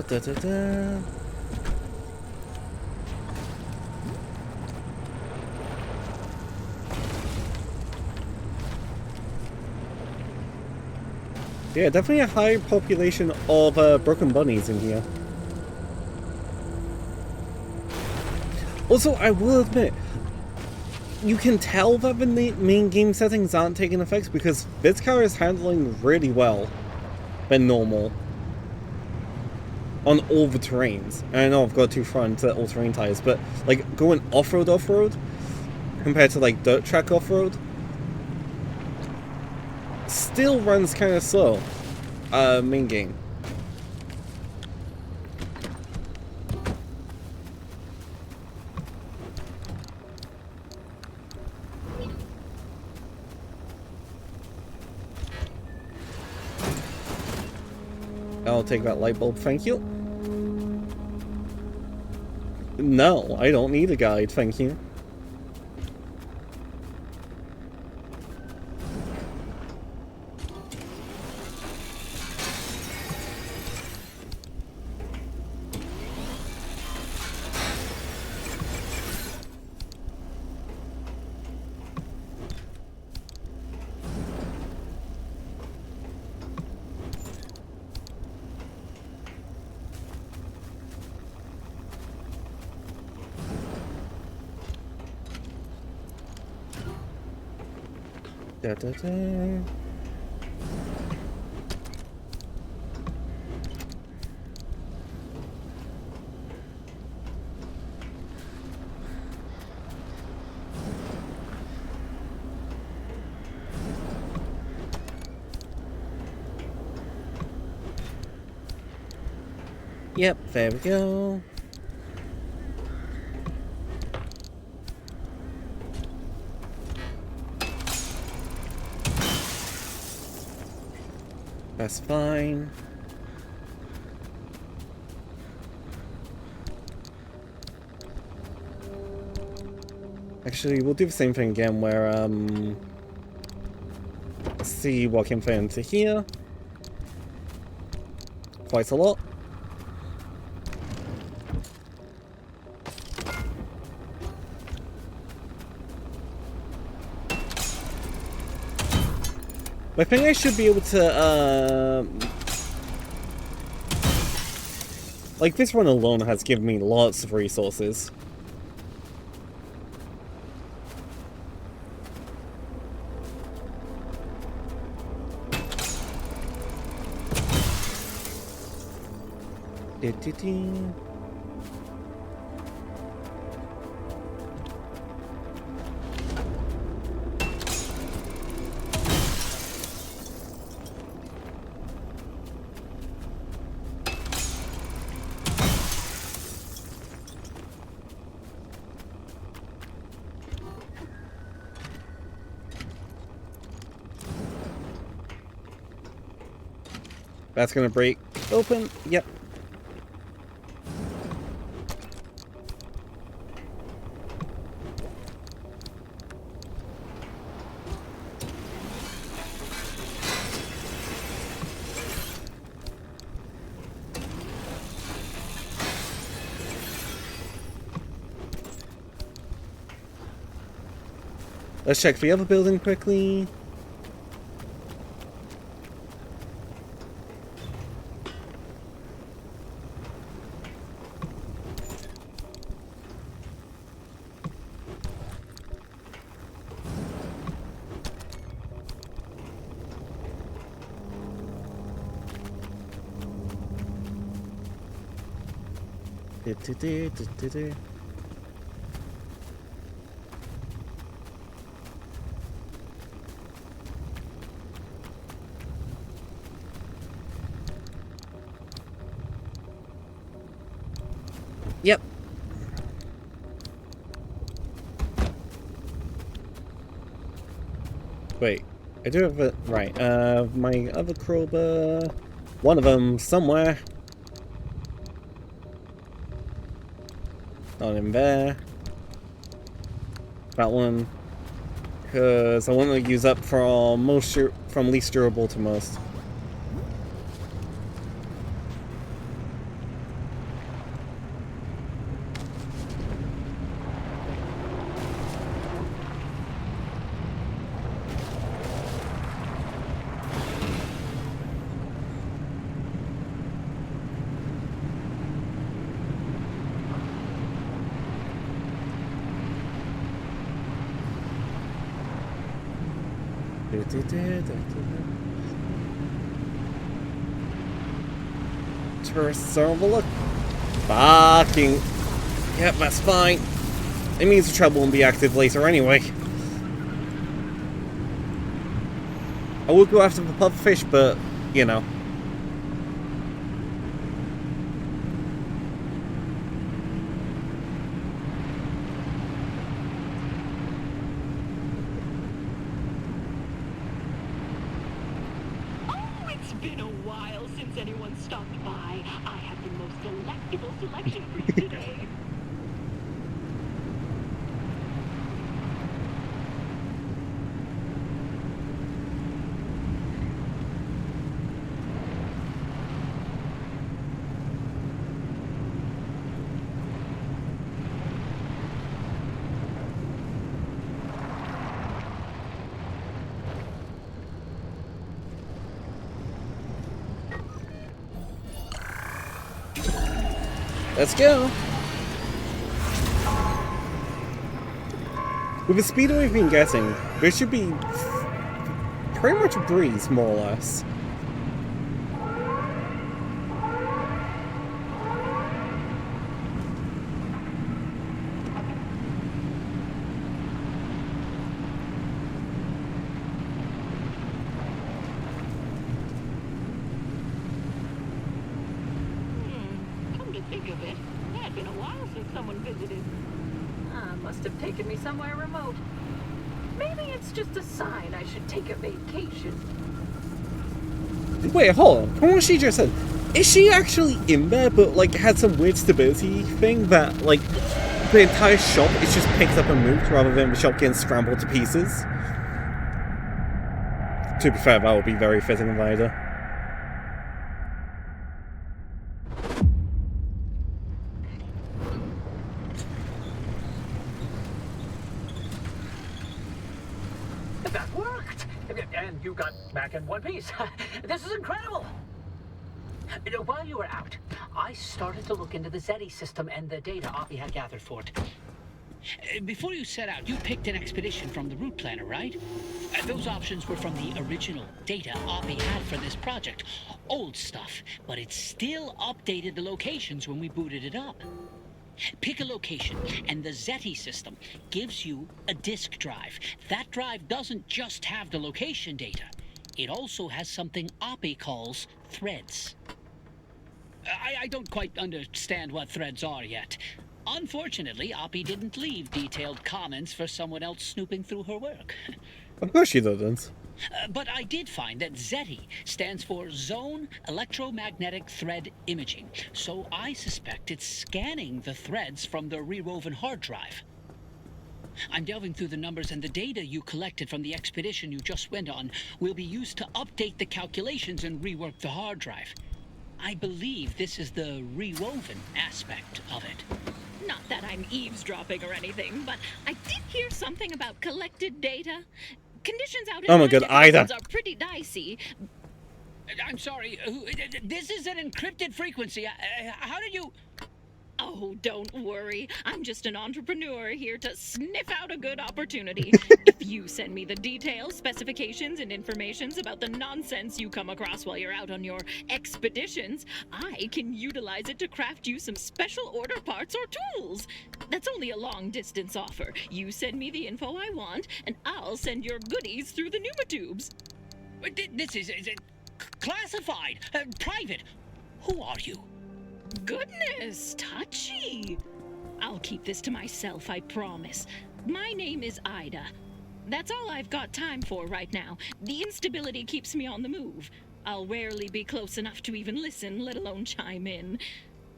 Da-da-da. Yeah, definitely a high population of broken bunnies in here. Also, I will admit, you can tell that the main game settings aren't taking effects because this car is handling really well than normal on all the terrains. And I know I've got two front all-terrain tires, but like going off-road compared to like dirt track off-road still runs kind of slow. Main game. I'll take that light bulb, thank you. No, I don't need a guide, thank you. Da-da-da. Yep, there we go. That's fine. Actually, we'll do the same thing again where, let's see what can fit into here. Quite a lot. I think I should be able to, like, this run alone has given me lots of resources. Du-du-du. That's gonna break open. Yep. Let's check the other building quickly. Du-du-du-du-du-du. Yep. Wait, I do have it right. My other crowbar, one of them somewhere. Not in there. That one, because I want to use up from from least durable to most. Tourists are overlooked. Fucking. Yep, that's fine. It means the trouble won't be active later anyway. I would go after the pufferfish, but, you know. Oh, it's been a while since anyone stopped by. I have the most delectable selection for you today. Let's go. With the speed we've been getting, this should be pretty much a breeze, more or less. Come to think of it, it had been a while since someone visited. Must have taken me somewhere remote. Maybe it's just a sign I should take a vacation. Wait, hold on. From what she just said, is she actually in there, but like had some weird stability thing that like the entire shop is just picked up and moved rather than the shop getting scrambled to pieces? To be fair, that would be very fitting of Ida. That worked! And you got back in one piece. This is incredible! While you were out, I started to look into the Zeti system and the data Oppie had gathered for it. Before you set out, you picked an expedition from the route planner, right? Those options were from the original data Oppie had for this project. Old stuff, but it still updated the locations when we booted it up. Pick a location, and the Zeti system gives you a disk drive. That drive doesn't just have the location data. It also has something Oppie calls threads. I don't quite understand what threads are yet. Unfortunately, Oppie didn't leave detailed comments for someone else snooping through her work. Of course she doesn't. But I did find that Zeti stands for Zone Electromagnetic Thread Imaging, so I suspect it's scanning the threads from the rewoven hard drive. I'm delving through the numbers, and the data you collected from the expedition you just went on will be used to update the calculations and rework the hard drive. I believe this is the rewoven aspect of it. Not that I'm eavesdropping or anything, but I did hear something about collected data. Conditions out in Oh my god, Ida. are pretty dicey. I'm sorry, this is an encrypted frequency. How did you... Oh, don't worry. I'm just an entrepreneur here to sniff out a good opportunity. If you send me the details, specifications, and informations about the nonsense you come across while you're out on your expeditions, I can utilize it to craft you some special order parts or tools. That's only a long-distance offer. You send me the info I want, and I'll send your goodies through the pneumatubes. This is classified, private. Who are you? Goodness, touchy. I'll keep this to myself, I promise. My name is Ida. That's all I've got time for right now. The instability keeps me on the move. I'll rarely be close enough to even listen, let alone chime in.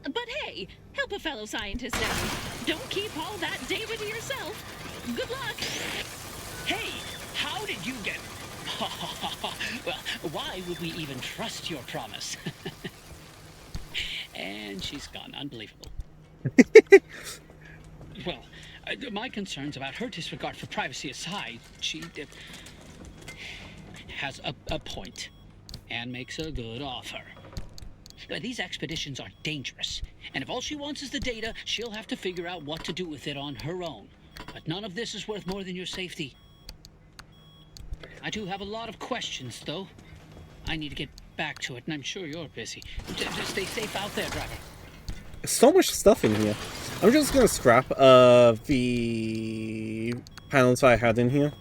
But hey, help a fellow scientist out. Don't keep all that data to yourself. Good luck. Hey, how did you get... Well, why would we even trust your promise? And she's gone. Unbelievable. Well, my concerns about her disregard for privacy aside, she has a point and makes a good offer. These expeditions are dangerous, and if all she wants is the data, she'll have to figure out what to do with it on her own. But none of this is worth more than your safety. I do have a lot of questions, though. I need to get back to it, and I'm sure you're busy. Just stay safe out there, driver. So much stuff in here. I'm just gonna scrap the panels I had in here.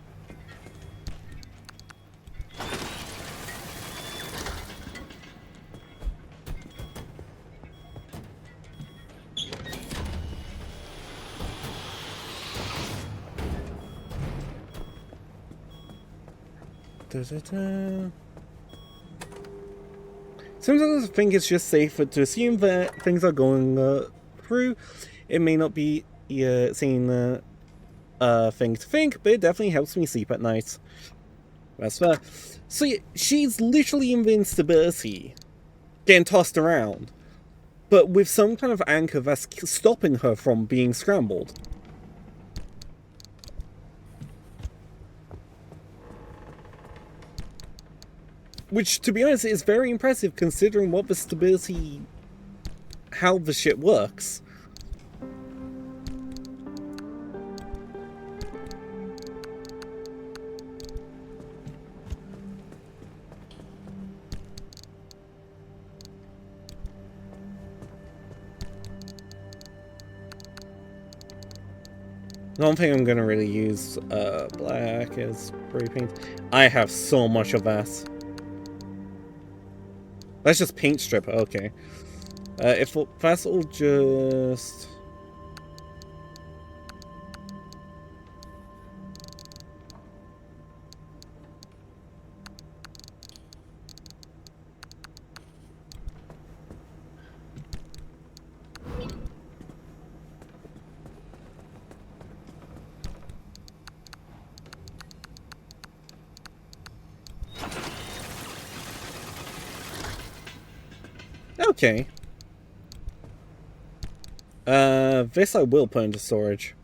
Da-da-da. Sometimes I think it's just safer to assume that things are going through. It may not be saying thing to think, but it definitely helps me sleep at night. That's fair. So yeah, she's literally in the instability, getting tossed around, but with some kind of anchor that's stopping her from being scrambled. Which, to be honest, is very impressive considering what the stability... how the shit works. I don't think I'm gonna really use black as spray paint. I have so much of that. That's just paint strip, okay. If that's all just... Okay. This I will put into storage.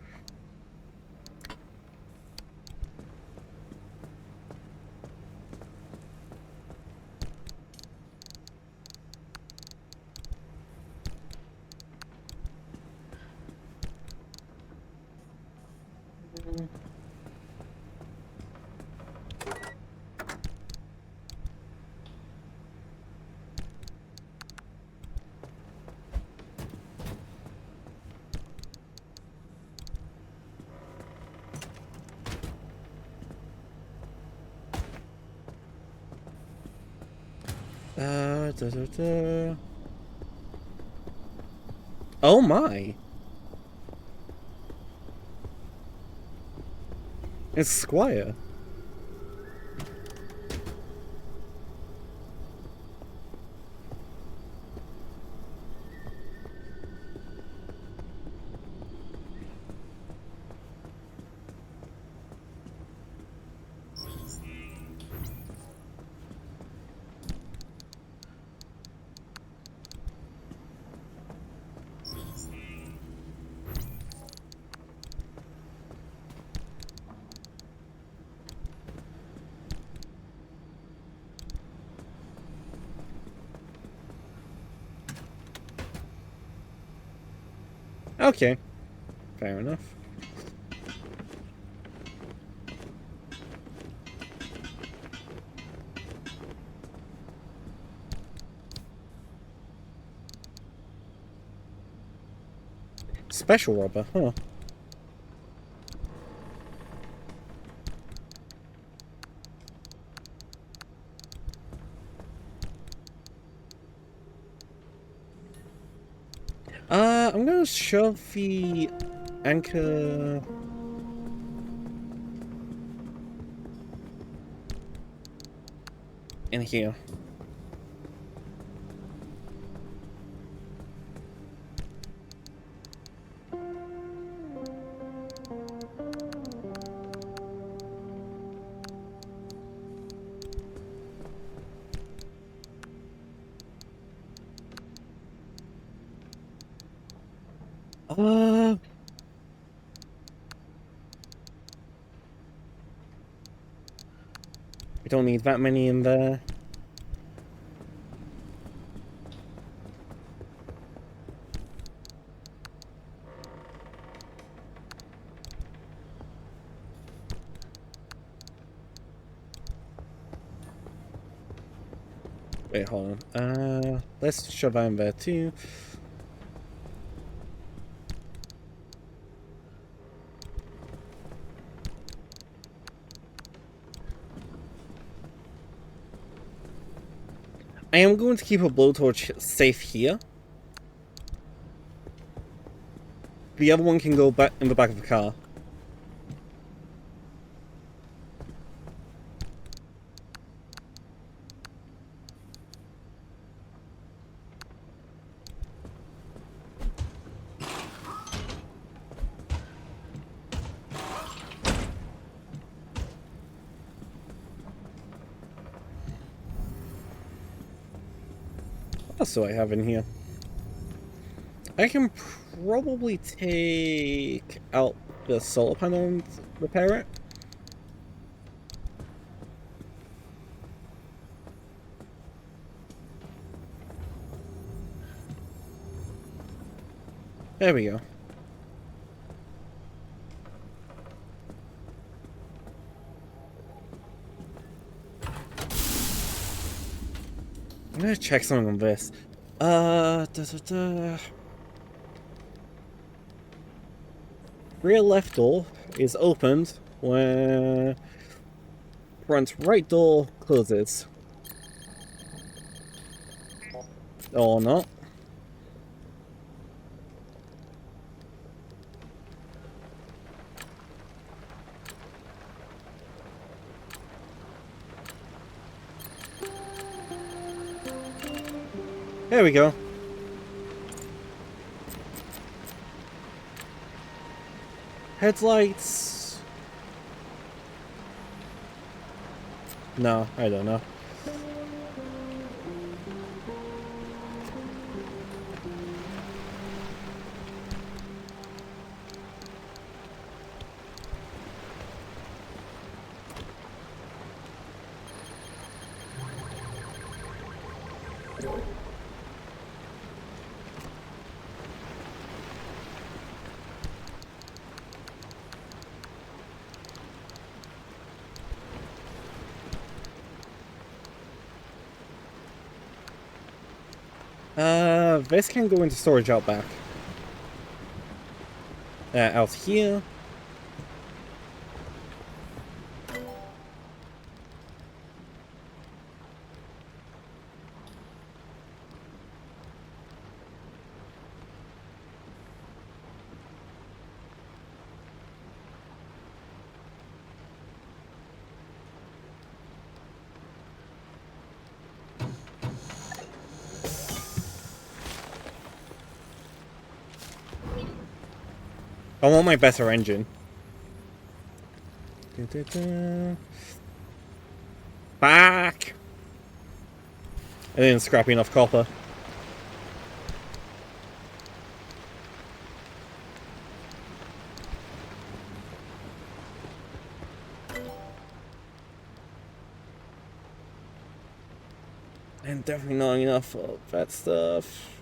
Oh my! It's Squire. Okay, fair enough. Special rubber, huh? I'm gonna shove the anchor in here. We don't need that many in there. Wait, hold on. Let's shove that in there too. I am going to keep a blowtorch safe here. The other one can go back in the back of the car. What else do I have in here? I can probably take out the solar panel and repair it. There we go. I'm gonna check something on this. Rear left door is opened when front right door closes. Or not. There we go. Headlights. No, I don't know. This can go into storage out back. Out here. I want my better engine. Back! I didn't scrap enough copper. And definitely not enough of that stuff.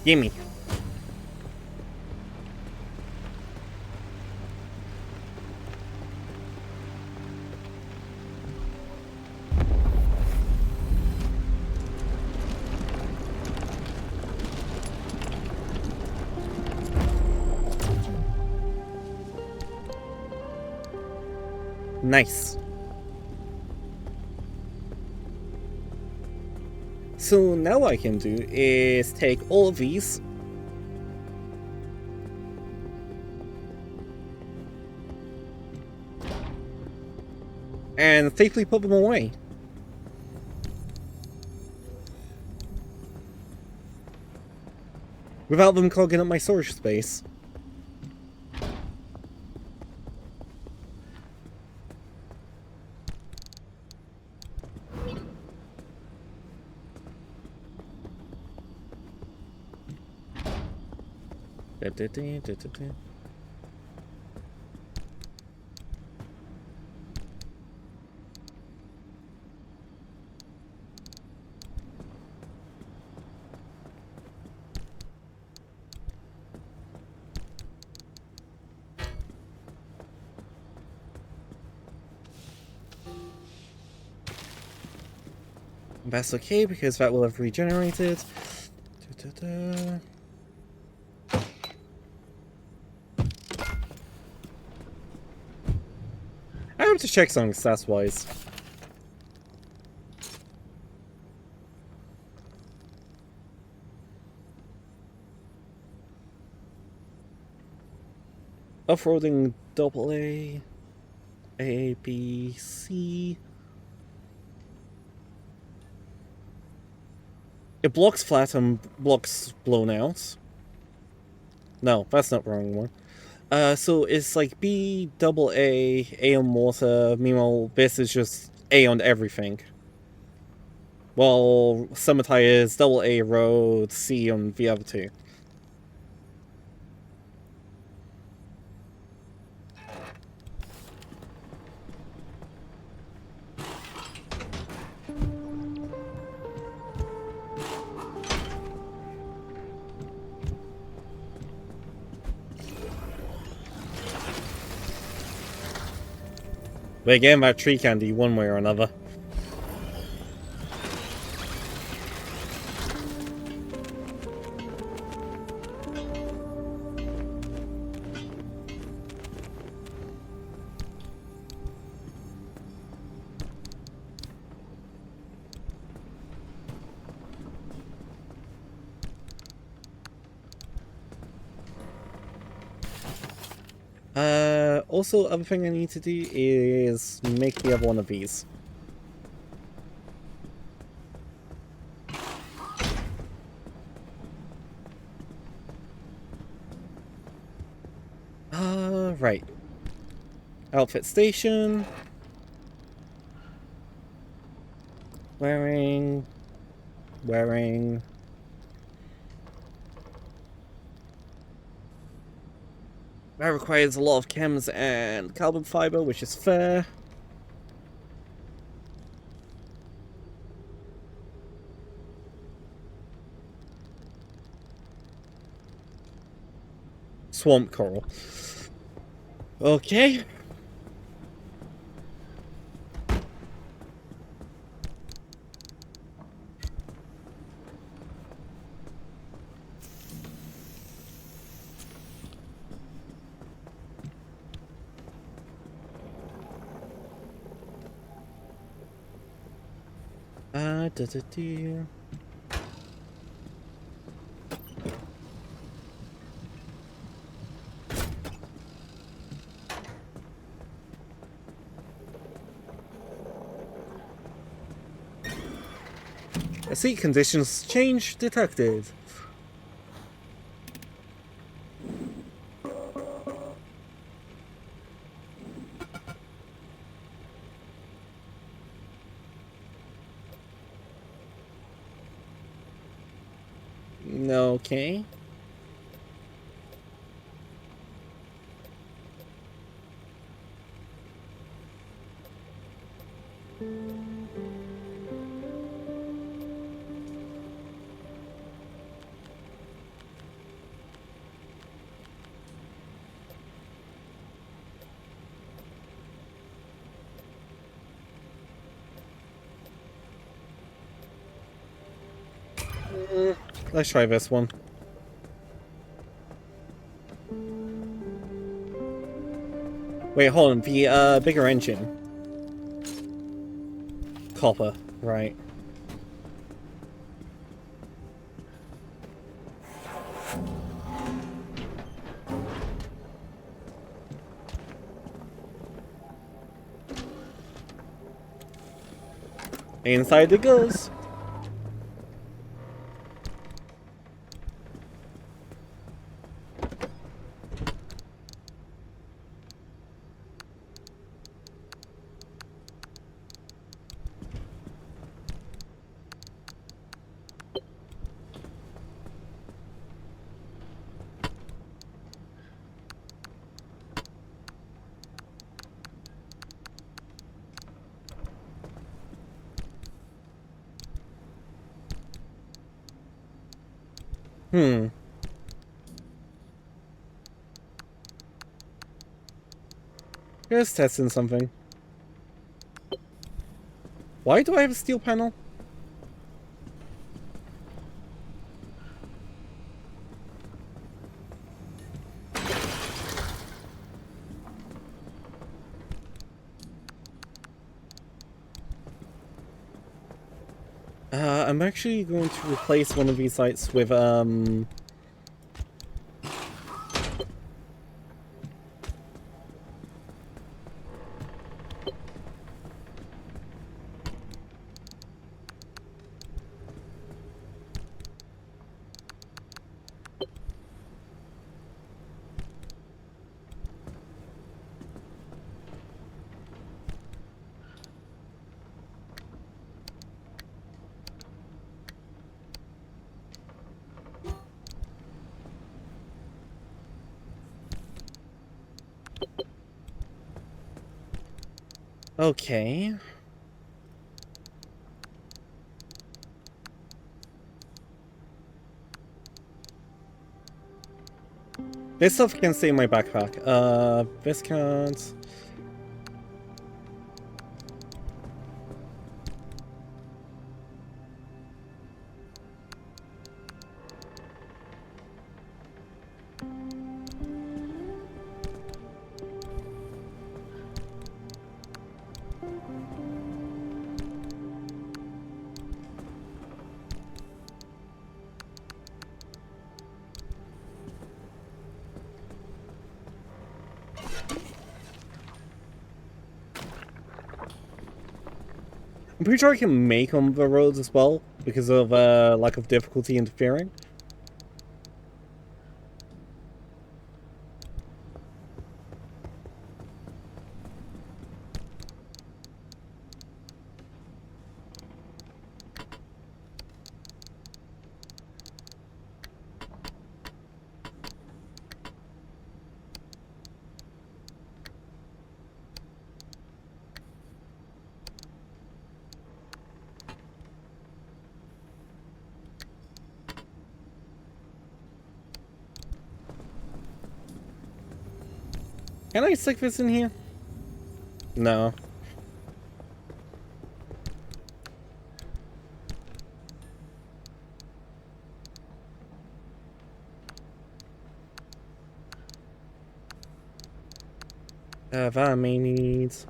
Gimme. Nice. So now what I can do is take all of these and safely put them away. Without them clogging up my storage space. That's okay, because that will have regenerated. I have to check something stats-wise. Off-roading AA, A, B, C. It blocks flat and blocks blown out. No, that's not the wrong one. So it's like B, AA, A on water. Meanwhile, this is just A on everything. While summer tire is AA road, C on the other two. We're getting that tree candy one way or another. Also, other thing I need to do is make the other one of these. Right. Outfit station. Wearing. That requires a lot of chems and carbon fiber, which is fair. Swamp coral. Okay. Da-da-dee. I see conditions change detected. Okay. Let's try this one. Wait, hold on. The bigger engine. Copper, right. Inside it goes. Just testing something. Why do I have a steel panel? I'm actually going to replace one of these lights with, okay. This stuff can stay in my backpack. This can't. I'm pretty sure I can make on the roads as well, because of lack of difficulty interfering. Can I stick this in here? No. That may needs.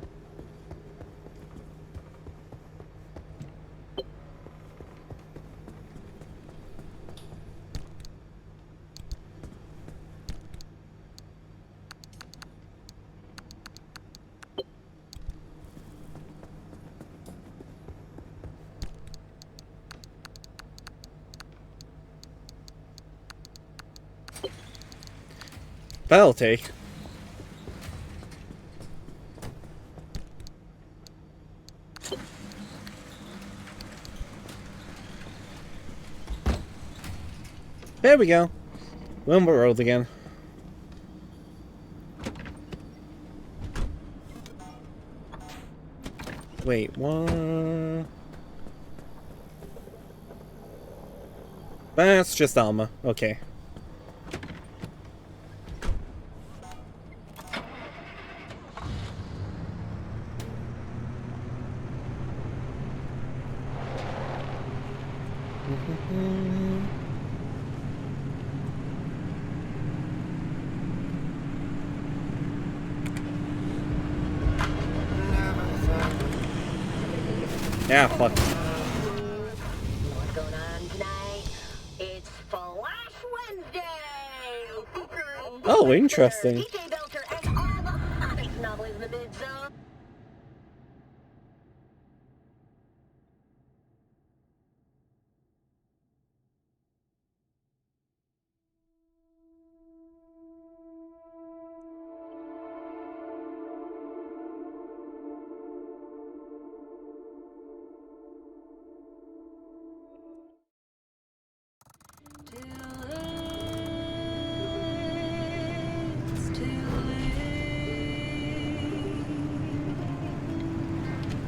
That'll take. There we go. We're on the road again. Wait, what? That's just Alma. Okay. Yeah, fuck. What's going on tonight? It's Flash Wednesday! Oh, interesting. DJ Belcher and all the hottest novels in the mid zone.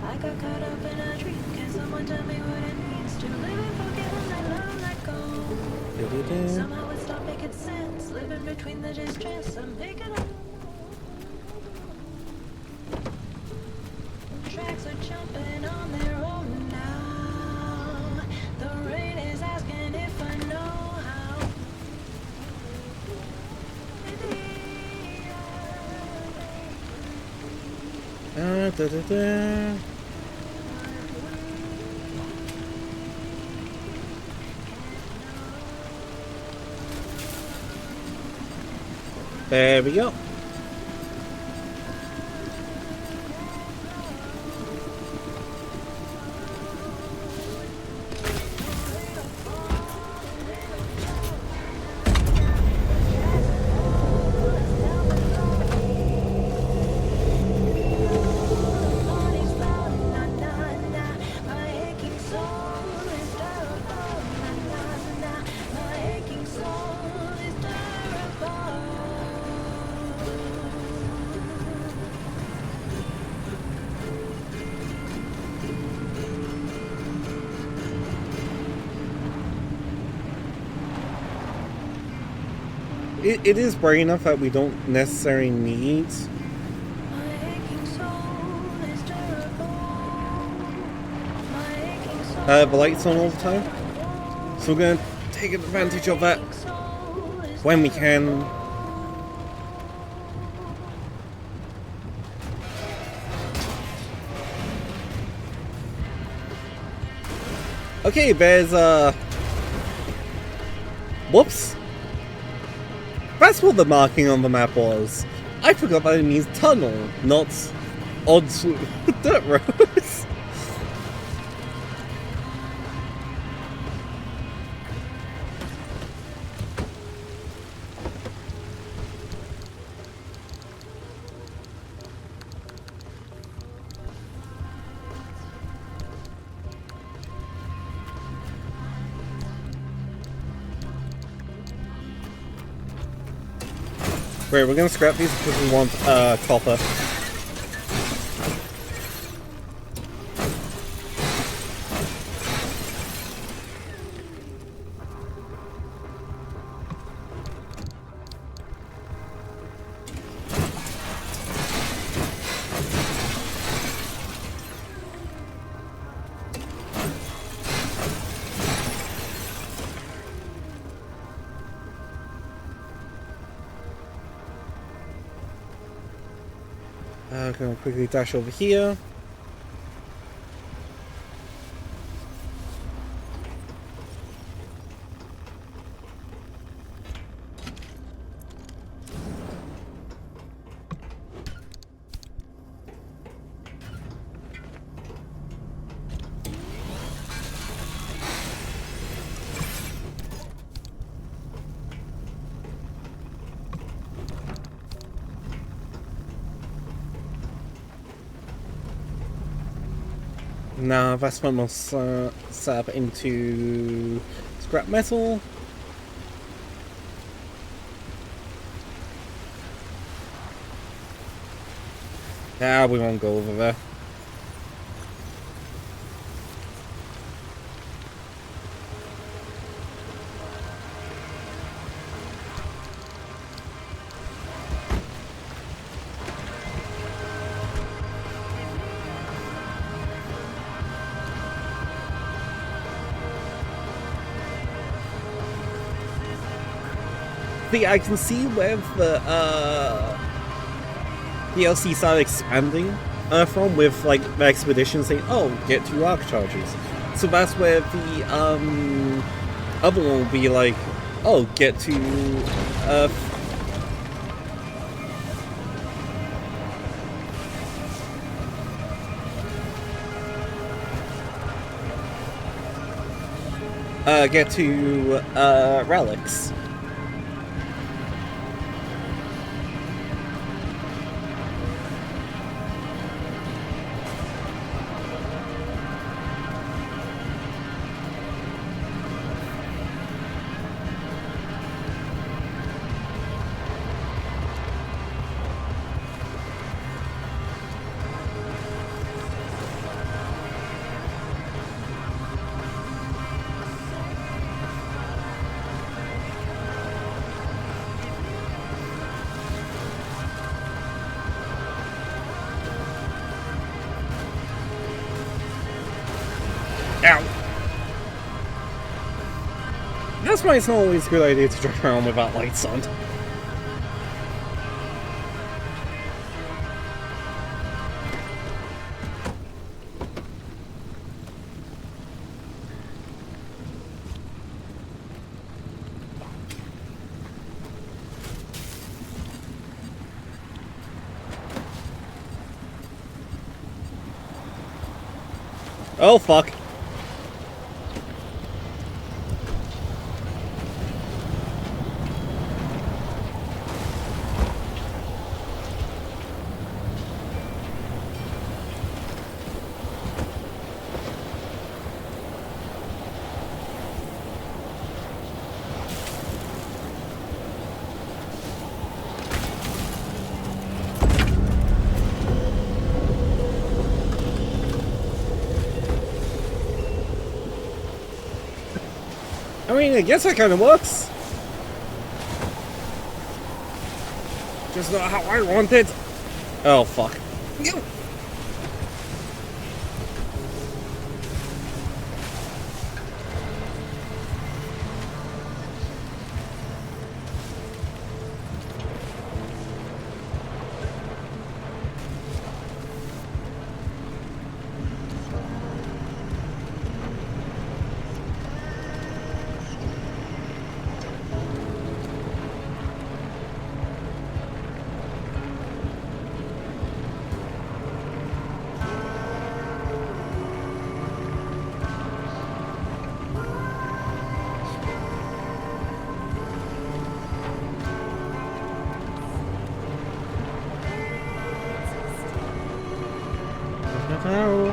I got caught up in a dream. Can someone tell me what it means to live and forget and let love let go? Somehow it stopped making sense. Living between the distress. I'm picking up. Tracks are jumping on their own now. The rain is asking if I know how. There we go. It is bright enough that we don't necessarily need the lights on all the time. So we're gonna take advantage of that when we can. Okay, there's whoops. That's what the marking on the map was. I forgot that it means tunnel, not odd dirt roads. Wait, we're gonna scrap these because we want copper. Gonna quickly dash over here. Now investment must set up into scrap metal. Ah, we won't go over there. See, I can see where the DLC started expanding from, with like the expedition saying, "Oh, get 2 arc charges." So that's where the other one will be like, "Oh, get to get to relics." Ow! That's why it's not always a good idea to drive around without lights on. Oh fuck. I mean, I guess that kind of works. Just not how I want it. Oh, fuck. Hello.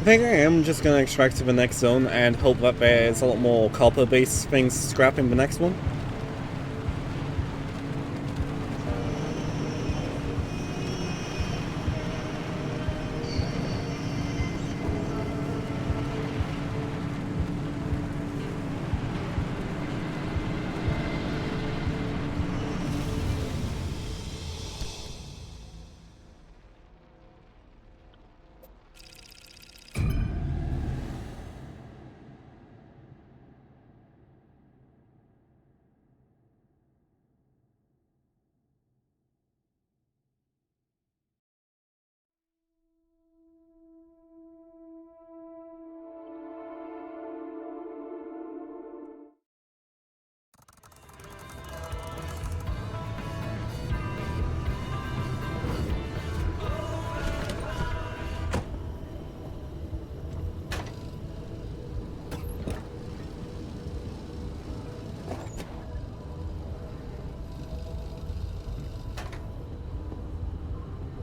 I think I am just gonna extract to the next zone and hope that there's a lot more copper-based things to scrap in the next one.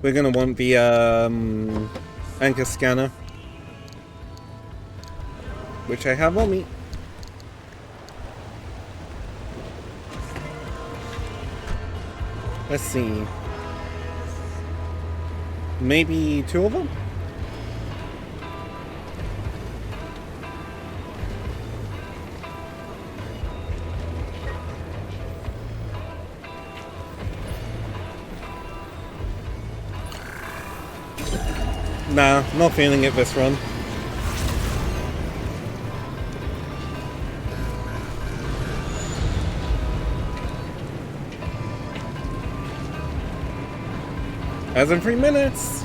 we're gonna want the anchor scanner, which I have on me. Let's see. Maybe 2 of them? Nah, not feeling it this run. As in 3 minutes!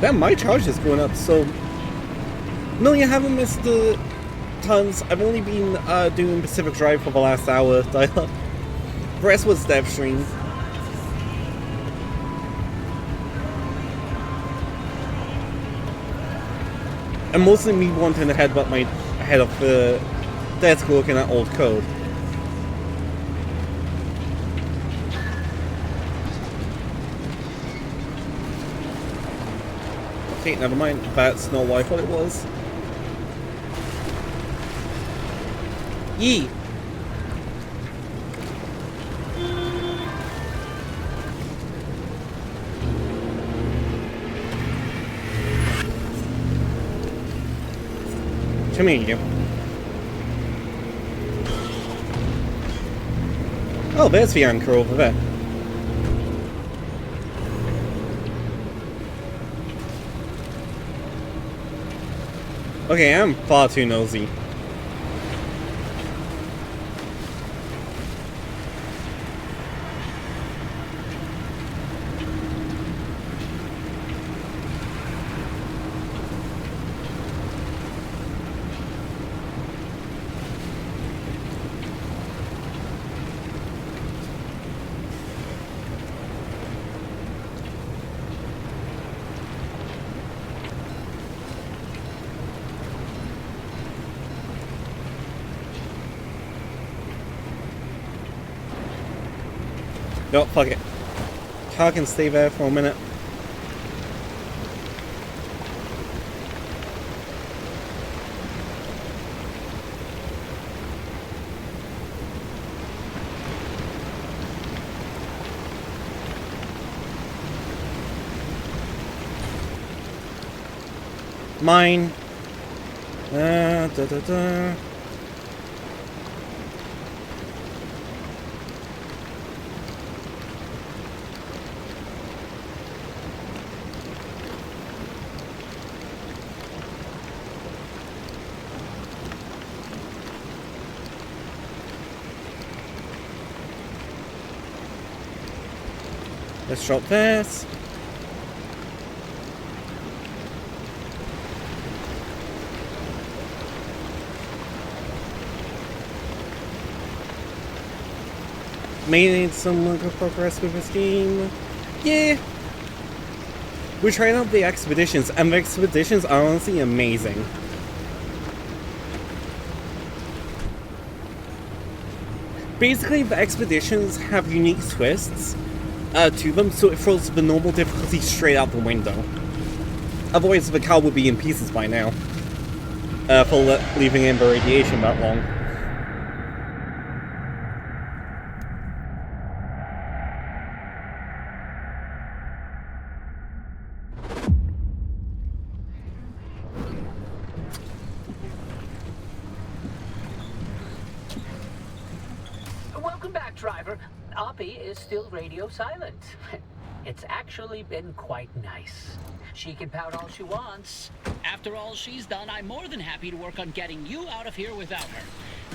Damn, my charge is going up, so... No, you haven't missed the tons. I've only been doing Pacific Drive for the last hour. The rest was dev stream. And mostly me wanting to headbutt my head off the desk looking at old code. Okay, never mind. That's not what I thought it was. Yee! Come here, you. Oh, there's the anchor over there. Okay, I'm far too nosy. No, fuck it. Car can stay there for a minute. Mine. Da da da. Let's drop this. Made some good progress with this game. Yeah. We're trying out the expeditions, and the expeditions are honestly amazing. Basically, the expeditions have unique twists to them, so it throws the normal difficulty straight out the window. Otherwise, the car would be in pieces by now. For leaving in the radiation that long. Welcome back, driver. Oppie is still radio silent. It's actually been quite nice. She can pout all she wants. After all she's done, I'm more than happy to work on getting you out of here without her.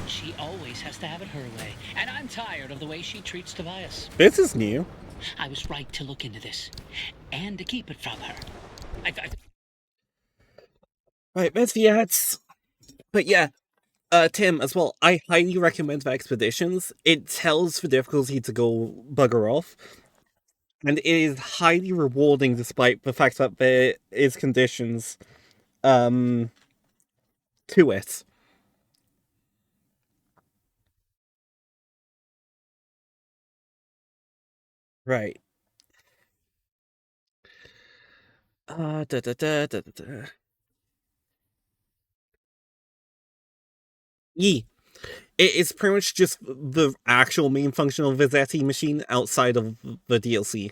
She always has to have it her way, and I'm tired of the way she treats Tobias. This is new. I was right to look into this, and to keep it from her. Right, there's the ads. But yeah, Tim, as well, I highly recommend the expeditions. It tells the difficulty to go bugger off. And it is highly rewarding despite the fact that there is conditions. to it. Right. Da, da, da, da, da, da. Yee. It is pretty much just the actual main function of the Zeti machine outside of the DLC.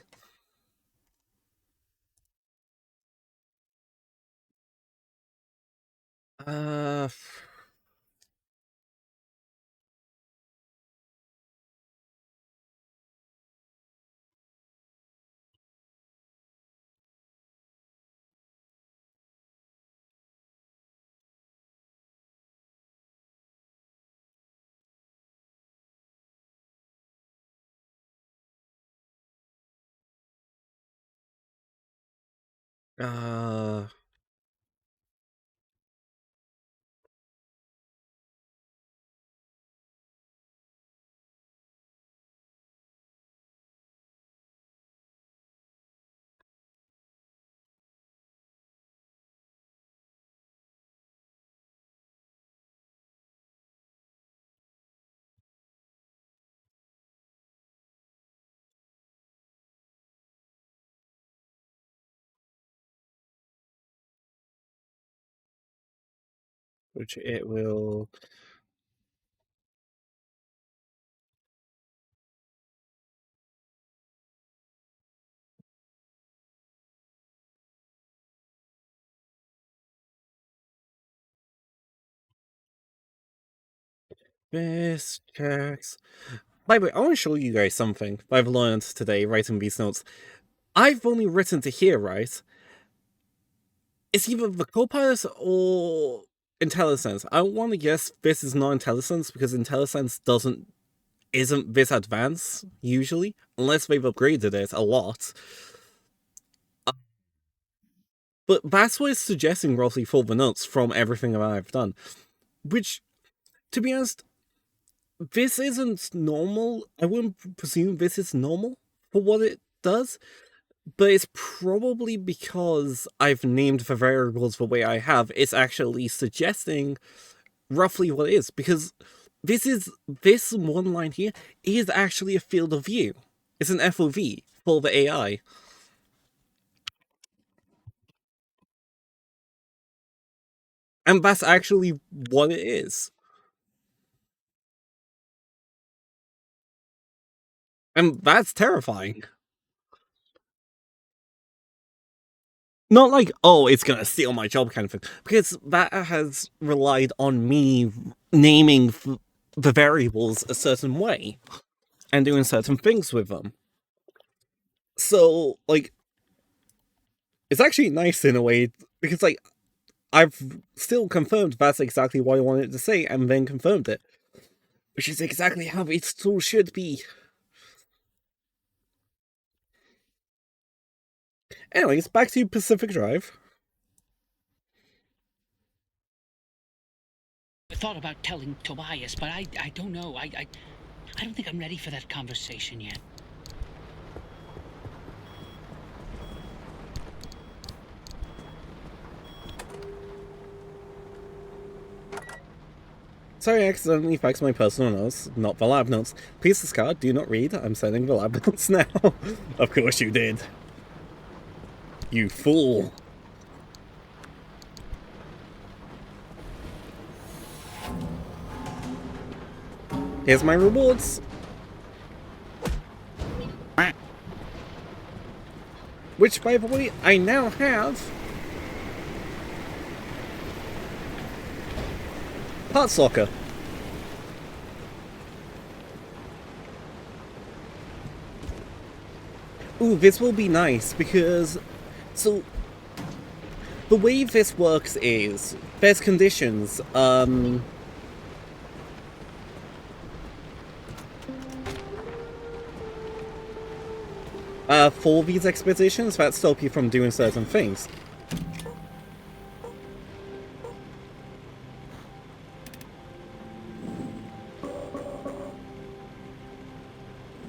Uh, uh, which it will. This checks. By the way, I want to show you guys something I've learned today writing these notes. I've only written to here, right? It's either the Copilot or IntelliSense. I want to guess this is not IntelliSense because IntelliSense isn't this advanced usually, unless they've upgraded it a lot. But that's what it's suggesting roughly for the notes from everything that I've done. Which, to be honest, this isn't normal. I wouldn't presume this is normal for what it does. But it's probably because I've named the variables the way I have, it's actually suggesting roughly what it is. Because this one line here is actually a field of view. It's an FOV for the AI. And that's actually what it is. And that's terrifying. Not like, oh, it's gonna steal my job kind of thing. Because that has relied on me naming the variables a certain way. And doing certain things with them. So, like, it's actually nice in a way, because, like, I've still confirmed that's exactly what I wanted to say, and then confirmed it. Which is exactly how it still should be. Anyways, back to Pacific Drive. I thought about telling Tobias, but I don't know. I don't think I'm ready for that conversation yet. Sorry, I accidentally faxed my personal notes, not the lab notes. Please discard, do not read, I'm sending the lab notes now. Of course you did. You fool. Here's my rewards. Which, by the way, I now have. Part Soccer. Ooh, this will be nice because. So. The way this works is. There's conditions. For these expeditions that stop you from doing certain things.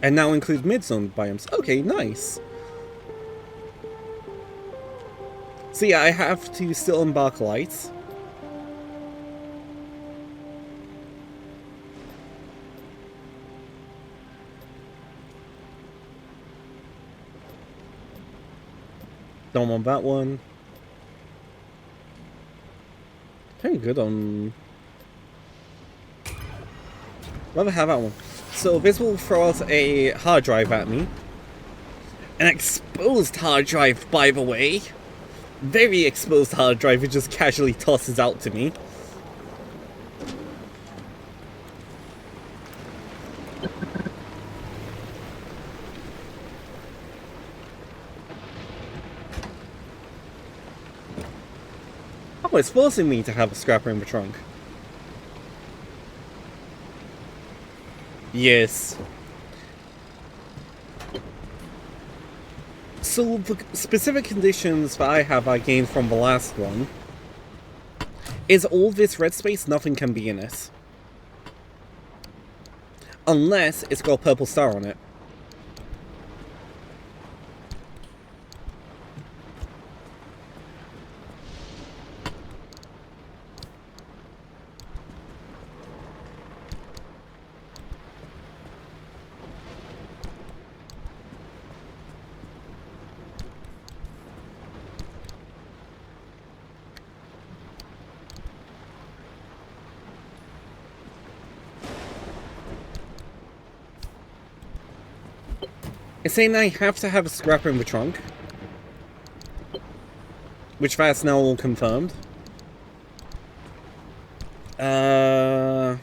And now include mid-zone biomes. Okay, nice. So yeah, I have to still embark lights. Don't want that one. Pretty good on... Rather have that one. So this will throw out a hard drive at me. An exposed hard drive, by the way. Very exposed hard drive, it just casually tosses out to me. Oh, it's forcing me to have a scrapper in the trunk. Yes. So the specific conditions that I have I gained from the last one is all this red space, nothing can be in it. Unless it's got a purple star on it. It's saying I have to have a scrapper in the trunk. Which that's now all confirmed. I'm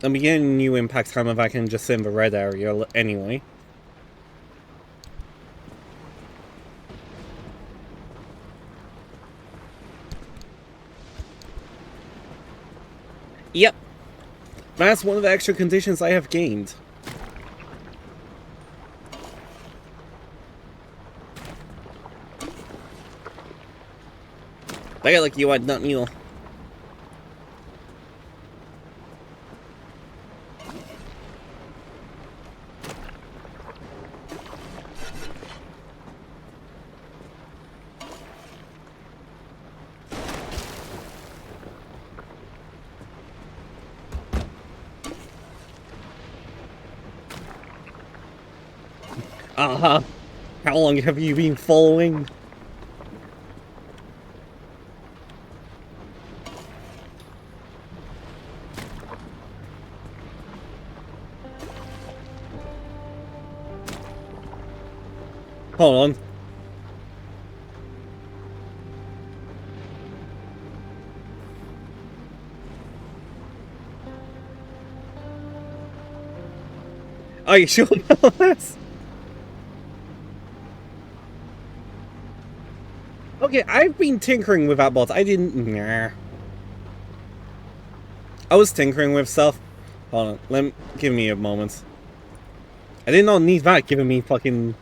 getting a new impact hammer that can just sit in the red area anyway. Yep. That's one of the extra conditions I have gained. I got like you had not needle. Uh-huh. How long have you been following? Hold on. Are you sure about this? Okay, I've been tinkering with that bot. I didn't... Nah. I was tinkering with stuff. Hold on, give me a moment. I did not need that giving me fucking...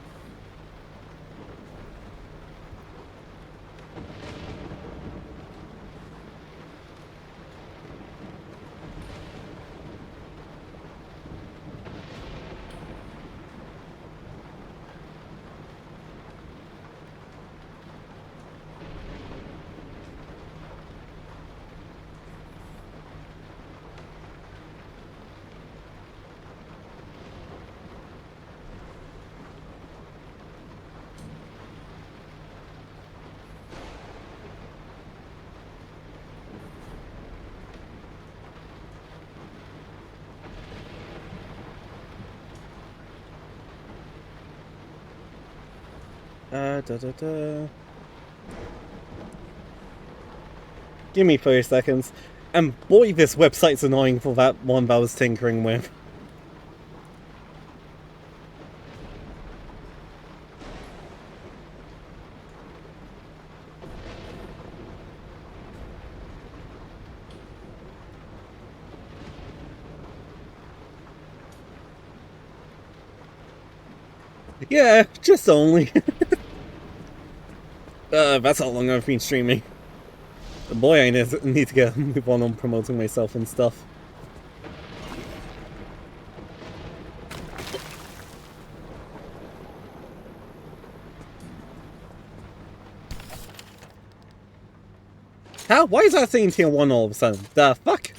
Give me 30 seconds. And boy, this website's annoying for that one that I was tinkering with. Yeah, just only. That's how long I've been streaming. Boy, I need to get move on promoting myself and stuff. How? Why is that saying tier 1 all of a sudden? The fuck?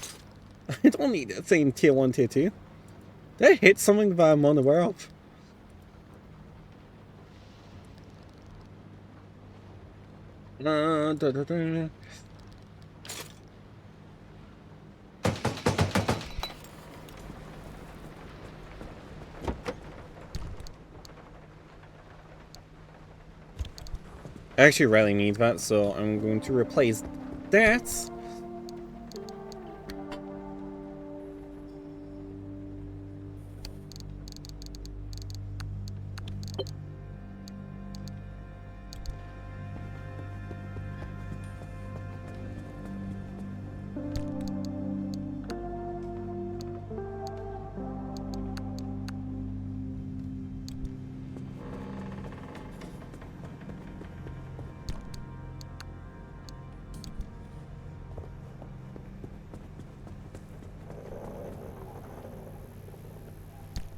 I don't need that saying tier 1, tier 2. Did I hit something that I'm unaware of? Da, da, da. I actually really need that, so I'm going to replace that.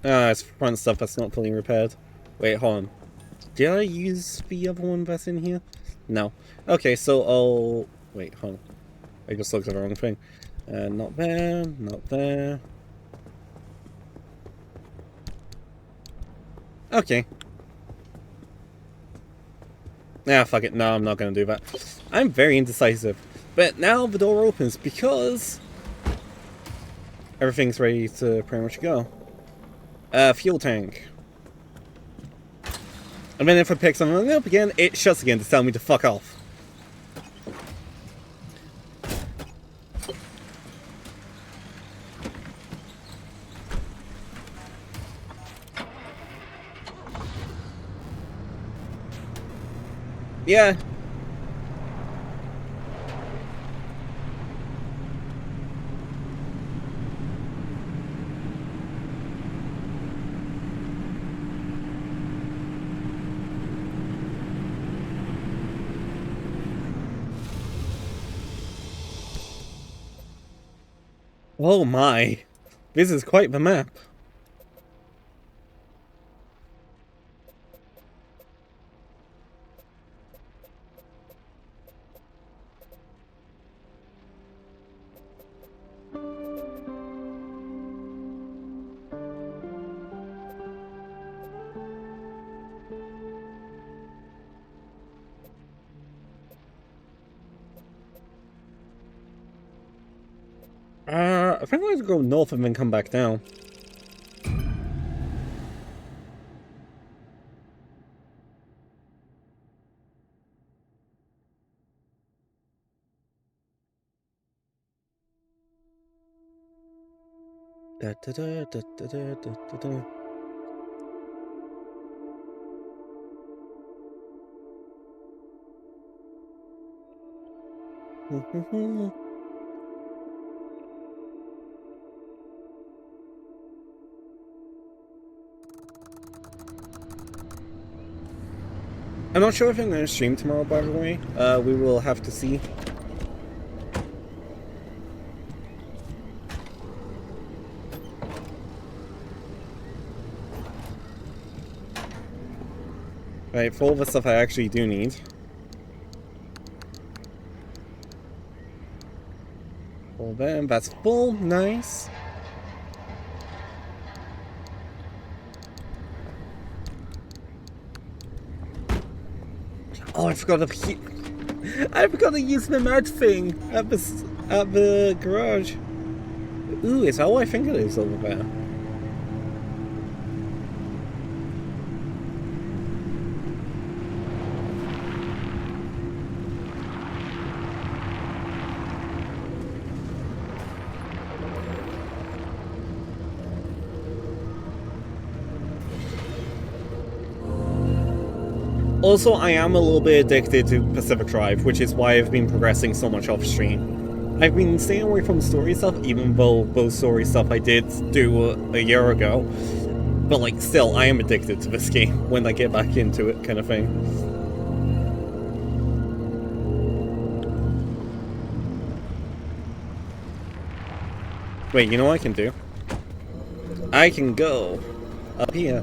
Ah, it's front stuff that's not fully repaired. Wait, hold on. Did I use the other one that's in here? No. Okay, so I'll... Wait, hold on. I just looked at the wrong thing. Not there, not there. Okay. Ah, fuck it. No, I'm not gonna do that. I'm very indecisive. But now the door opens because... everything's ready to pretty much go. Fuel tank. And then if I pick something up again, it shuts again to tell me to fuck off. Yeah. Oh my. This is quite the map. I think I have to go north and then come back down. Da, da, da, da, da, da, da, da. I'm not sure if I'm going to stream tomorrow, by the way. We will have to see. Right, for all the stuff I actually do need. All them, that's full, nice. Oh, I forgot to use the med thing at the garage. Ooh, is that what I think it is over there? Also, I am a little bit addicted to Pacific Drive, which is why I've been progressing so much off stream. I've been staying away from story stuff, even though those story stuff I did do a year ago. But like, still, I am addicted to this game when I get back into it, kind of thing. Wait, you know what I can do? I can go up here.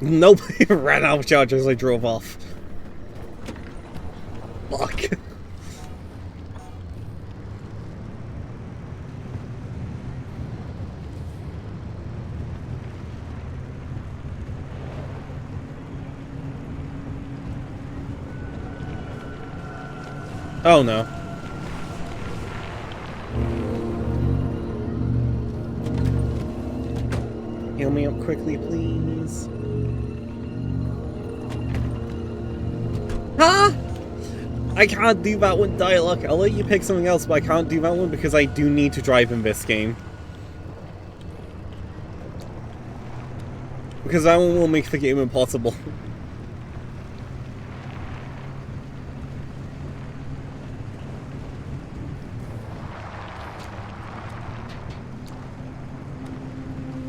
Nobody ran out of charge as I drove off. Fuck. Oh no. Heal me up quickly, please. Huh? I can't do that with dialogue. I'll let you pick something else, but I can't do that one because I do need to drive in this game. Because that one will make the game impossible.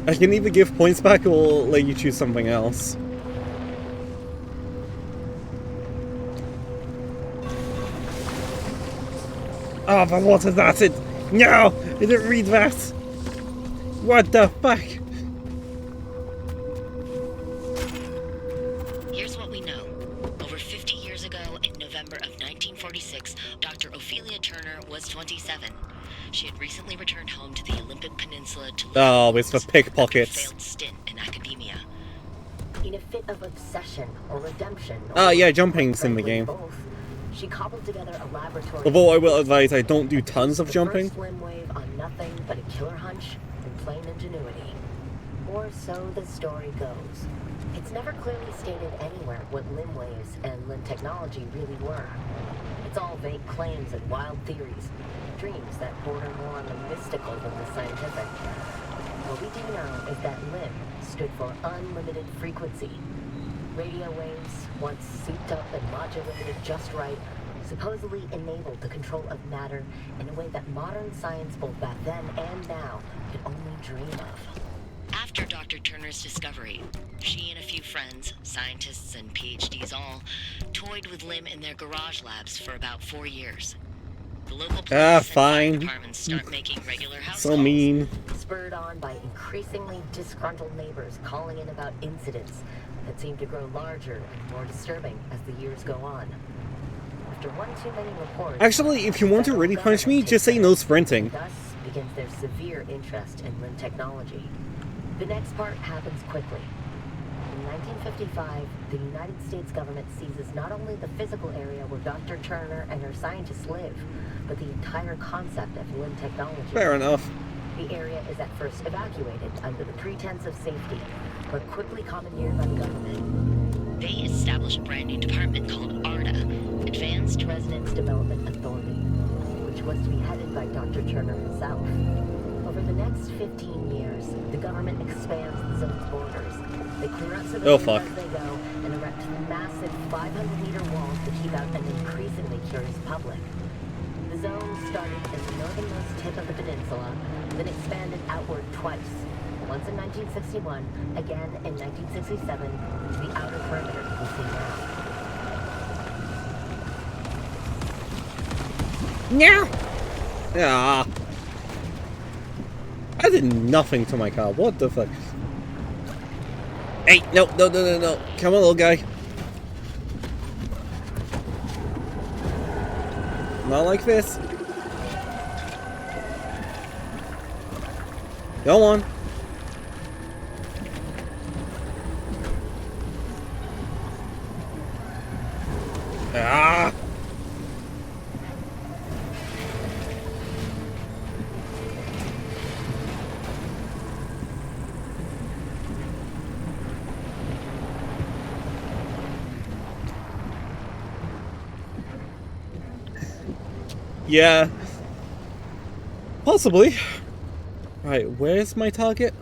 I can either give points back or let you choose something else. Oh, but what is that? No! I didn't read that! What the fuck? Here's what we know. Over 50 years ago, in November of 1946, Dr. Ophelia Turner was 27. She had recently returned home to the Olympic Peninsula to live Oh, it's the pickpockets. after a failed stint in academia. In a fit of obsession or redemption. Oh yeah, jumping's in the game. Both, she cobbled together a laboratory. Although I will advise I don't do tons of the jumping. First limb wave on nothing but a killer hunch and plain ingenuity. Or so the story goes. It's never clearly stated anywhere what limb waves and limb technology really were. It's all vague claims and wild theories, dreams that border more on the mystical than the scientific. What we do know is that limb stood for unlimited frequency. Radio waves, once souped up and modulated just right, supposedly enabled the control of matter in a way that modern science both back then and now could only dream of. After Dr. Turner's discovery, she and a few friends, scientists and PhDs all, toyed with limb in their garage labs for about 4 years. The local police and fire departments start making regular house So calls. mean. Spurred on by increasingly disgruntled neighbors calling in about incidents that seem to grow larger and more disturbing as the years go on. After one too many reports... Actually, if you want to really punish me, just say no sprinting. Thus begins their severe interest in limb technology. The next part happens quickly. In 1955, the United States government seizes not only the physical area where Dr. Turner and her scientists live, but the entire concept of limb technology. Fair enough. The area is at first evacuated under the pretense of safety, but quickly commandeered by the government. They established a brand new department called ARDA, Advanced Residence Development Authority, which was to be headed by Dr. Turner himself. Over the next 15 years, the government expands the zone's borders. They clear out civilians as they go and erect massive 500-meter walls to keep out an increasingly curious public. The zone started at the northernmost tip of the peninsula, then expanded outward twice. Once in 1961, again in 1967, to the outer perimeter we see now. Yeah. Yeah. I did nothing to my car. What the fuck? Hey, no. Come on, little guy. Not like this. Go on. Ah! Yeah. Possibly. Right, where's my target?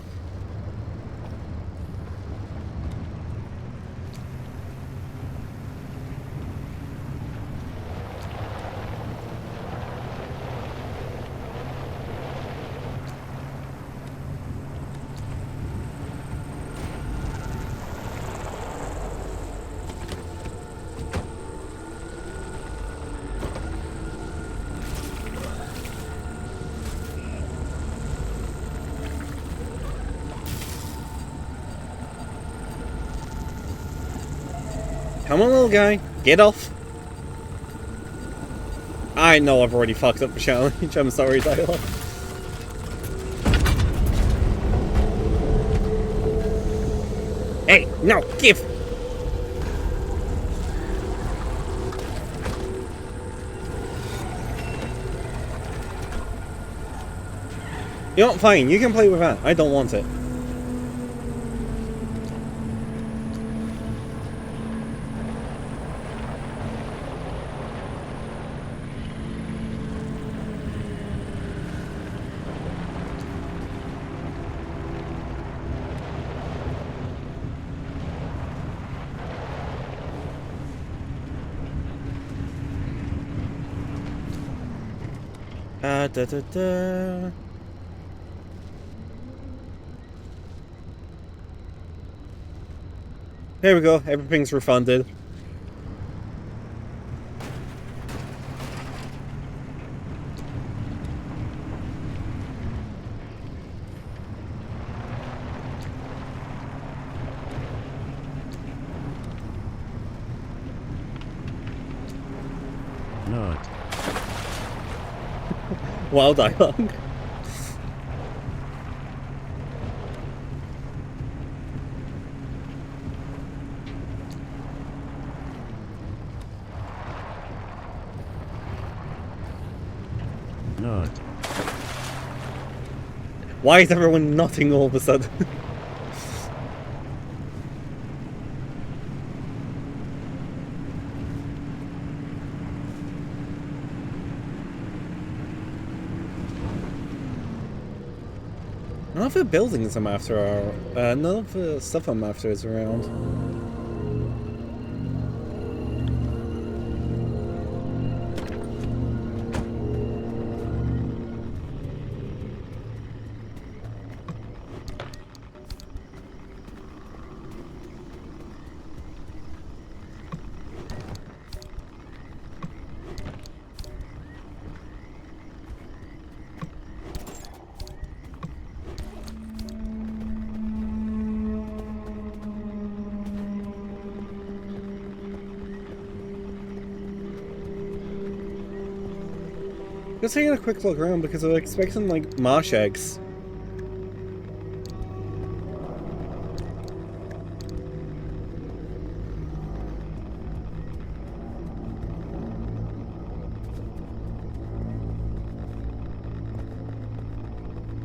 Come on, little guy. Get off. I know I've already fucked up the challenge. I'm sorry, Dialogue. Hey, no, give! You know, fine, you can play with that. I don't want it. Da da da. There we go, everything's refunded. Not. Wild dialogue. Not. Why is everyone nutting all of a sudden? None of the buildings I'm after are... none of the stuff I'm after is around. Just taking a quick look around because I was expecting, like, marsh eggs.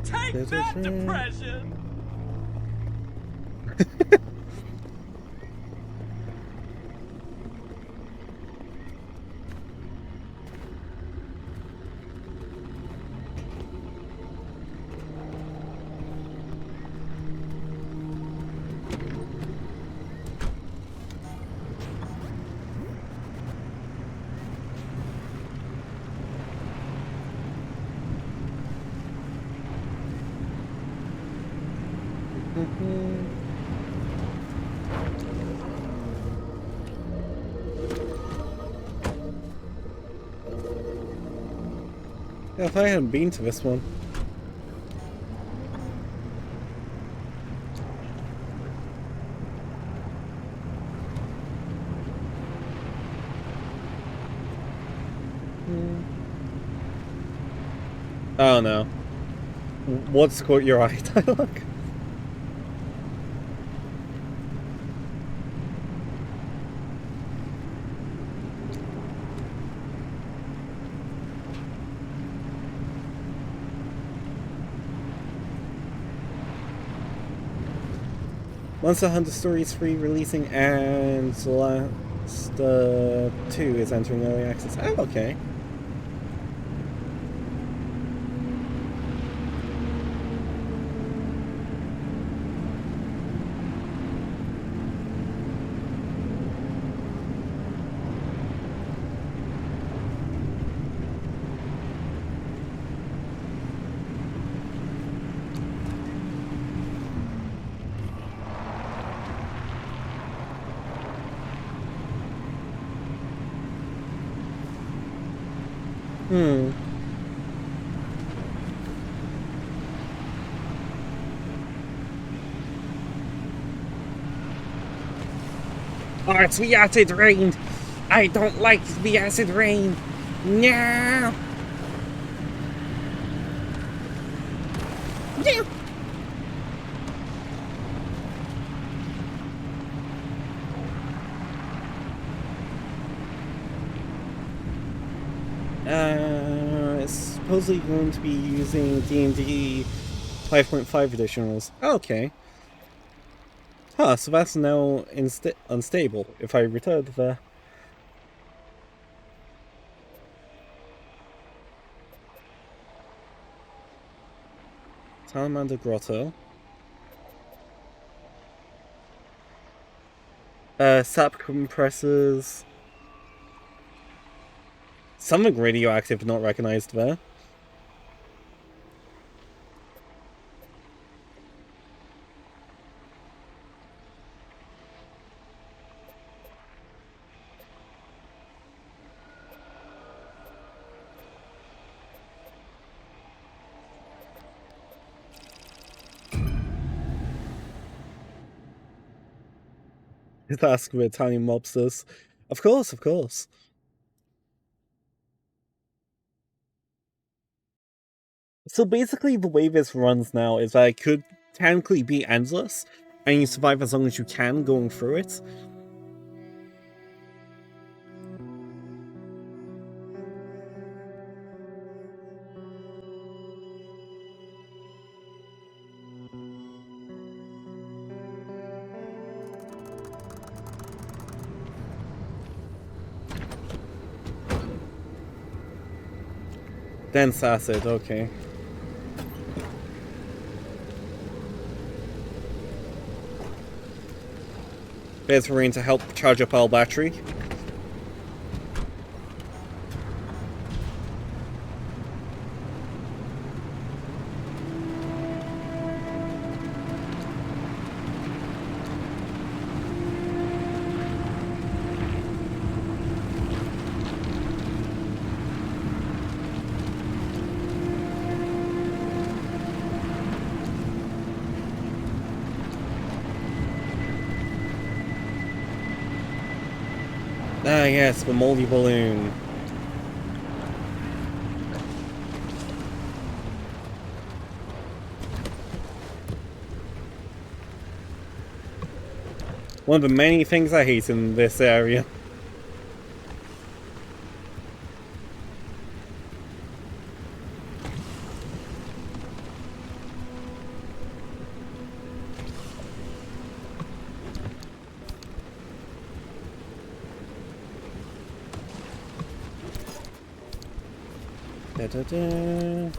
Take that, depression! Yeah, if I hadn't been to this one. Oh no. What's caught your eye, dialogue? Monster Hunter Stories 3 releasing and Last 2 is entering early access. Oh, okay. Oh, it's the acid rain! I don't like the acid rain! No! No! supposedly going to be using D&D 5.5 edition rules. Okay. Huh, so that's now unstable if I return there. Salamander Grotto. Sap compressors. Something radioactive not recognized there. Ask with Italian mobsters. Of course, of course. So basically the way this runs now is that it could technically be endless, and you survive as long as you can going through it. Dense acid, okay. There's rain to help charge up our battery. Ah yes, the moldy balloon. One of the many things I hate in this area. Da, da, da.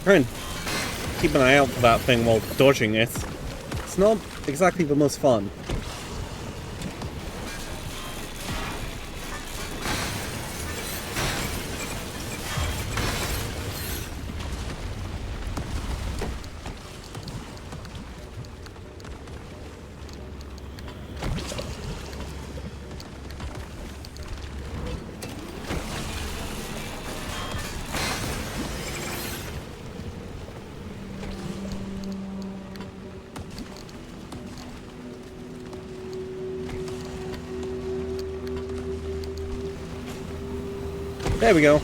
Try and keep an eye out for that thing while dodging it. It's not exactly the most fun. There we go.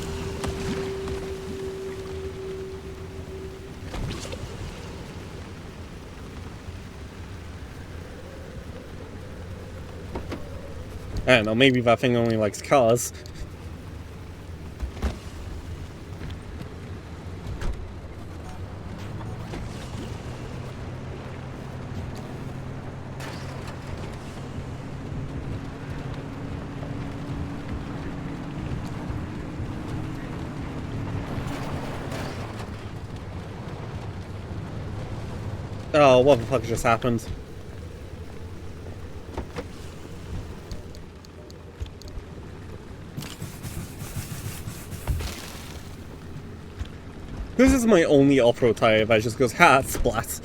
I don't know, maybe that thing only likes cars. Oh, what the fuck just happened? This is my only off-road tire that just goes, ha, splat.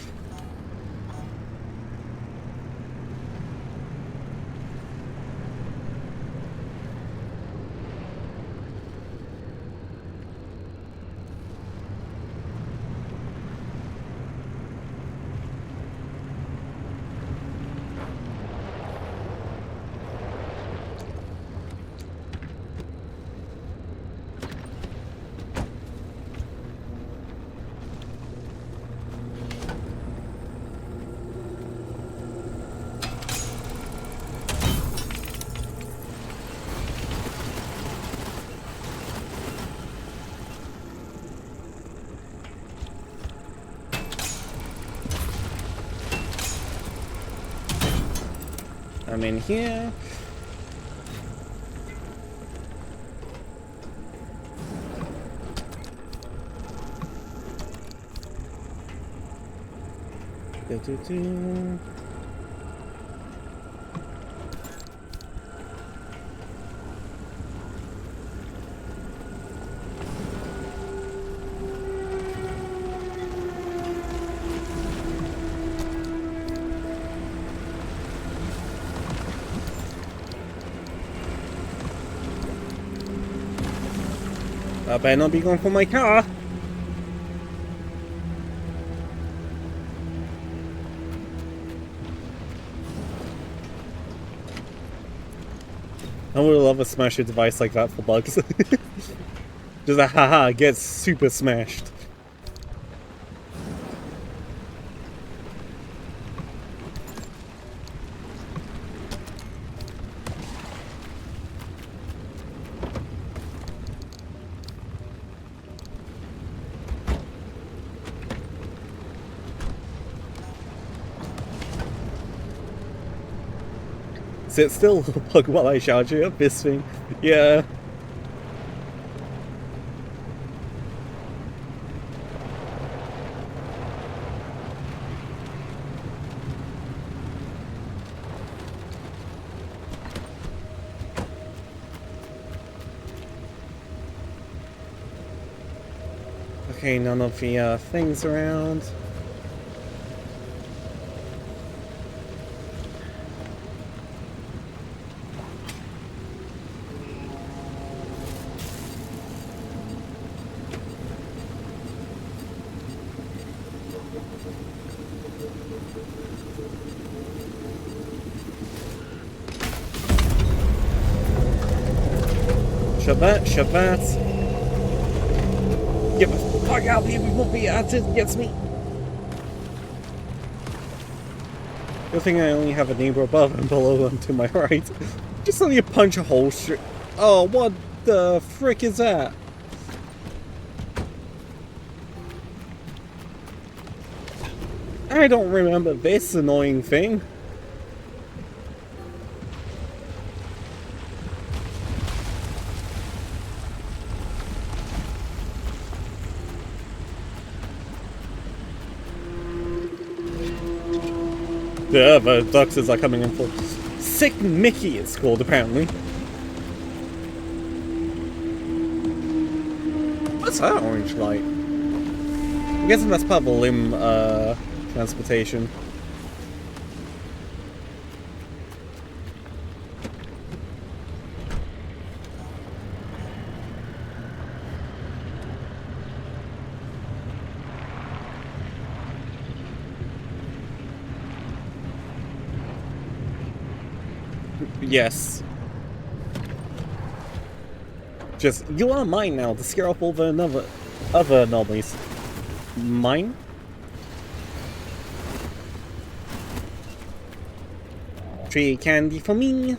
I'm in here. Do-do-do. I better not be going for my car. I would love a smasher device like that for bugs. Just a haha, gets super smashed. Sit still, bug, while I charge you up this thing. Yeah. Okay, none of the things around. Shut that, shut that. Get the fuck out of here before the acid gets me. Good thing I only have a neighbor above and below and to my right. Just let me punch a hole straight. Oh, what the frick is that? I don't remember this annoying thing. Yeah, the doctors are coming in for Sick Mickey, it's called, apparently. What's that orange light? I'm guessing that's part of the limb transportation. Yes. Just, you are mine now to scare off all the other anomalies. Mine? Tree candy for me.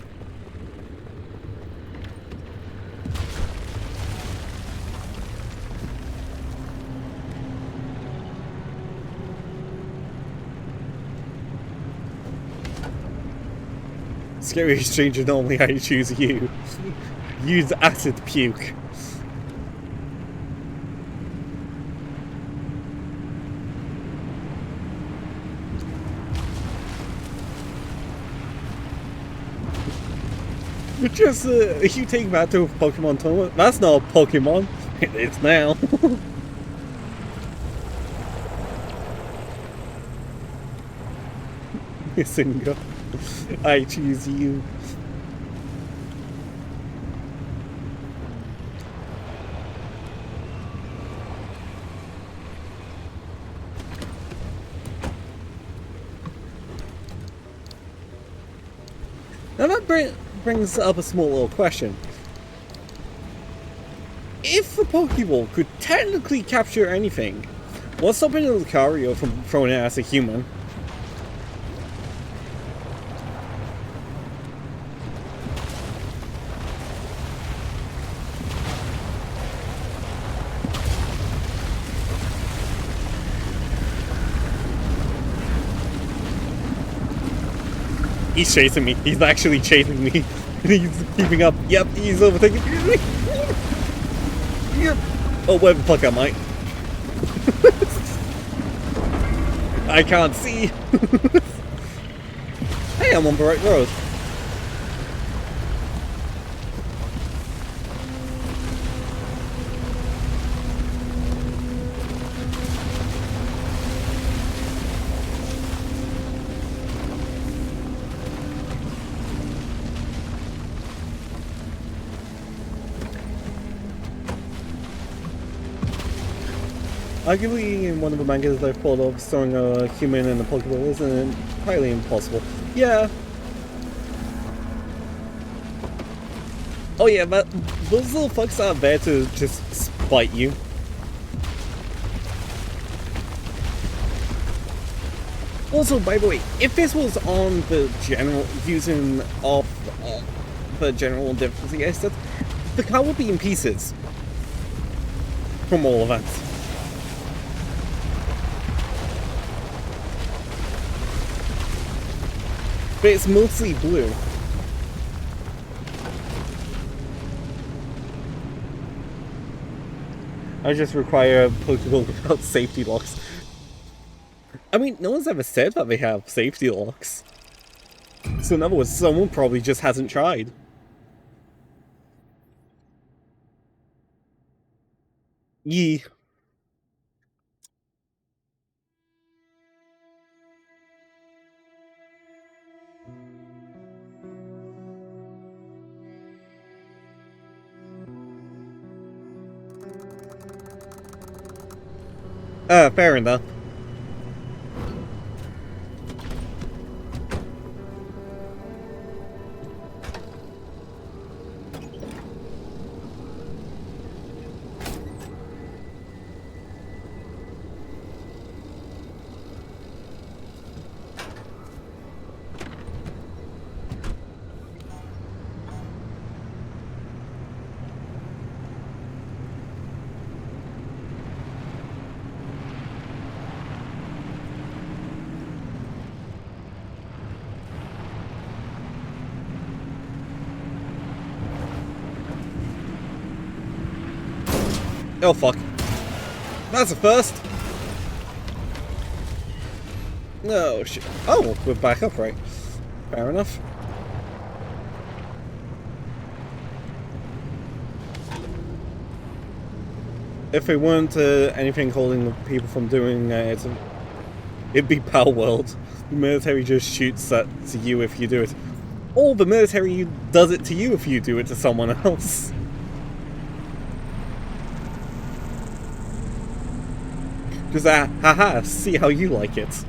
Scary stranger, normally I choose you. Use acid puke. Just, you take that to a Pokemon tournament? That's not a Pokemon. It is now. Single. I choose you. Now that brings up a small little question. If the Pokeball could technically capture anything, what's stopping Lucario from throwing it as a human? He's chasing me. He's actually chasing me. He's keeping up. Yep, he's overtaking me. Yep. Oh, where the fuck am I? I can't see. Hey, I'm on the right road. Arguably, in one of the mangas I've thought of, throwing a human in a Pokeball isn't highly impossible. Yeah. Oh yeah, but those little fucks are there to just spite you. Also, by the way, if this was on the general, using off the general difficulty I said, the car would be in pieces. From all of that. But it's mostly blue. I just require a Pokeball without safety locks. I mean, no one's ever said that they have safety locks. So in other words, someone probably just hasn't tried. Yee. Fair enough. Oh fuck. That's a first! No shit. Oh, we're back up, right. Fair enough. If it weren't anything holding the people from doing it, it'd be Power World. The military just shoots at you if you do it. Or the military does it to you if you do it to someone else. Just haha, see how you like it.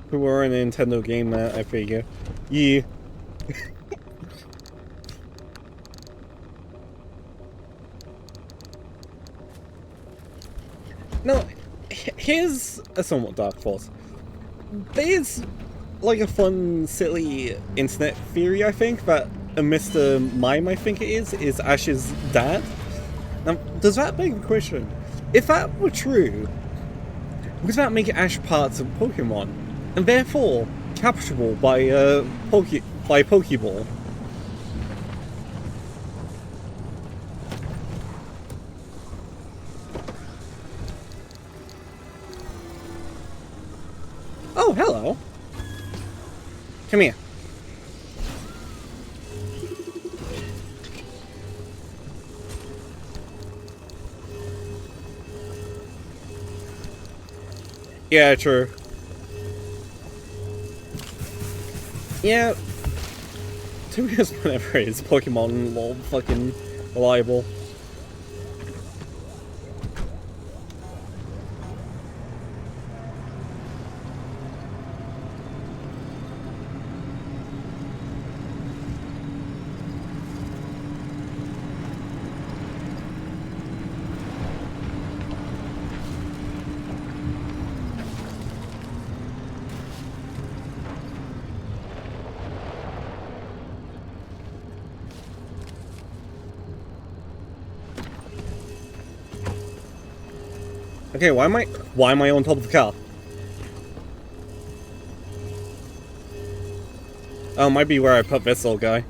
We were in a Nintendo game, I figure. Yeah. No, here's a somewhat dark thought. There's like a fun, silly internet theory, I think, that a Mr. Mime, I think it is Ash's dad. Now, does that beg the question? If that were true, would that make Ash part of Pokemon, and therefore capturable by Pokeball? Oh, hello. Come here. Yeah, true. Yeah. To be honest, whenever it is Pokemon, lol, fucking reliable. Okay, why am I on top of the car? Oh, it might be where I put this little guy.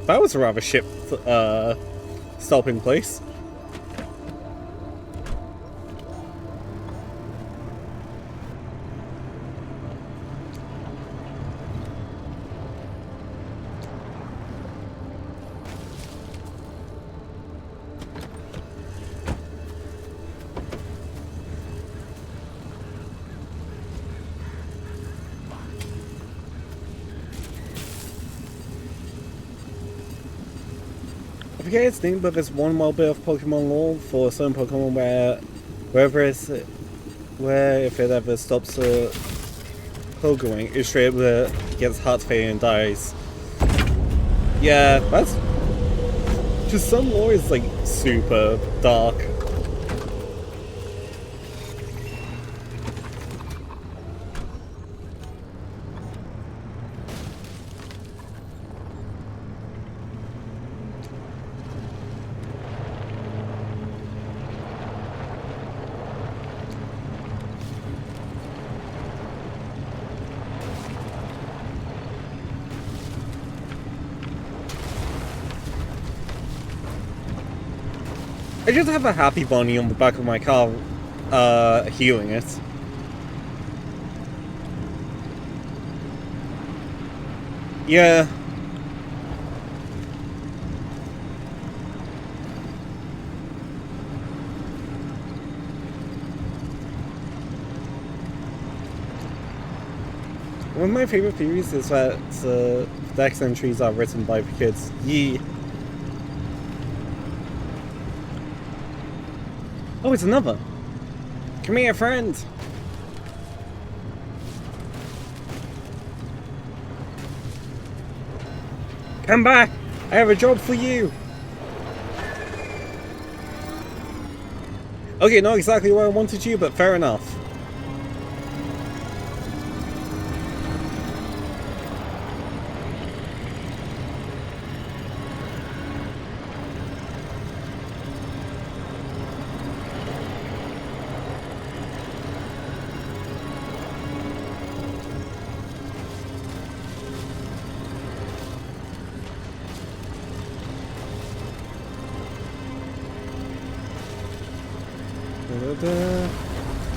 That was a rather shit, stopping place. I forget its name, but there's one more bit of Pokemon lore for certain Pokemon where if it ever stops Pogoing, it straight up gets heart failure and dies. Yeah, that's just some lore is like super dark. I just have a happy bunny on the back of my car, healing it. Yeah. One of my favorite theories is that Dex entries are written by the kids. Yeah. Oh, it's another. Come here, friend. Come back. I have a job for you. Okay, not exactly where I wanted you, but fair enough.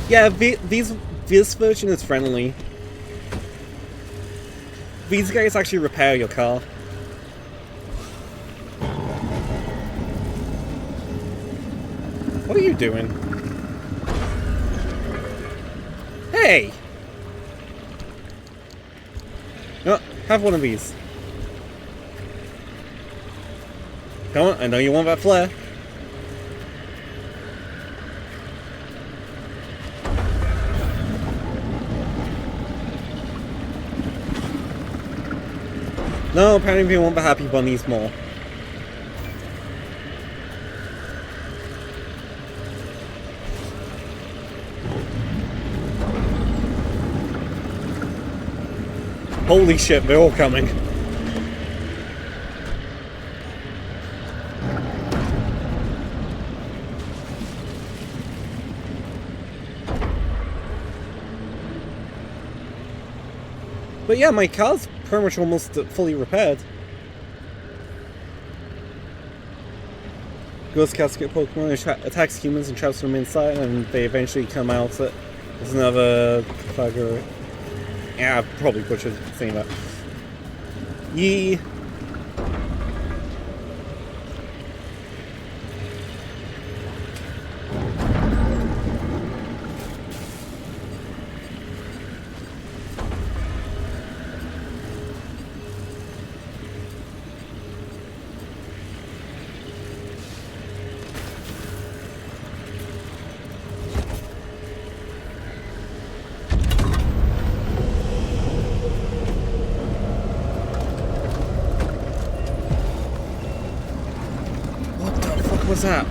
Yeah, this version is friendly. These guys actually repair your car. What are you doing? Hey! No, have one of these. Come on, I know you want that flare. No, apparently we want the happy bunnies more. Holy shit, they're all coming. But yeah, my car's pretty much almost fully repaired. Ghost Casket Pokemon attacks humans and traps them inside, and they eventually come out. There's another Fagger. Yeah, I probably butchered saying that. Yee. was that?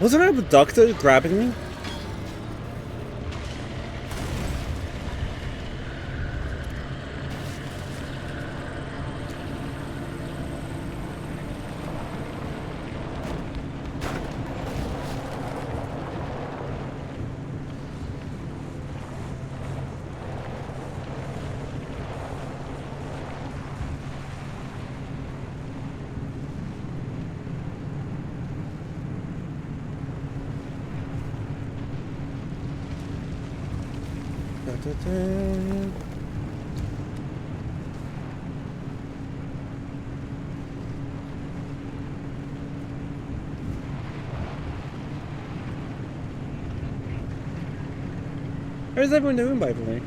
Wasn't it a doctor grabbing me? How's everyone doing, by the way?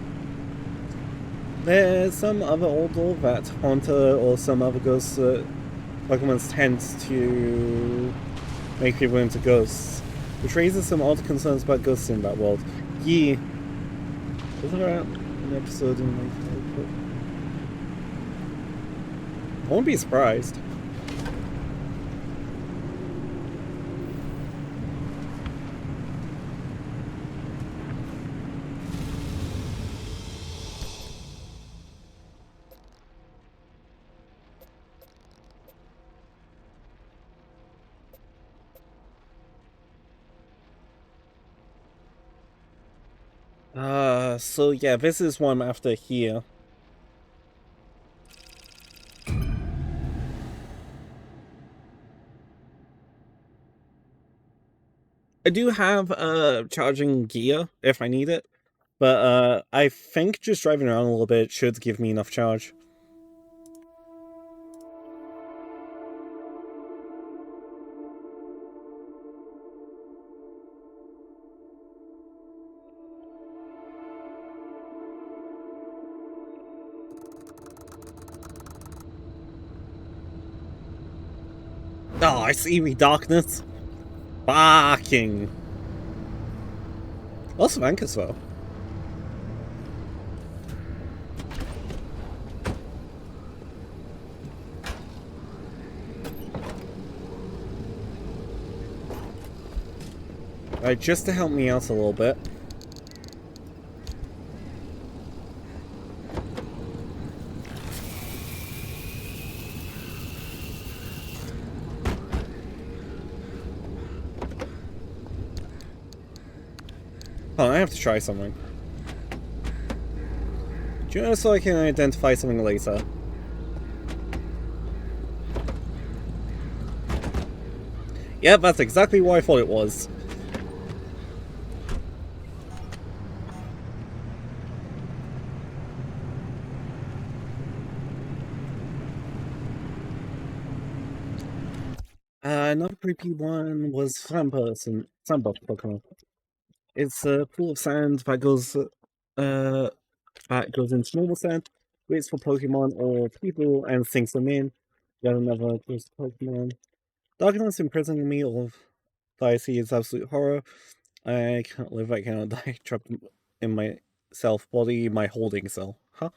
There's some other old lore that Haunter or some other ghosts that Pokemon tends to make people into ghosts, which raises some odd concerns about ghosts in that world. Yeah. Was there an episode in my book? I won't be surprised. So yeah, this is one after here. I do have charging gear if I need it, but I think just driving around a little bit should give me enough charge. Oh, I see me darkness. Barking. Lots of anchors though. Right, just to help me out a little bit. Oh, I have to try something. Just so I can identify something later. Yeah, that's exactly what I thought it was. Another creepy one was Sandbuff Pokemon. It's a pool of sand that goes into normal sand, waits for Pokemon or people and sinks them in. Yet another ghost Pokemon. Darkness imprisoning me, all that I see is absolute horror. I can't live, I cannot die, trapped in my self body, my holding cell. Huh?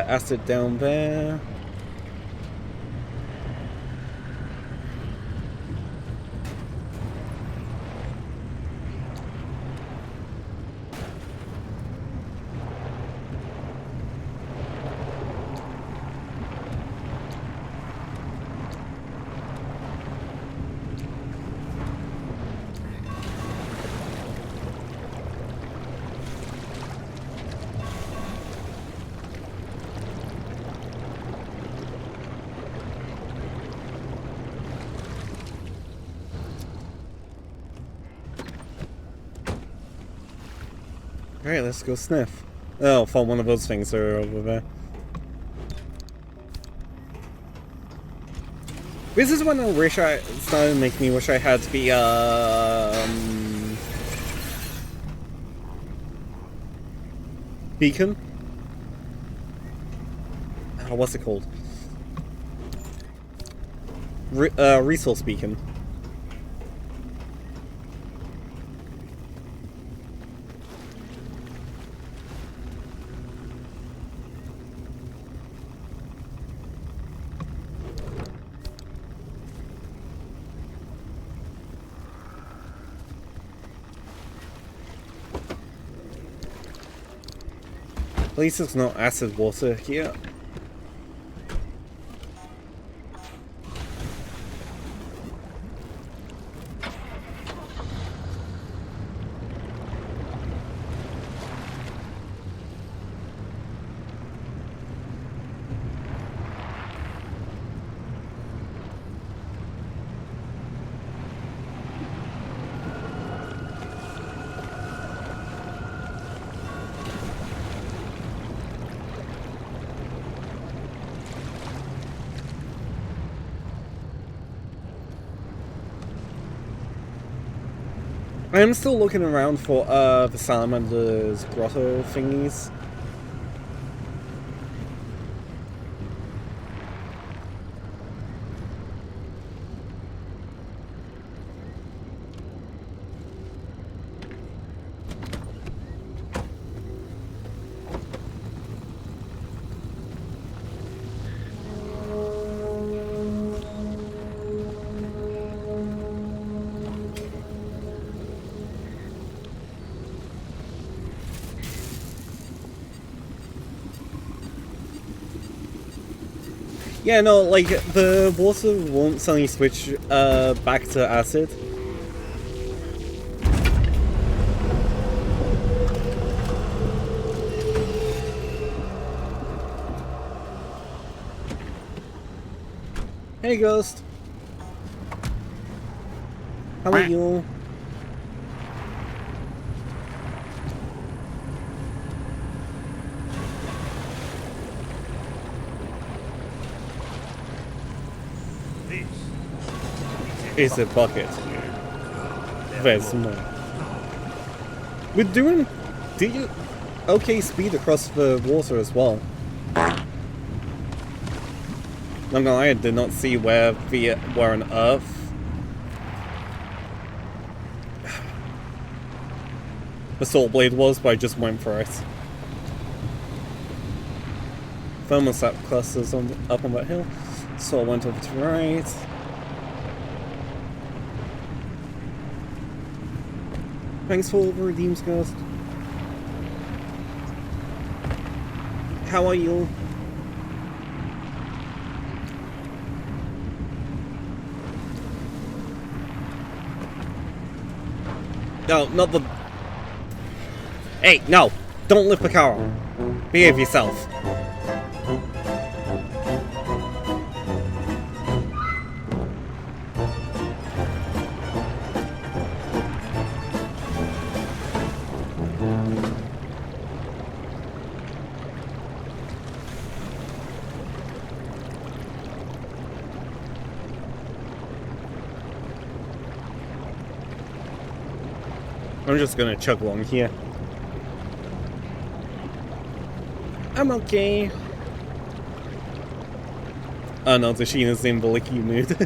Acid down there. Alright, let's go sniff. Oh, I thought one of those things are over there. This is when I wish I started making me wish I had the beacon. What's it called? resource beacon. At least it's not acid water here. I am still looking around for the Salamander's grotto thingies. Yeah, no, like, the water won't suddenly switch back to acid. Hey, Ghost. How are you? Is a bucket. There's more. We're doing okay speed across the water as well. I'm not gonna lie, I did not see where on Earth the Salt Blade was, but I just went for it. Thermostat clusters up on that hill, so I went over to the right. Thanks for the redeems, Ghost. How are you? No, not the... Hey, no! Don't lift the car. Behave yourself. I'm just gonna chug along here. I'm okay. Oh no, Tashina's in the licky mood.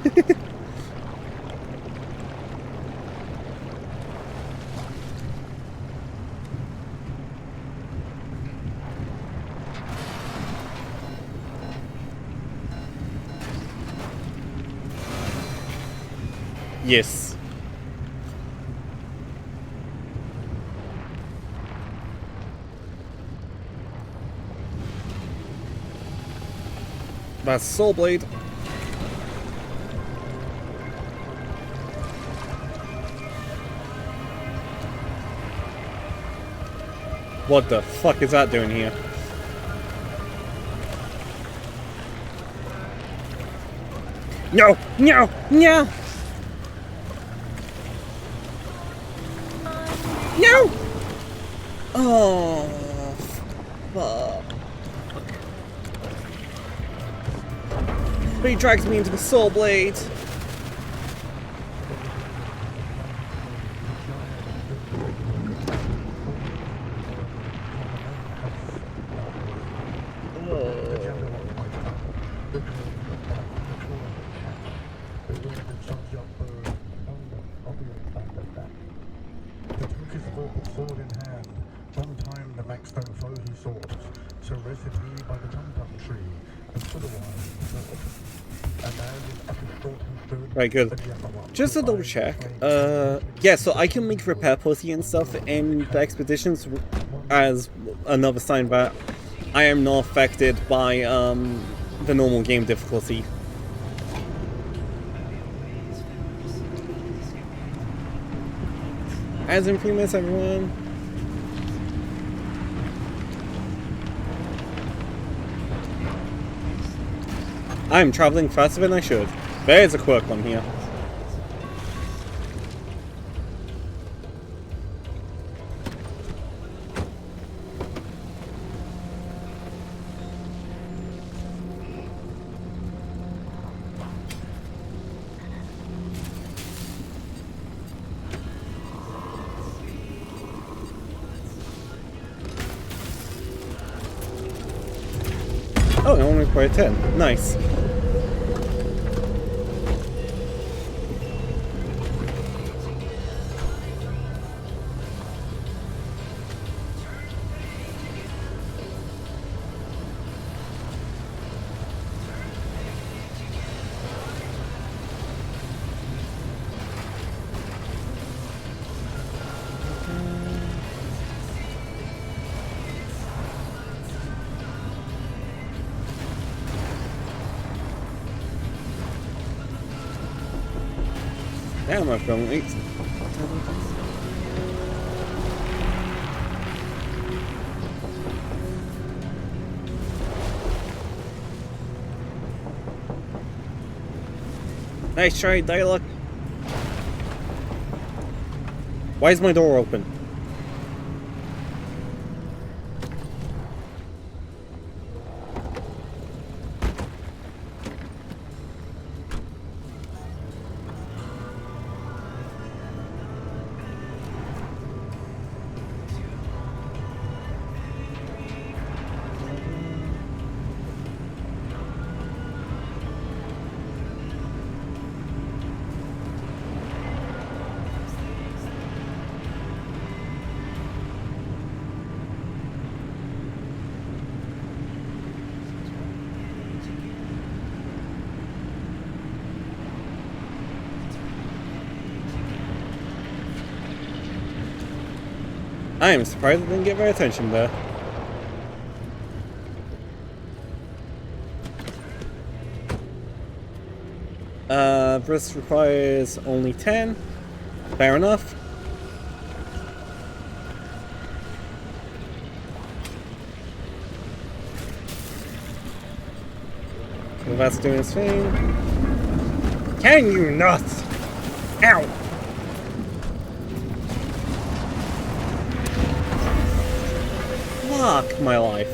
Yes. That's Soul Blade. What the fuck is that doing here? No! No! No! No! Oh, fuck. But he drags me into the Soul Blade. sword in hand, John timed the Maxstone foe he sought, so rested he by the tum-tum tree, and stood a while in thought. And as in epic thought he stood, Right, good. the Jeffermont Just to double check, yeah, so I can make repair pussy and stuff in the expeditions as another sign that I am not affected by the normal game difficulty. As in 3 minutes, everyone. I'm traveling faster than I should. There's a quirk on here. Oh, I only required 10. Nice. Damn, I've gone late. Nice try, dialogue. Why is my door open? I am surprised I didn't get my attention there. This requires only 10. Fair enough. So that's doing its thing. Can you not? Ow! Fuck my life.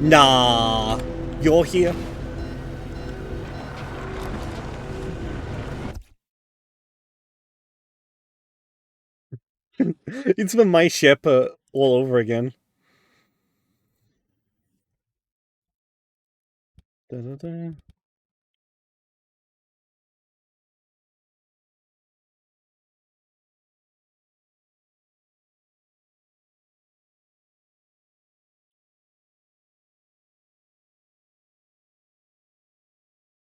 Nah, you're here. It's been my ship all over again. Da -da -da.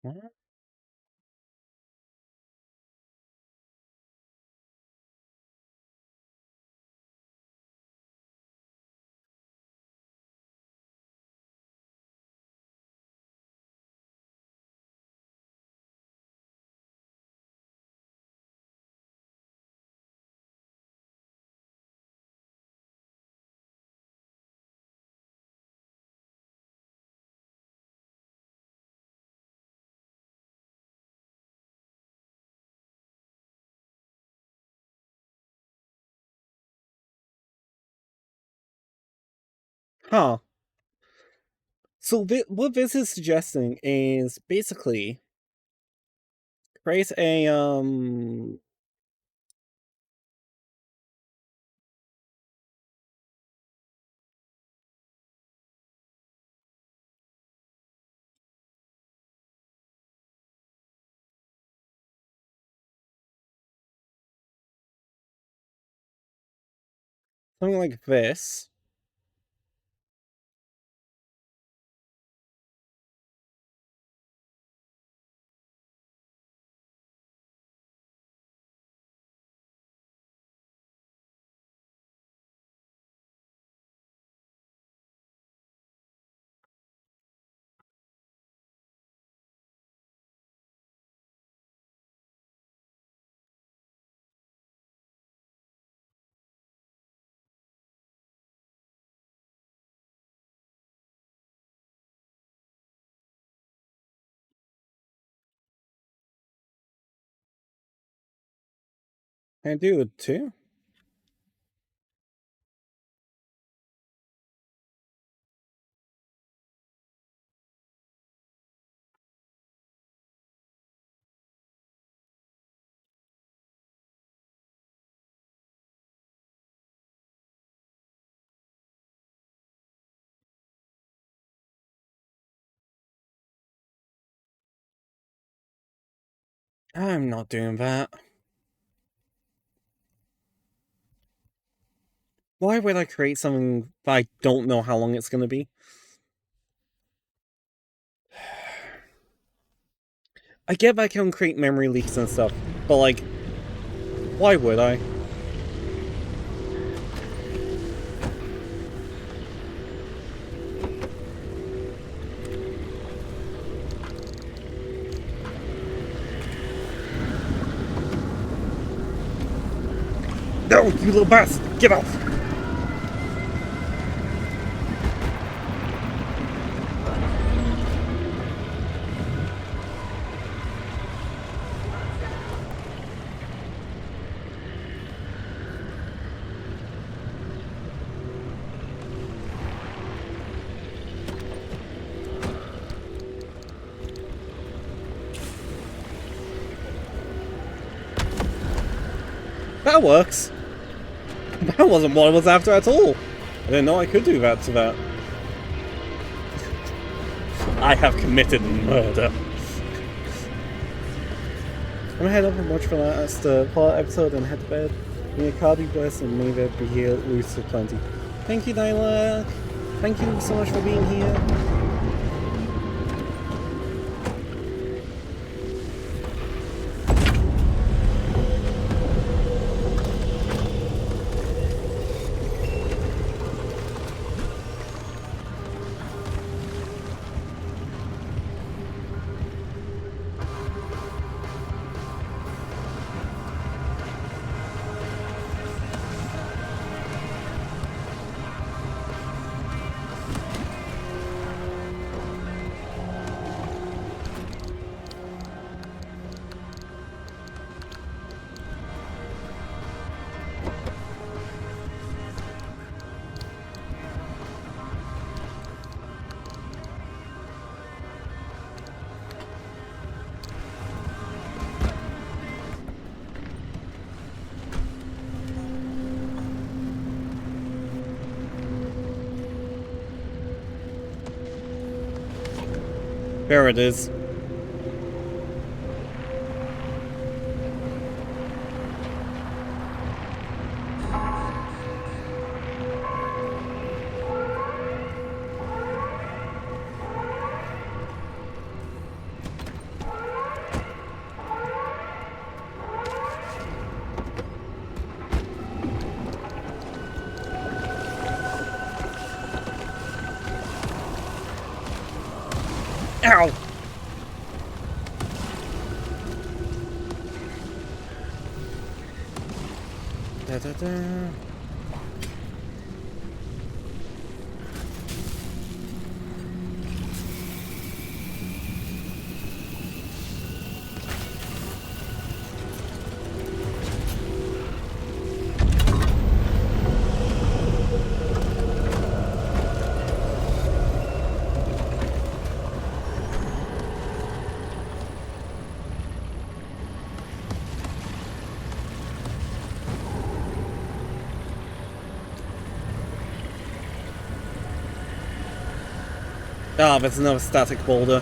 What? Huh. So what this is suggesting is basically create a Something like this. Can I do it too? I'm not doing that. Why would I create something that I don't know how long it's gonna be? I get that I can create memory leaks and stuff, but like, why would I? No, you little bastard! Get off! That works! That wasn't what I was after at all! I didn't know I could do that to that. I have committed murder. I'm gonna head up and watch for that as the part episode and head to bed. May a car be blessed and may there be here loose to plenty. Thank you, Nyla! Thank you so much for being here. There it is. Ow! Da, da, da. Ah, there's another static boulder.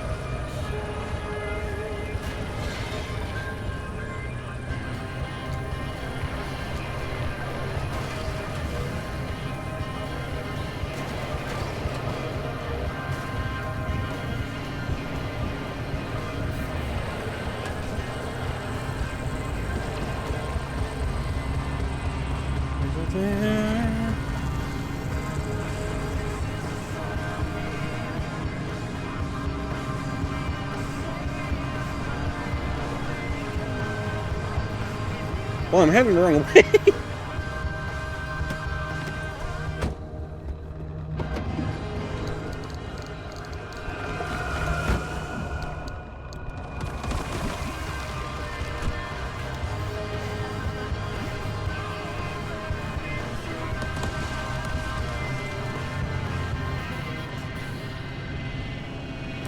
Well, I'm heading the wrong way.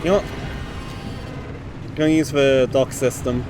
You know what? I'm gonna use the dock system.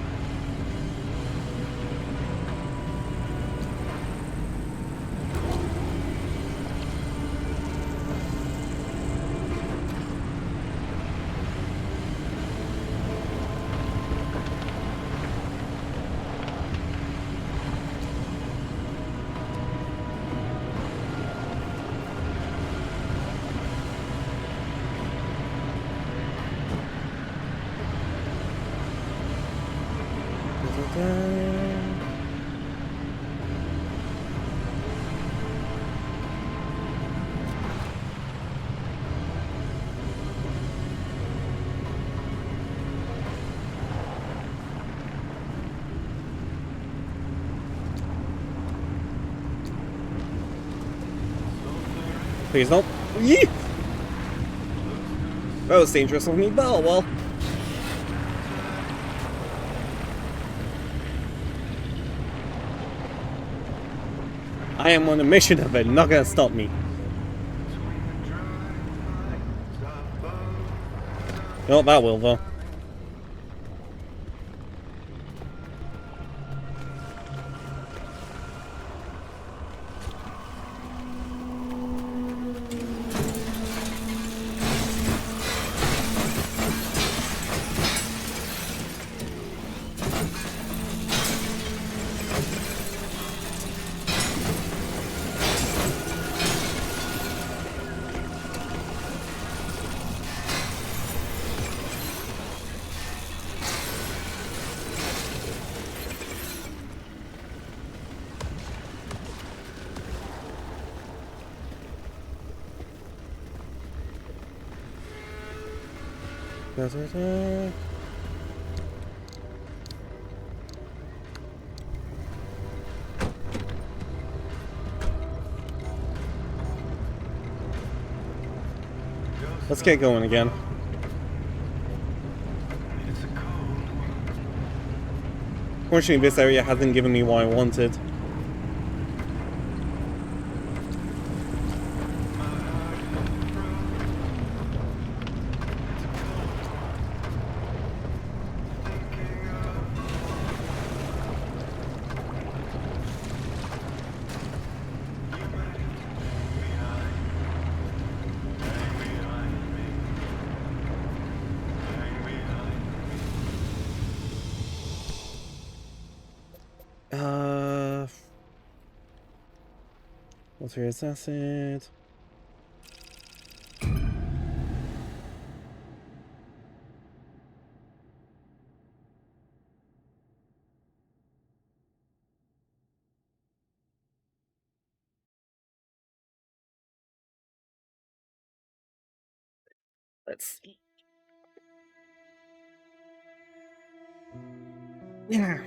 Please don't. Yee! That was dangerous of me, but oh well. I am on a mission and they're not gonna stop me. No, that will though. Let's get going again. Fortunately, this area hasn't given me what I wanted. What's your assassin? Let's see. Yeah.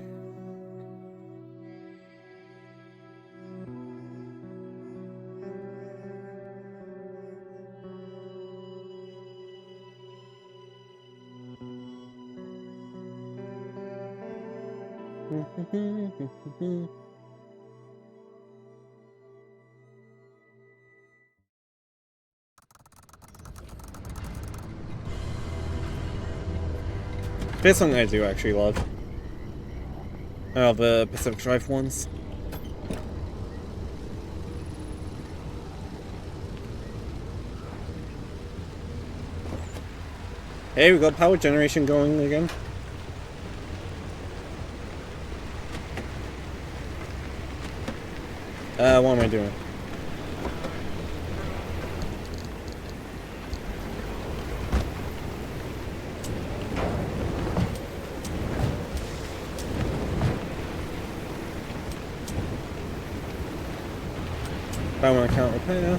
This one I do actually love. The Pacific Drive ones. Hey, we got power generation going again. What am I doing? That one I can't repair.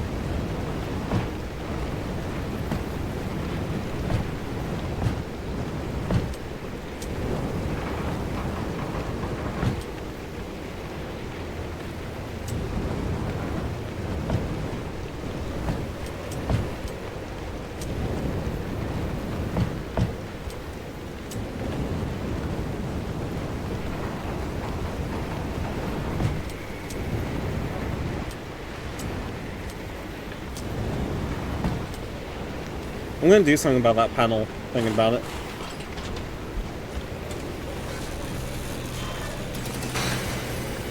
I'm gonna do something about that panel, thinking about it.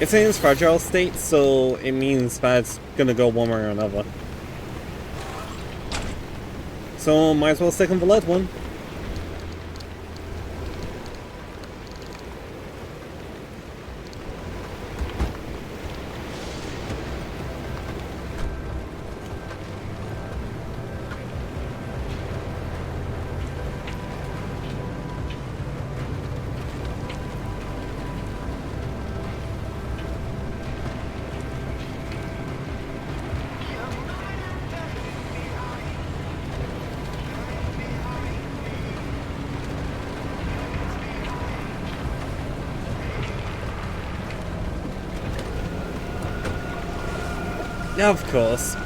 It's in its fragile state, so it means that it's gonna go one way or another. So might as well stick on the lead one. Yeah, of course.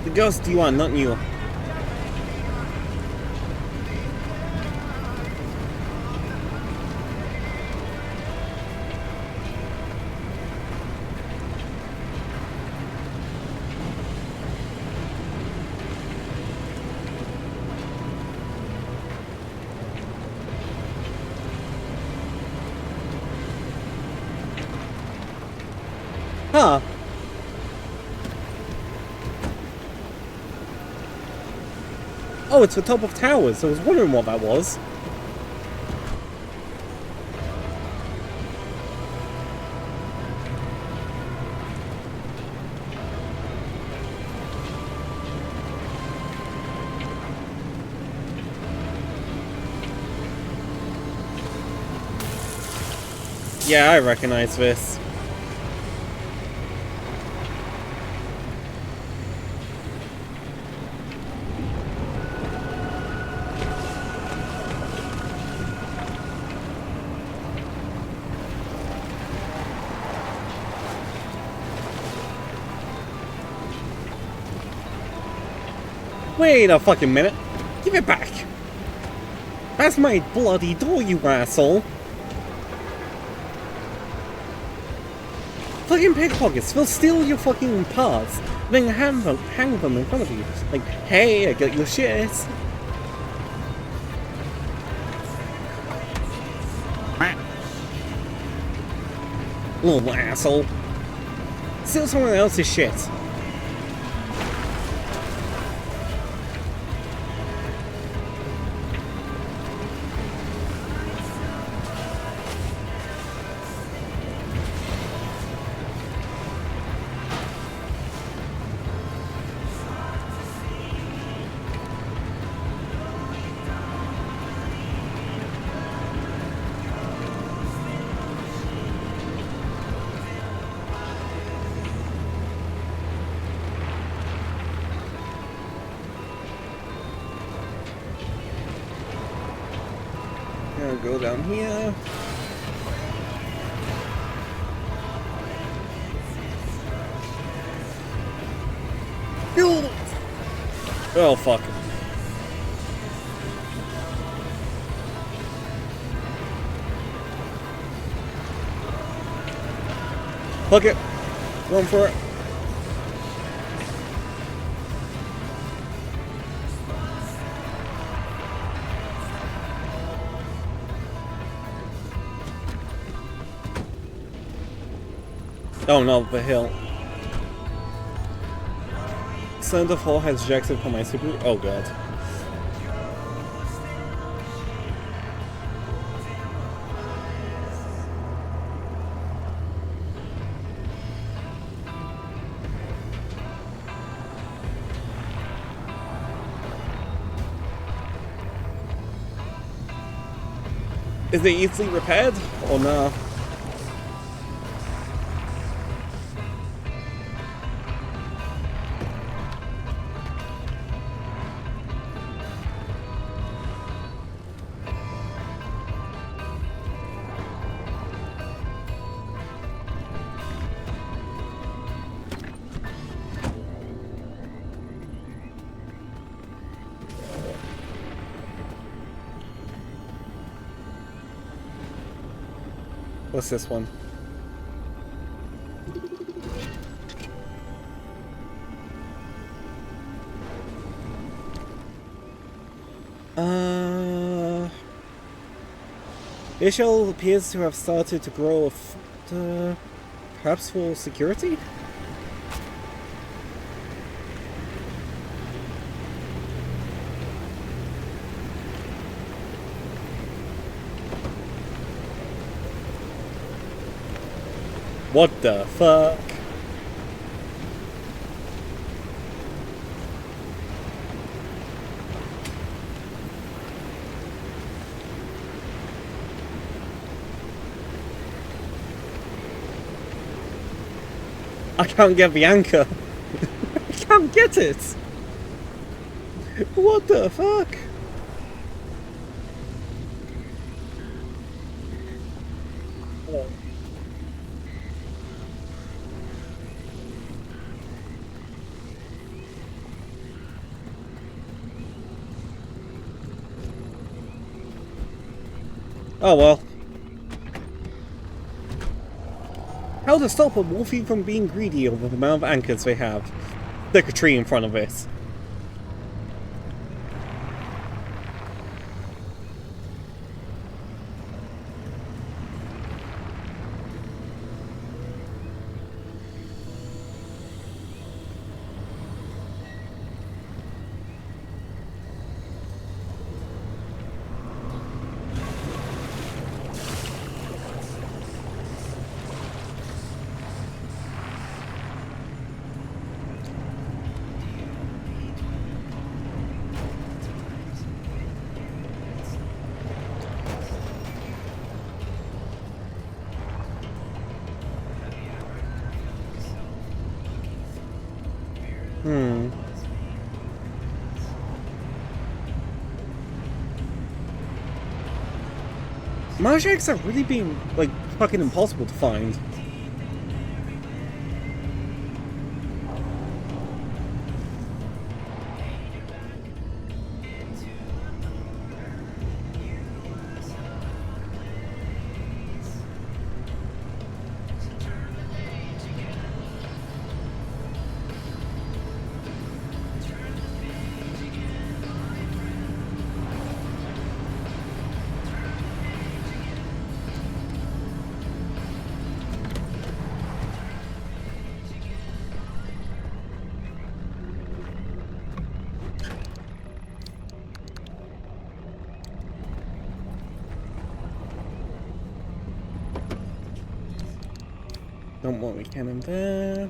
The ghost you want, not you. Huh. Oh, it's the top of towers. I was wondering what that was. Yeah, I recognize this. Wait a fucking minute. Give it back. That's my bloody door, you asshole. Fucking pickpockets, they'll steal your fucking parts, then hang them in front of you. Like, hey, I got your shit. Little asshole. Steal someone else's shit. Gonna go down here. Oh fuck. Fuck it. Going for it. Oh no, the hill. Center 4 has ejected from my super. Oh god. Is it easily repaired or no? What's this one? Ishel appears to have started to grow perhaps for security? What the fuck? I can't get the anchor. I can't get it. What the fuck? Oh well. How to stop a Wolfy from being greedy over the amount of anchors they have? Stick a tree in front of it. Magics have really been, like, fucking impossible to find. Don't want me cannon there.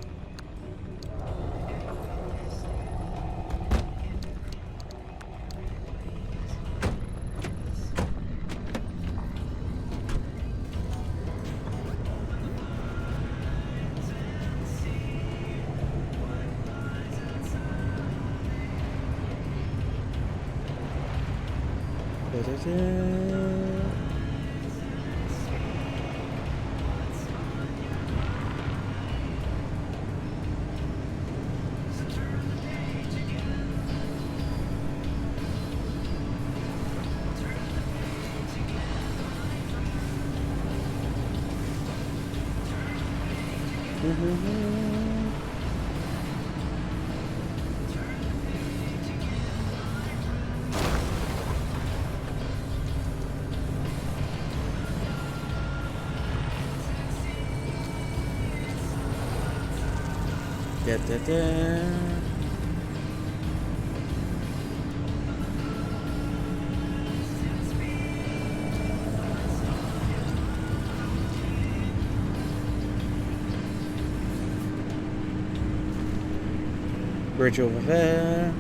Bridge over there.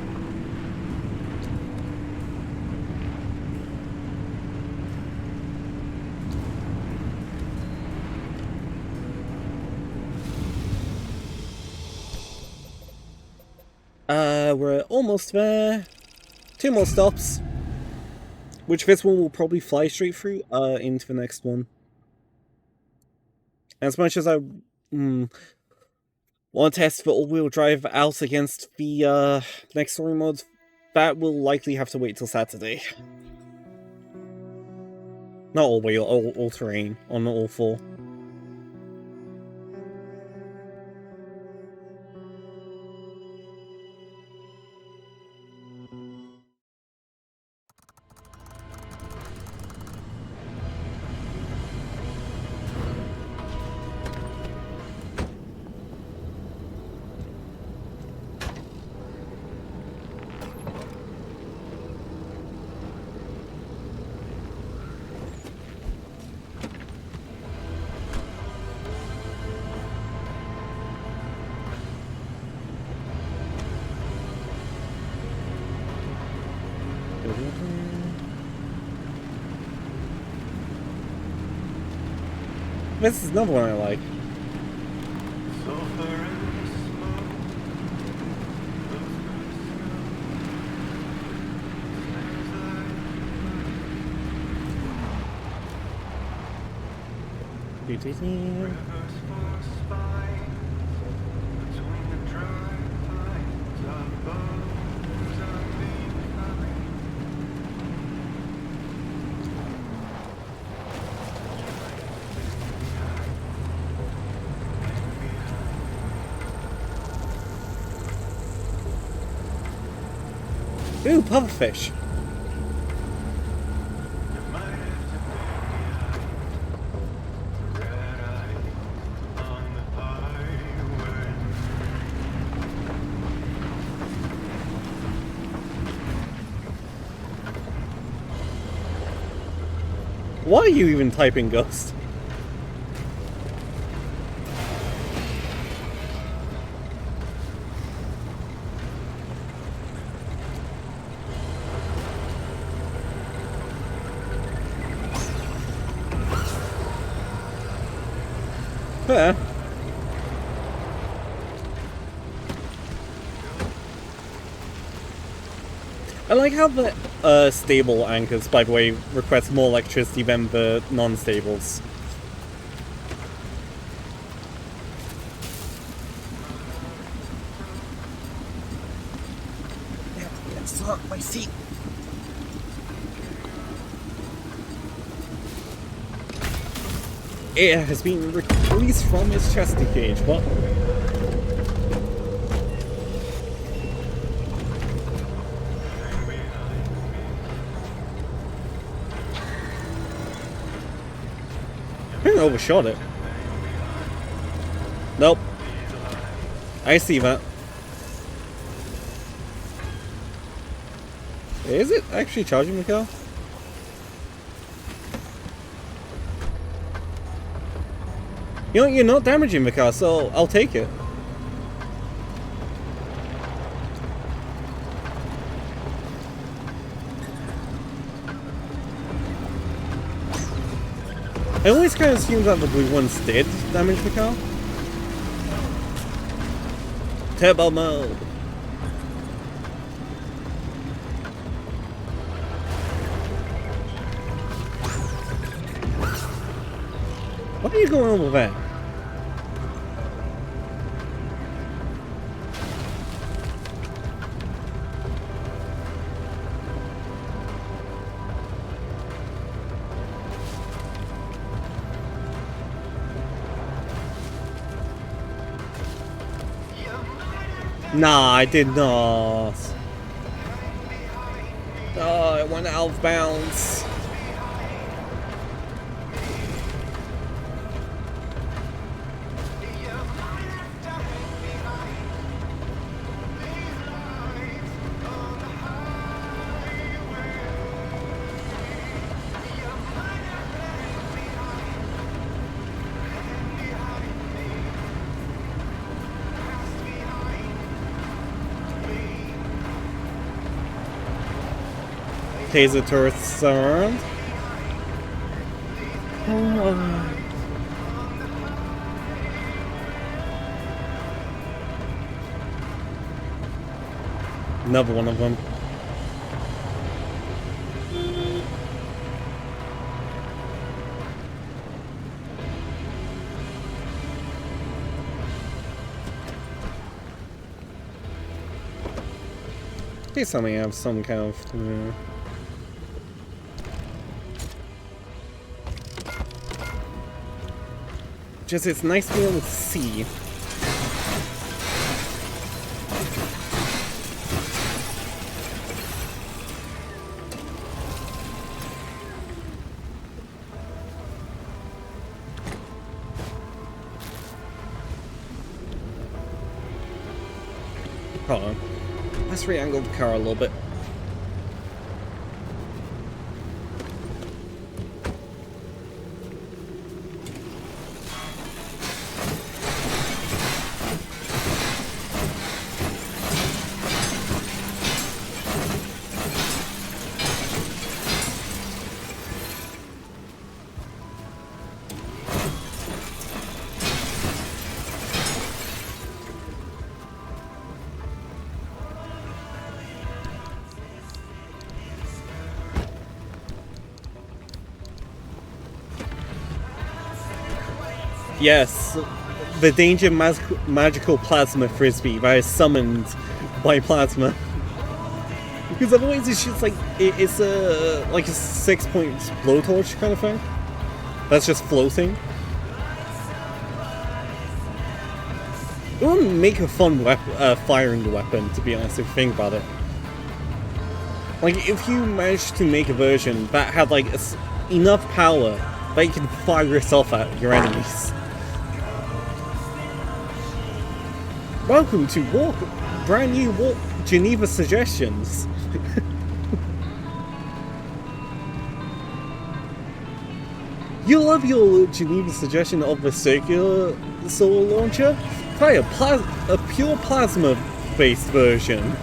We're almost there. 2 more stops. Which this one will probably fly straight through into the next one. As much as I want to test the all-wheel drive out against the next story mod, that will likely have to wait till Saturday. Not all-wheel, all-terrain on all 4. This is another one I like. Ooh, pufferfish. Why are you even typing Ghost? Fair. I like how the stable anchors, by the way, request more electricity than the non-stables. It's hot, my seat. It has been released from its chastity cage. What? I think I overshot it. Nope. I see that. Is it actually charging the car? You know, you're not damaging the car, so I'll take it. I always kind of assumed that the blue ones did damage the car. Turbo mode. What are you going over there? Nah, I did not. Oh, it went out of bounds. Taser turrets around. Another one of them. Please tell me I have some kind of... Just, it's nice to be able to see. Hold on. Let's re-angle the car a little bit. Yes, the danger magical plasma frisbee that is summoned by plasma. Because otherwise it's just like, it's a like a 6-point blowtorch kind of thing. That's just floating. It wouldn't make a fun firing weapon, to be honest, if you think about it. Like, if you managed to make a version that had like enough power that you can fire yourself at your enemies. Welcome to brand new Geneva suggestions. You love your Geneva suggestion of a circular solar launcher? Try a pure plasma-based version.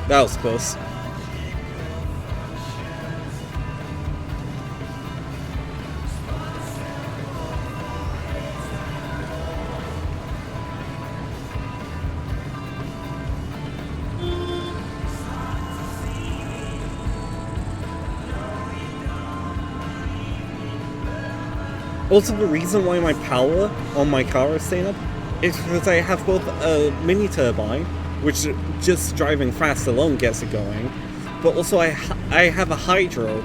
That was close. Also, the reason why my power on my car is staying up is because I have both a mini turbine, which just driving fast alone gets it going, but also I have a hydro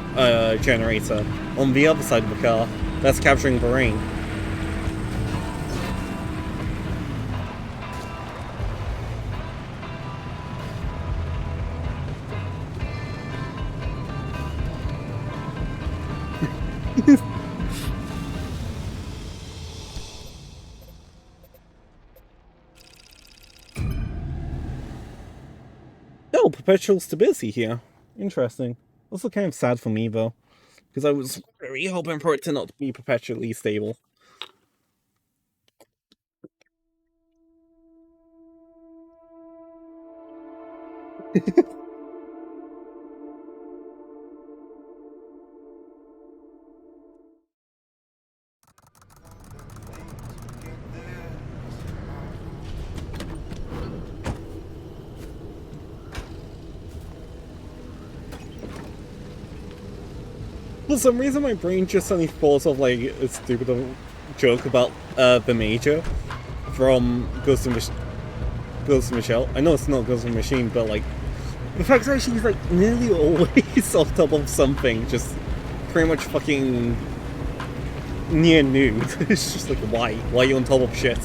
generator on the other side of the car that's capturing the rain. Oh, perpetual stability here. Interesting. Also kind of sad for me though, because I was really hoping for it to not be perpetually stable. For some reason, my brain just suddenly thought of like a stupid joke about the Major from Ghost of Michelle. I know it's not Ghost of the Machine, but like the fact that she's like nearly always off top of something, just pretty much fucking near nude. It's just like, why? Why are you on top of shit?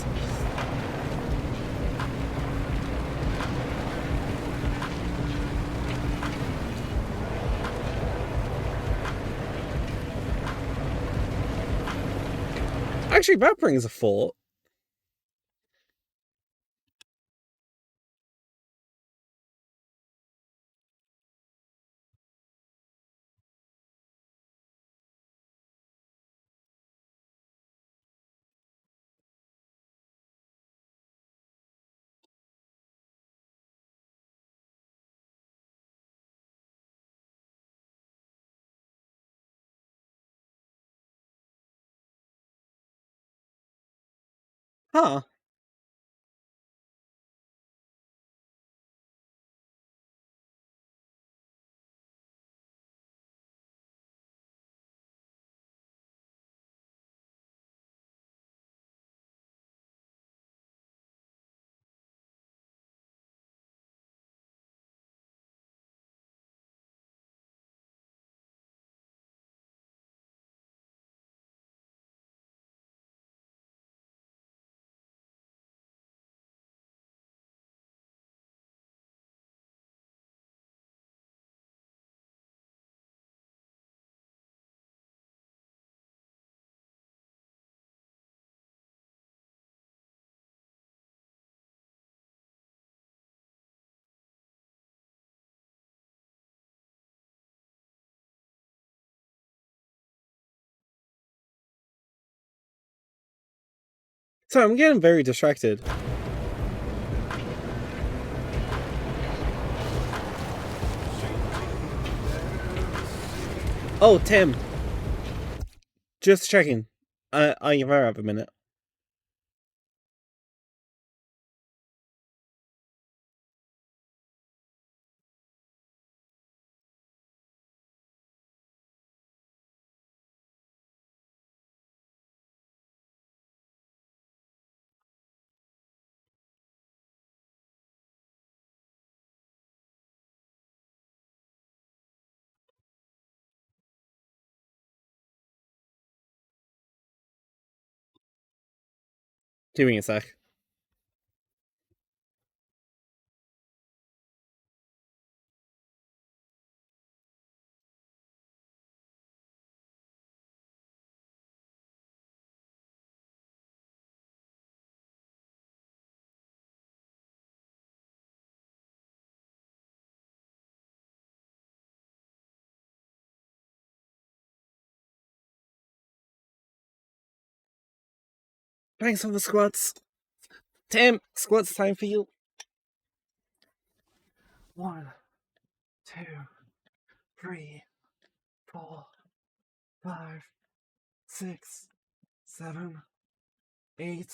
Actually, that brings a thought. Huh. So I'm getting very distracted. Oh, Tim. Just checking. I you have a minute. Give me a sec. Thanks for the squats. Tim, squats time for you. 1, 2, 3, 4, 5, 6, 7, 8,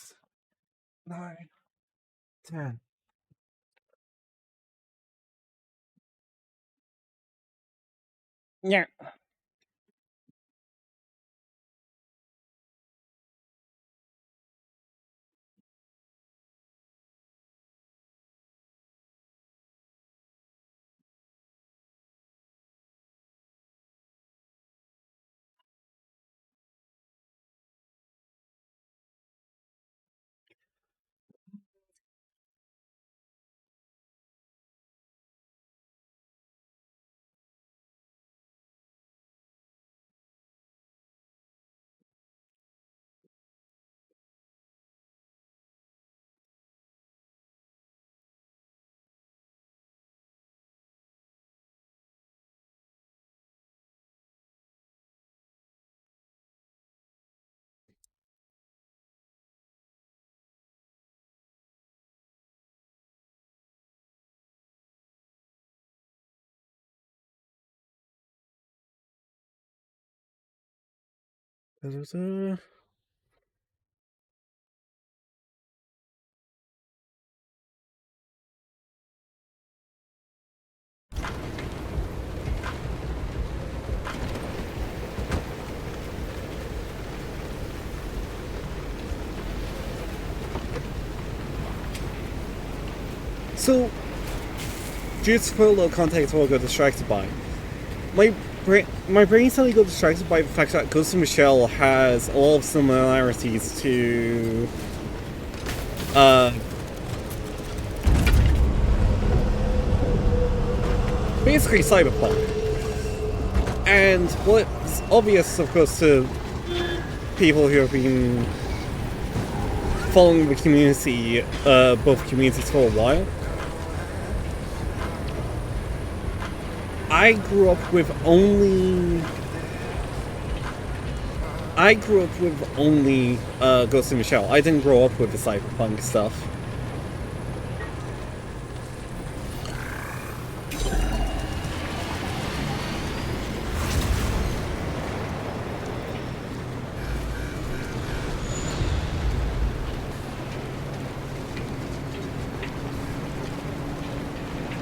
9, 10. Yeah. So, just for a little context, what I got distracted by. My brain suddenly got distracted by the fact that Ghost in the Shell has a lot of similarities to basically Cyberpunk. And what's obvious, of course, to people who have been following the community, both communities for a while, I grew up with only Ghost in the Shell. I didn't grow up with the Cyberpunk stuff.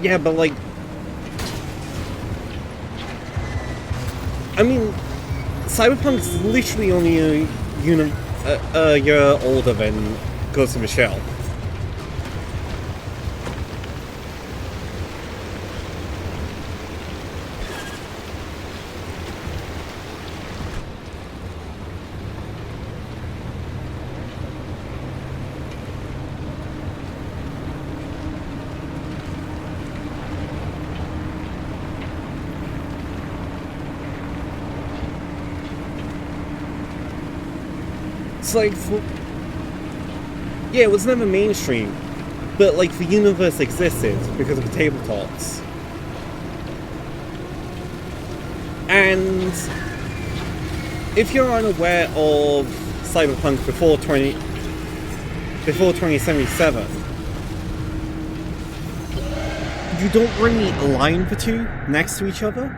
Yeah, but like, I mean, Cyberpunk's literally only a year older than Ghost in the Shell. It's like, yeah, it was never mainstream, but like the universe existed because of the tabletops. And if you're unaware of Cyberpunk before 2077, you don't really align the two next to each other.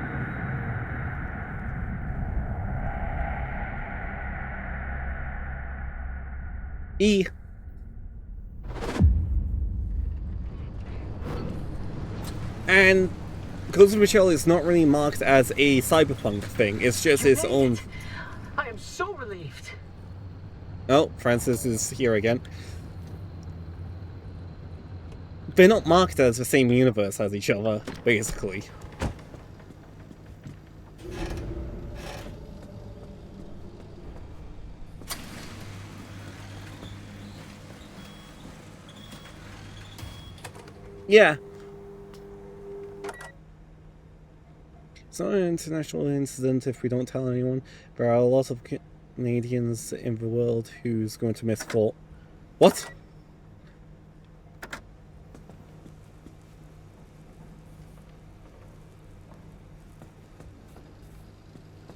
And Ghost of the Shell is not really marked as a cyberpunk thing, it's just its own... I am so relieved. Oh, Francis is here again. They're not marked as the same universe as each other, basically. Yeah. It's not an international incident if we don't tell anyone. There are a lot of Canadians in the world who's going to miss Fort. What?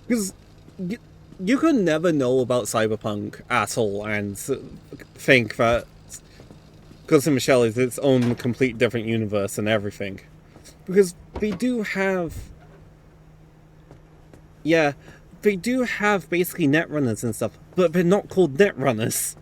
Because you could never know about Cyberpunk at all and think that Ghost in the Shell is its own complete different universe and everything. Because they do have... Yeah, they do have basically netrunners and stuff, but they're not called netrunners.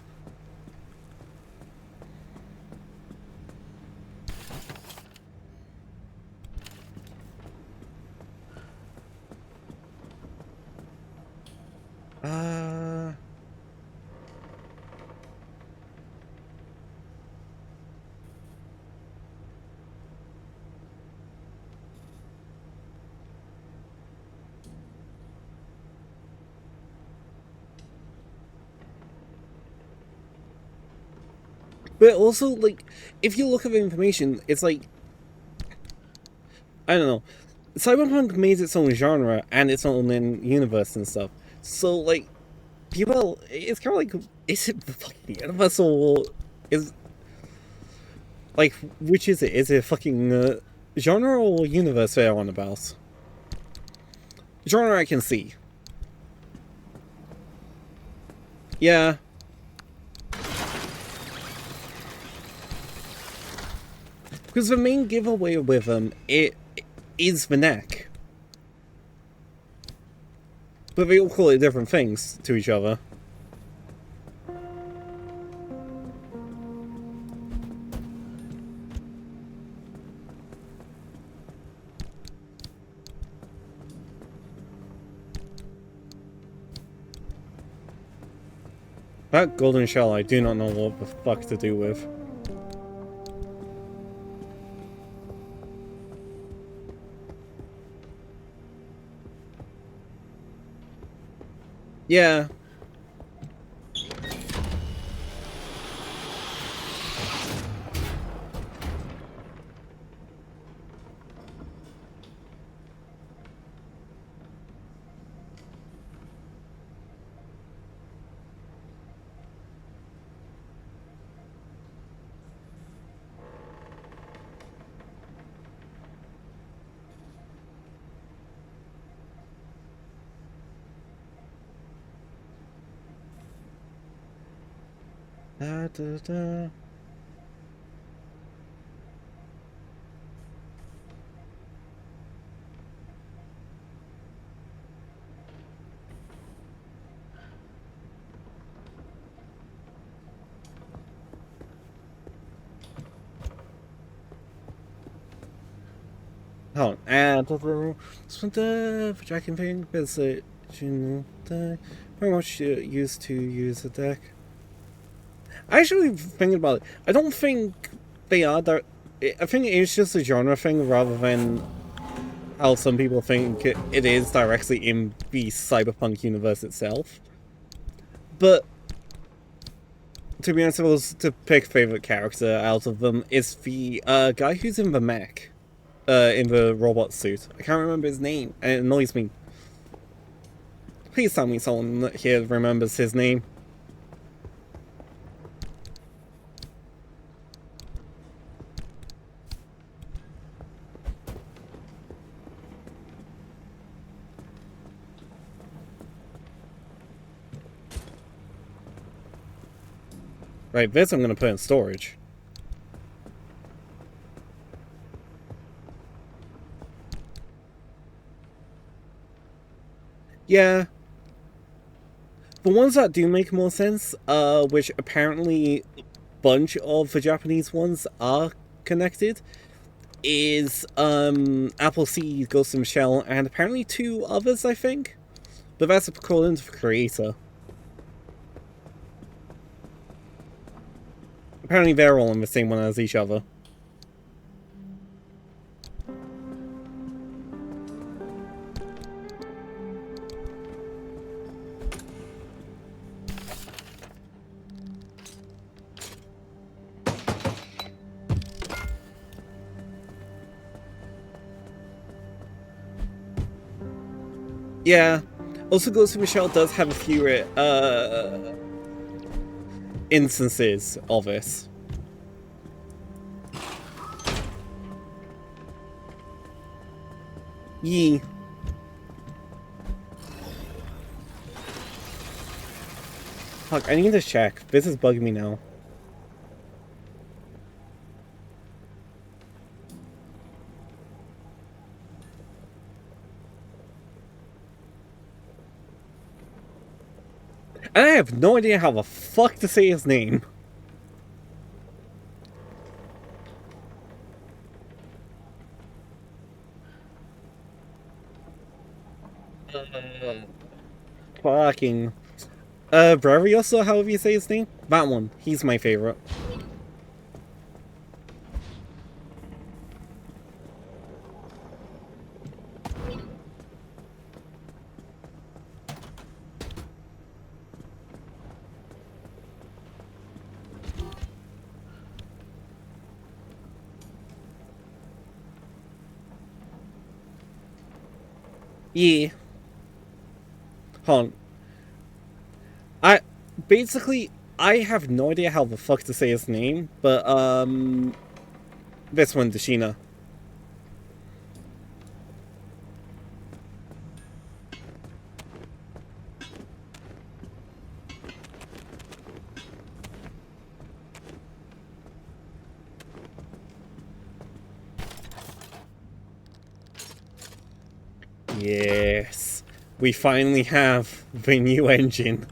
But also, like, if you look at the information, it's like, I don't know, Cyberpunk made its own genre and its own universe and stuff. So, like, people, it's kind of like, is it the fucking universe or is, like, which is it? Is it fucking genre or universe they're on about? Genre I can see. Yeah. Because the main giveaway with them, it is the neck. But they all call it different things to each other. That golden shell I do not know what the fuck to do with. Yeah. Da, da, da. Hold on. And the Jack and Ping, visit, very much used to use the deck. Actually, thinking about it, I don't think they are. I think it's just a genre thing rather than how some people think it is directly in the cyberpunk universe itself. But to be honest, if I was to pick a favorite character out of them, it's the guy who's in the mech, in the robot suit. I can't remember his name, and it annoys me. Please tell me someone here remembers his name. Right, this I'm gonna put in storage. Yeah. The ones that do make more sense, which apparently a bunch of the Japanese ones are connected, is Appleseed, Ghost in the Shell, and apparently 2 others, I think. But that's according to the creator. Apparently they're all in the same one as each other. Yeah. Also, Ghost in the Shell does have a few instances of this. Yee. Fuck, I need to check. This is bugging me now. And I have no idea how the fuck to say his name. Fucking... Bravioso, however you say his name? That one. He's my favorite. Yeah. Hold on. I have no idea how the fuck to say his name, but, this one, Dashina. Yes. We finally have the new engine.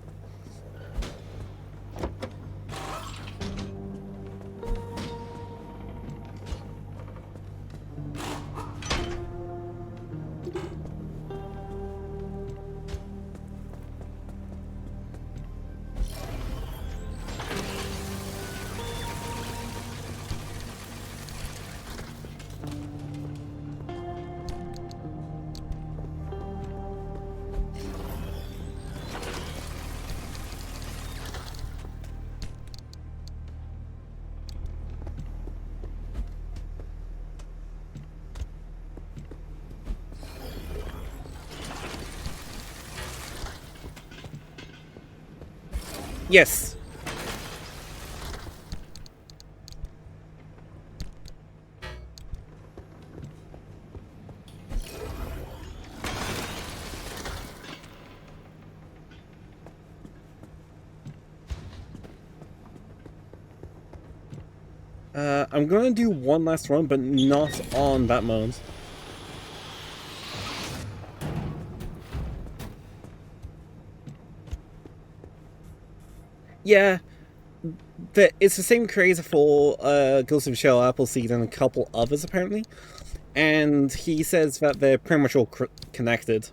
Yes. I'm gonna do one last run, but not on that mode. Yeah, it's the same creator for Ghost of the Shell, Appleseed, and a couple others apparently, and he says that they're pretty much all connected.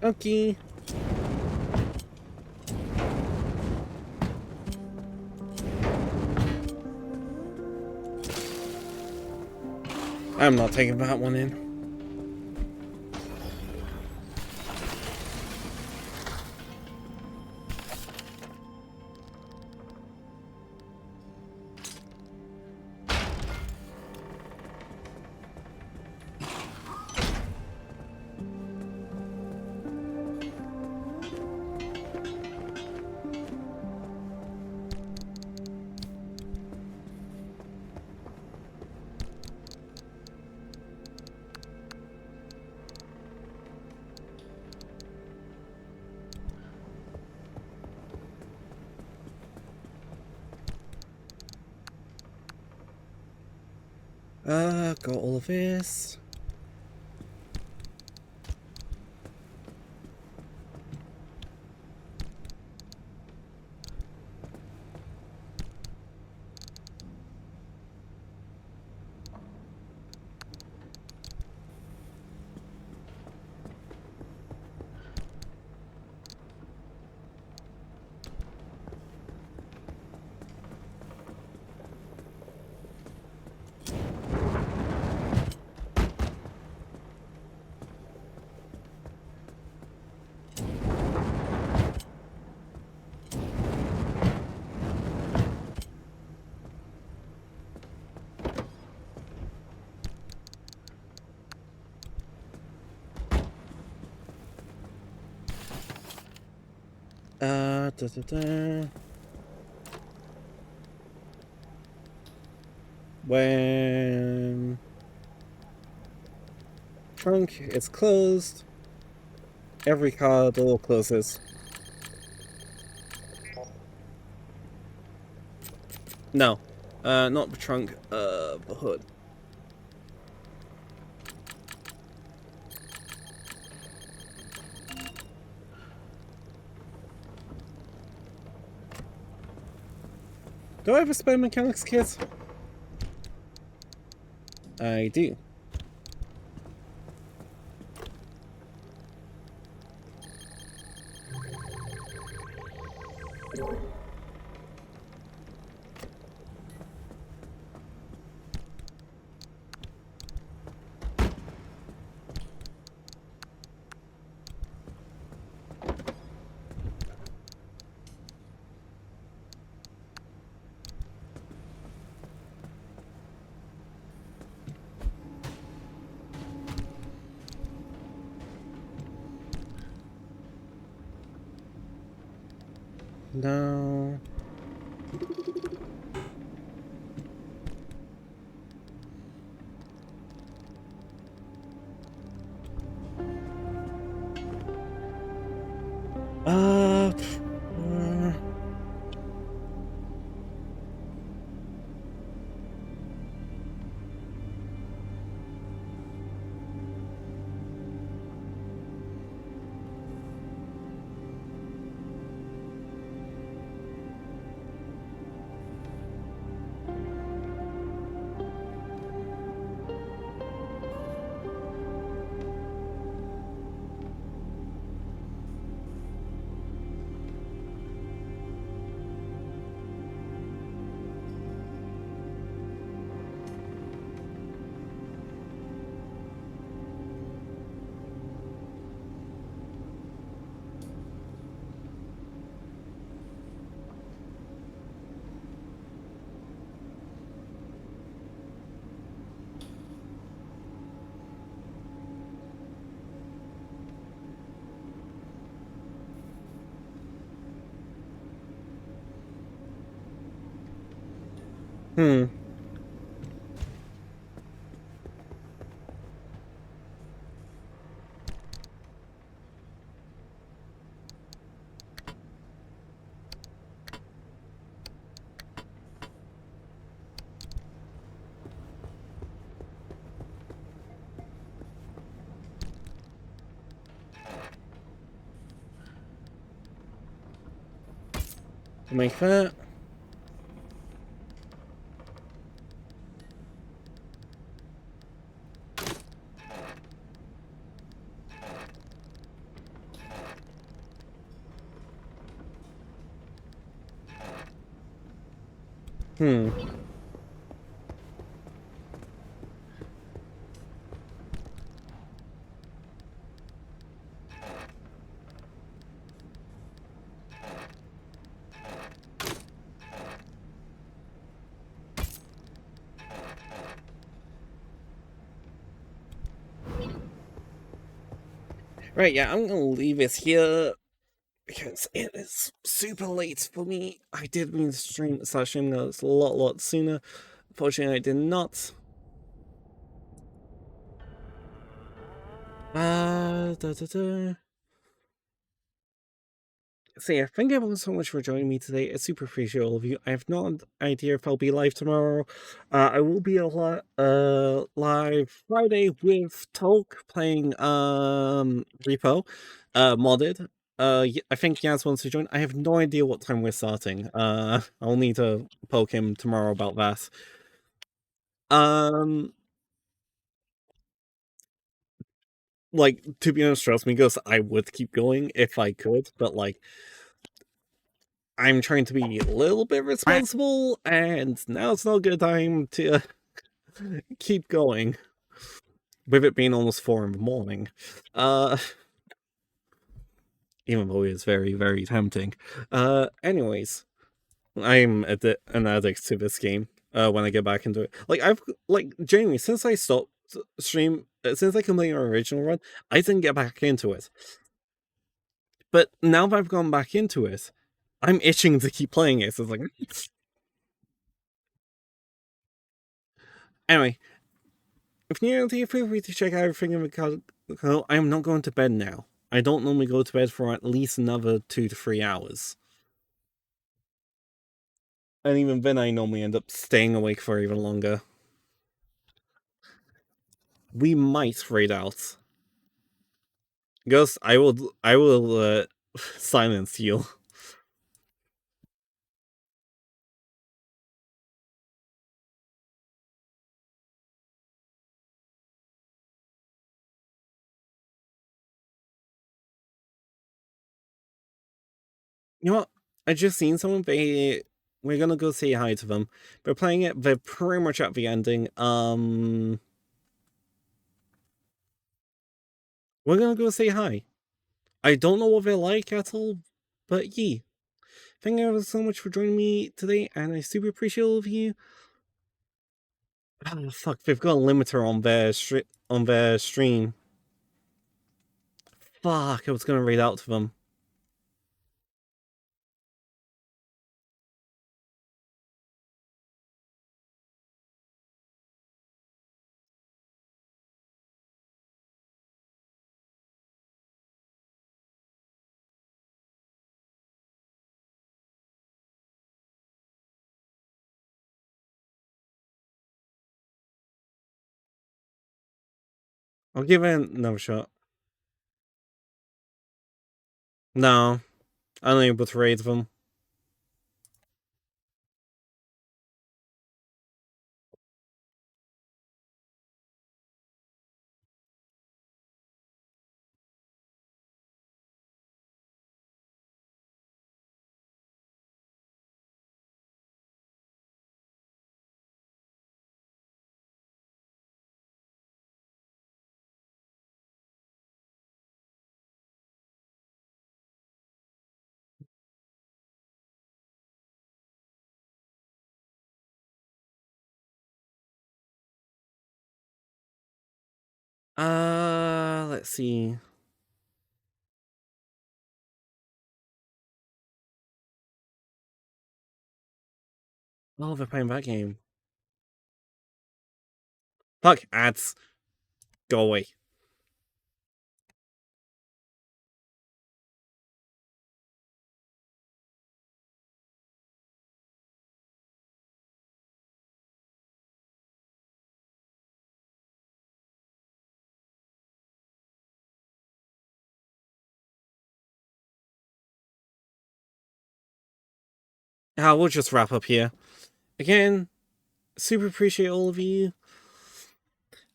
Okay. I'm not taking that one in. Got all of this. When trunk is closed, every car door closes. No, not the trunk, the hood. Do I have a spare mechanics kit? I do. No. Uh, Hmm. Make that. Hmm. Right, yeah, I'm gonna leave it here because it is super late for me. I did mean to start streaming this a lot sooner. Unfortunately, I did not. Da, da, da. So yeah, thank everyone so much for joining me today. I super appreciate all of you. I have no idea if I'll be live tomorrow. I will be live Friday with Tolk playing Repo, modded. I think Yaz wants to join. I have no idea what time we're starting. I'll need to poke him tomorrow about that. Like, to be honest, trust me, Ghost, I would keep going if I could, but like, I'm trying to be a little bit responsible, and now it's not a good time to keep going. With it being almost 4 in the morning. Even though it's very tempting. Anyways, I'm an addict to this game. When I get back into it. Jamie, since I stopped since I completed our original run, I didn't get back into it. But now that I've gone back into it, I'm itching to keep playing it. So it's like... Anyway, if you're new, feel free to check out everything in the channel. I am not going to bed now. I don't normally go to bed for at least another 2 to 3 hours. And even then I normally end up staying awake for even longer. We might raid out. Ghost, I will silence you. You know what? I just seen someone, we're gonna go say hi to them. They're playing it, they're pretty much at the ending. We're gonna go say hi. I don't know what they're like at all, but yeah. Thank you so much for joining me today, and I super appreciate all of you. Oh, fuck, they've got a limiter on their stream. Fuck, I was gonna read out to them. I'll give it another shot. No, I'm unable to raid them. Let's see. Oh, they're playing that game. Fuck, ads. Go away. We'll just wrap up here. Again, super appreciate all of you.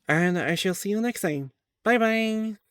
And I shall see you next time. Bye bye.